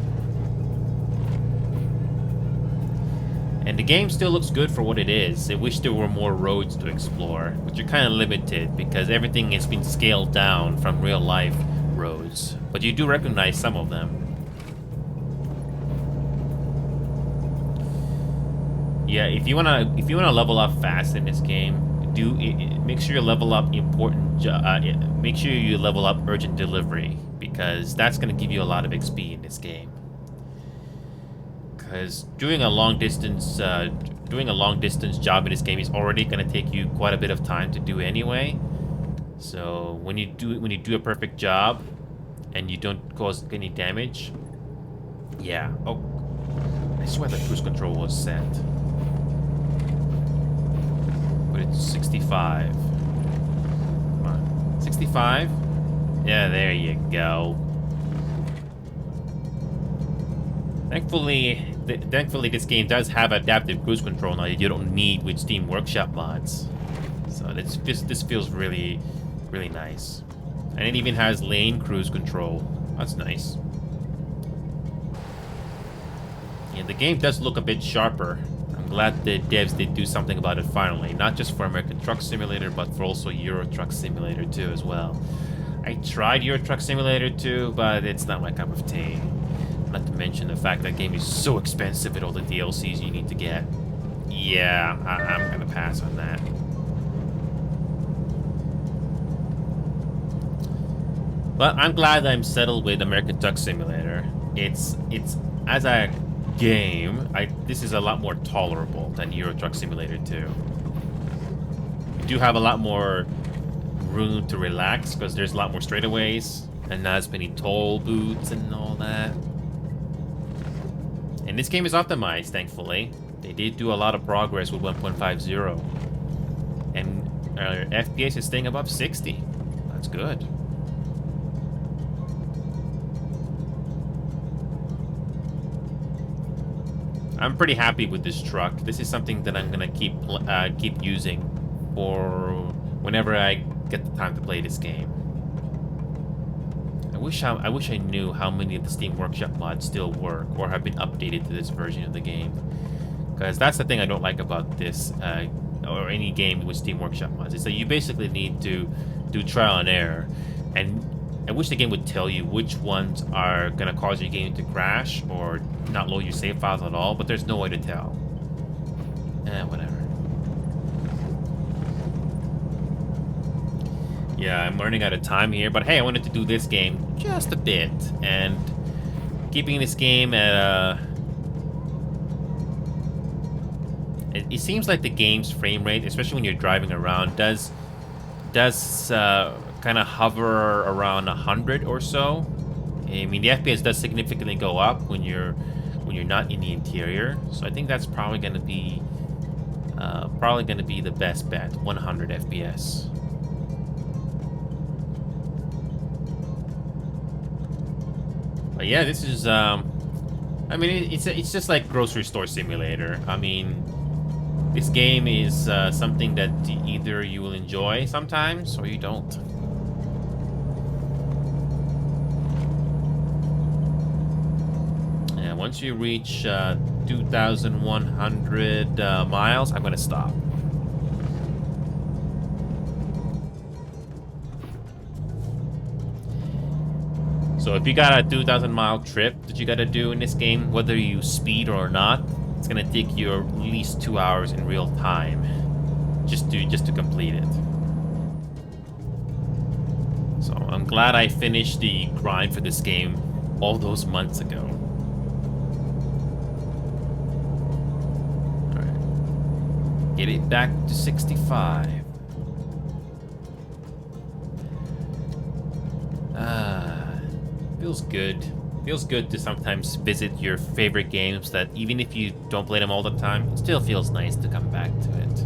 And the game still looks good for what it is. I wish there were more roads to explore, but you're kind of limited because everything has been scaled down from real life roads. But you do recognize some of them. Yeah, if you wanna level up fast in this game, make sure you level up make sure you level up urgent delivery, because that's gonna give you a lot of XP in this game. Because doing a long distance job in this game is already gonna take you quite a bit of time to do anyway. So when you do a perfect job and you don't cause any damage, yeah. Oh, I swear the cruise control was set. But it's 65. Come on. 65? Yeah, there you go. Thankfully, this game does have adaptive cruise control now that you don't need with Steam Workshop mods. So this feels really, really nice. And it even has lane cruise control. That's nice. Yeah, the game does look a bit sharper. I'm glad the devs did do something about it finally. Not just for American Truck Simulator, but for also Euro Truck Simulator 2 as well. I tried Euro Truck Simulator 2, but it's not my cup of tea. Not to mention the fact that game is so expensive with all the DLCs you need to get. Yeah, I'm gonna pass on that. But I'm glad I'm settled with American Truck Simulator. It's as a game, this is a lot more tolerable than Euro Truck Simulator 2. You do have a lot more room to relax because there's a lot more straightaways and not as many toll booths and all that. And this game is optimized, thankfully. They did do a lot of progress with 1.50. And FPS is staying above 60. That's good. I'm pretty happy with this truck. This is something that I'm gonna keep using for whenever I get the time to play this game. wish I knew how many of the Steam Workshop mods still work or have been updated to this version of the game. Because that's the thing I don't like about this, or any game with Steam Workshop mods, is that you basically need to do trial and error. And I wish the game would tell you which ones are going to cause your game to crash or not load your save files at all, but there's no way to tell. Whatever. Yeah, I'm running out of time here, but hey, I wanted to do this game just a bit. And keeping this game at a... It seems like the game's frame rate, especially when you're driving around, does kind of hover around 100 or so. I mean, the FPS does significantly go up when you're not in the interior. So I think that's probably going to be the best bet. 100 FPS. But yeah, this is I mean, it's just like Grocery Store Simulator. I mean, this game is something that either you will enjoy sometimes or you don't. And once you reach 2,100 miles, I'm gonna stop. So if you got a 2,000-mile trip that you gotta do in this game, whether you speed or not, it's gonna take you at least 2 hours in real time just to complete it. So I'm glad I finished the grind for this game all those months ago. Alright. Get it back to 65. Feels good. Feels good to sometimes visit your favorite games that even if you don't play them all the time, it still feels nice to come back to it.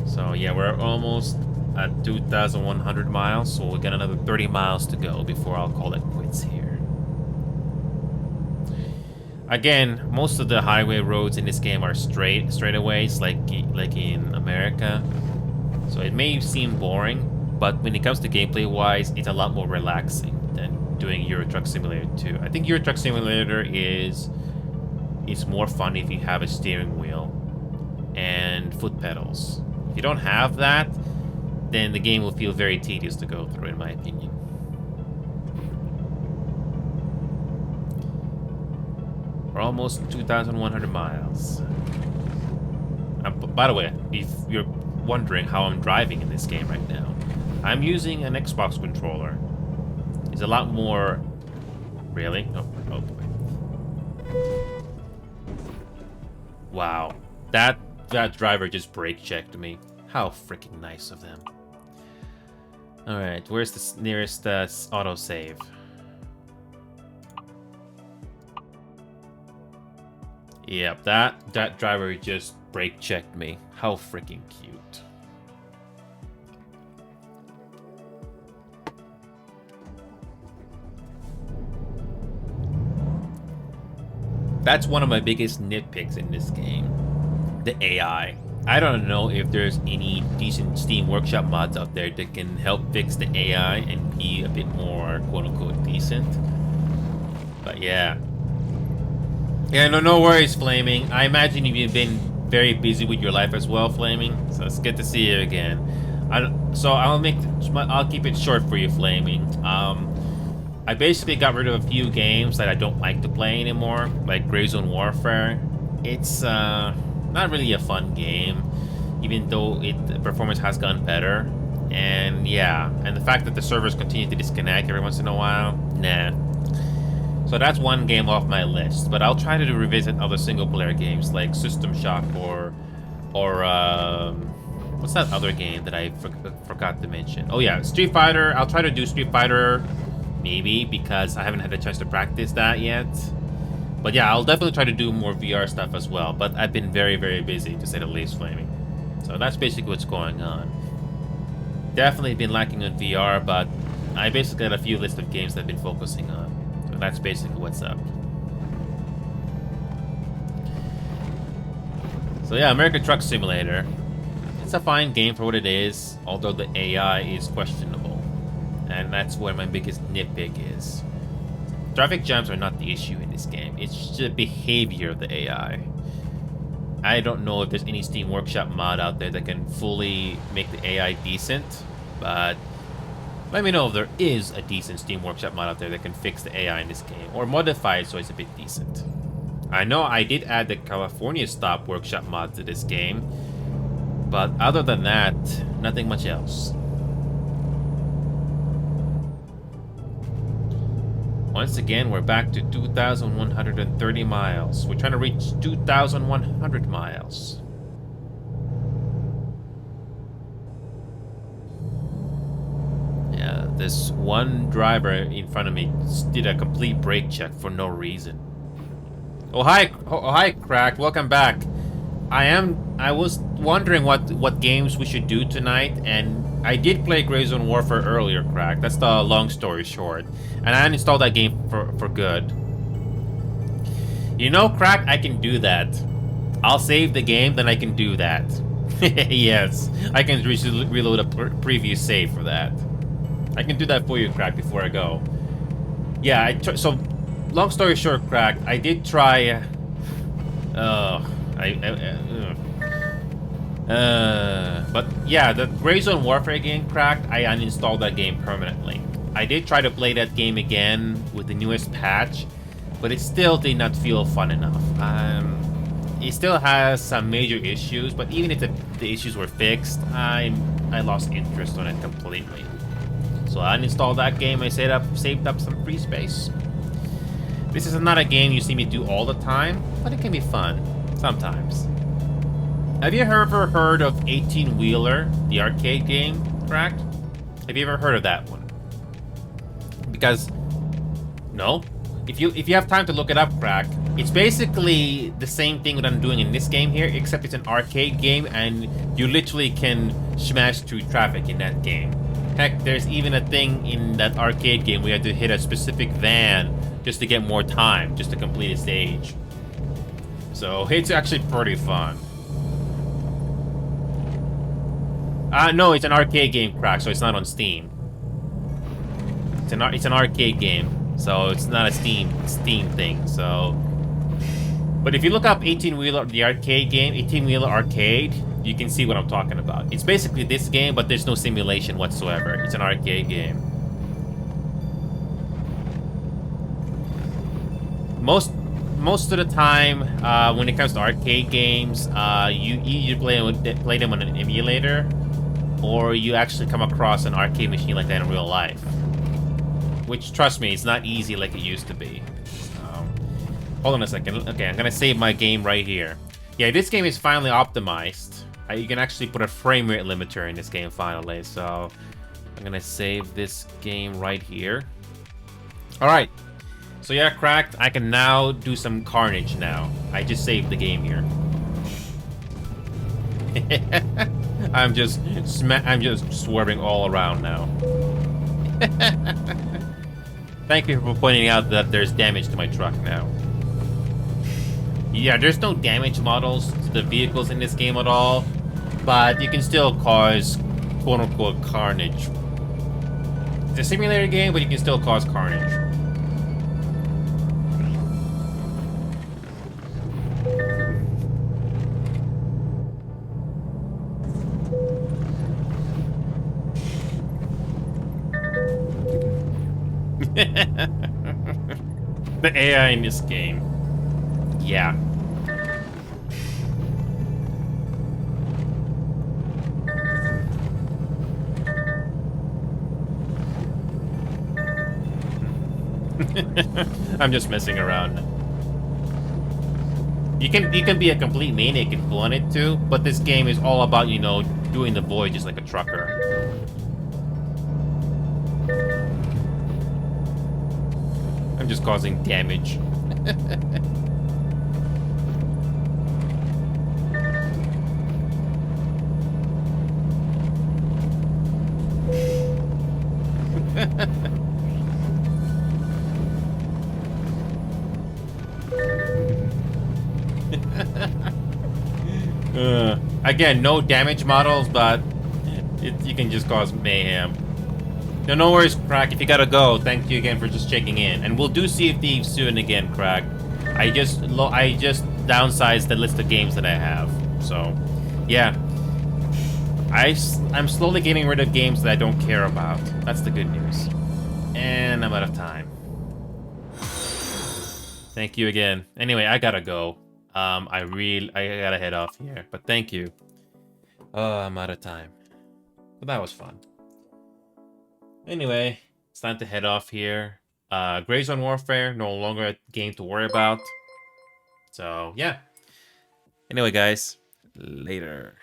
So yeah, we're almost at 2,100 miles, so we got another 30 miles to go before I'll call it quits here. Again, most of the highway roads in this game are straightaways like in America. So it may seem boring, but when it comes to gameplay-wise, it's a lot more relaxing than doing Euro Truck Simulator 2. I think Euro Truck Simulator is more fun if you have a steering wheel and foot pedals. If you don't have that, then the game will feel very tedious to go through, in my opinion. We're almost 2,100 miles. By the way, if you're wondering how I'm driving in this game right now, I'm using an Xbox controller. It's a lot more... Really? Oh boy. Wow. That driver just brake checked me. How freaking nice of them. Alright, where's the nearest autosave? Yep, that driver just brake checked me. How freaking cute. That's one of my biggest nitpicks in this game. The AI. I don't know if there's any decent Steam Workshop mods out there that can help fix the AI and be a bit more quote-unquote decent. But yeah. Yeah, no worries, Flaming. I imagine you've been very busy with your life as well, Flaming. So it's good to see you again. I'll keep it short for you, Flaming. I basically got rid of a few games that I don't like to play anymore, like Gray Zone Warfare. It's not really a fun game, even though the performance has gotten better. And yeah, and the fact that the servers continue to disconnect every once in a while, nah. So that's one game off my list, but I'll try to revisit other single-player games like System Shock or what's that other game that I forgot to mention? Oh yeah, Street Fighter. I'll try to do Street Fighter. Maybe, because I haven't had a chance to practice that yet. But yeah, I'll definitely try to do more VR stuff as well. But I've been very, very busy, to say the least, Flaming. So that's basically what's going on. Definitely been lacking on VR, but I basically got a few lists of games that I've been focusing on. So that's basically what's up. So yeah, American Truck Simulator. it's a fine game for what it is, although the AI is questionable. And that's where my biggest nitpick is. Traffic jams are not the issue in this game, it's just the behavior of the AI. I don't know if there's any Steam Workshop mod out there that can fully make the AI decent, but let me know if there is a decent Steam Workshop mod out there that can fix the AI in this game, or modify it so it's a bit decent. I know I did add the California Stop Workshop mod to this game, but other than that, nothing much else. Once again, we're back to 2,130 miles. We're trying to reach 2,100 miles. Yeah, this one driver in front of me did a complete brake check for no reason. Oh hi, Cracked. Welcome back. I was wondering what games we should do tonight, and I did play Grayzone Warfare earlier, Cracked. That's the long story short. And I uninstalled that game for good. You know, Cracked, I can do that. I'll save the game, then I can do that. Yes, I can reload a previous save for that. I can do that for you, Cracked, before I go. Yeah, so long story short, Cracked, I did try. But yeah, the Grayzone Warfare game, Cracked, I uninstalled that game permanently. I did try to play that game again with the newest patch, but it still did not feel fun enough. It still has some major issues, but even if the issues were fixed, I lost interest on it completely. So I uninstalled that game. I saved up some free space. This is not a game you see me do all the time, but it can be fun sometimes. Have you ever heard of 18 Wheeler, the arcade game, Cracked? Have you ever heard of that one? Because no, if you have time to look it up, Cracked, it's basically the same thing that I'm doing in this game here, except it's an arcade game and you literally can smash through traffic in that game. Heck, there's even a thing in that arcade game where you have to hit a specific van just to get more time, just to complete a stage. So it's actually pretty fun. No, it's an arcade game, Cracked, so it's not on Steam. It's an arcade game, so it's not a Steam thing. So, but if you look up 18 Wheeler, the arcade game, 18 Wheeler Arcade, you can see what I'm talking about. It's basically this game, but there's no simulation whatsoever. It's an arcade game. Most of the time, when it comes to arcade games, you either play them on an emulator, or you actually come across an arcade machine like that in real life. Which, trust me, it's not easy like it used to be. Hold on a second. Okay, I'm gonna save my game right here. Yeah, this game is finally optimized. You can actually put a frame rate limiter in this game finally. So I'm gonna save this game right here. All right. So yeah, Cracked, I can now do some carnage now. I just saved the game here. I'm just swerving all around now. Thank you for pointing out that there's damage to my truck now. Yeah, there's no damage models to the vehicles in this game at all, but you can still cause quote-unquote carnage. It's a simulator game, but you can still cause carnage. The AI in this game. Yeah. I'm just messing around. You can be a complete maniac if you wanted to, but this game is all about, you know, doing the voyages like a trucker. I'm just causing damage. Again, no damage models, but you can just cause mayhem. No worries, Crack. If you gotta go, thank you again for just checking in. And we'll do Sea of Thieves soon again, Crack. I just downsized the list of games that I have. So, yeah. I'm slowly getting rid of games that I don't care about. That's the good news. And I'm out of time. Thank you again. Anyway, I gotta go. I gotta head off here. But thank you. Oh, I'm out of time. But that was fun. Anyway, it's time to head off here. Gray Zone Warfare, no longer a game to worry about. So, yeah. Anyway, guys, later.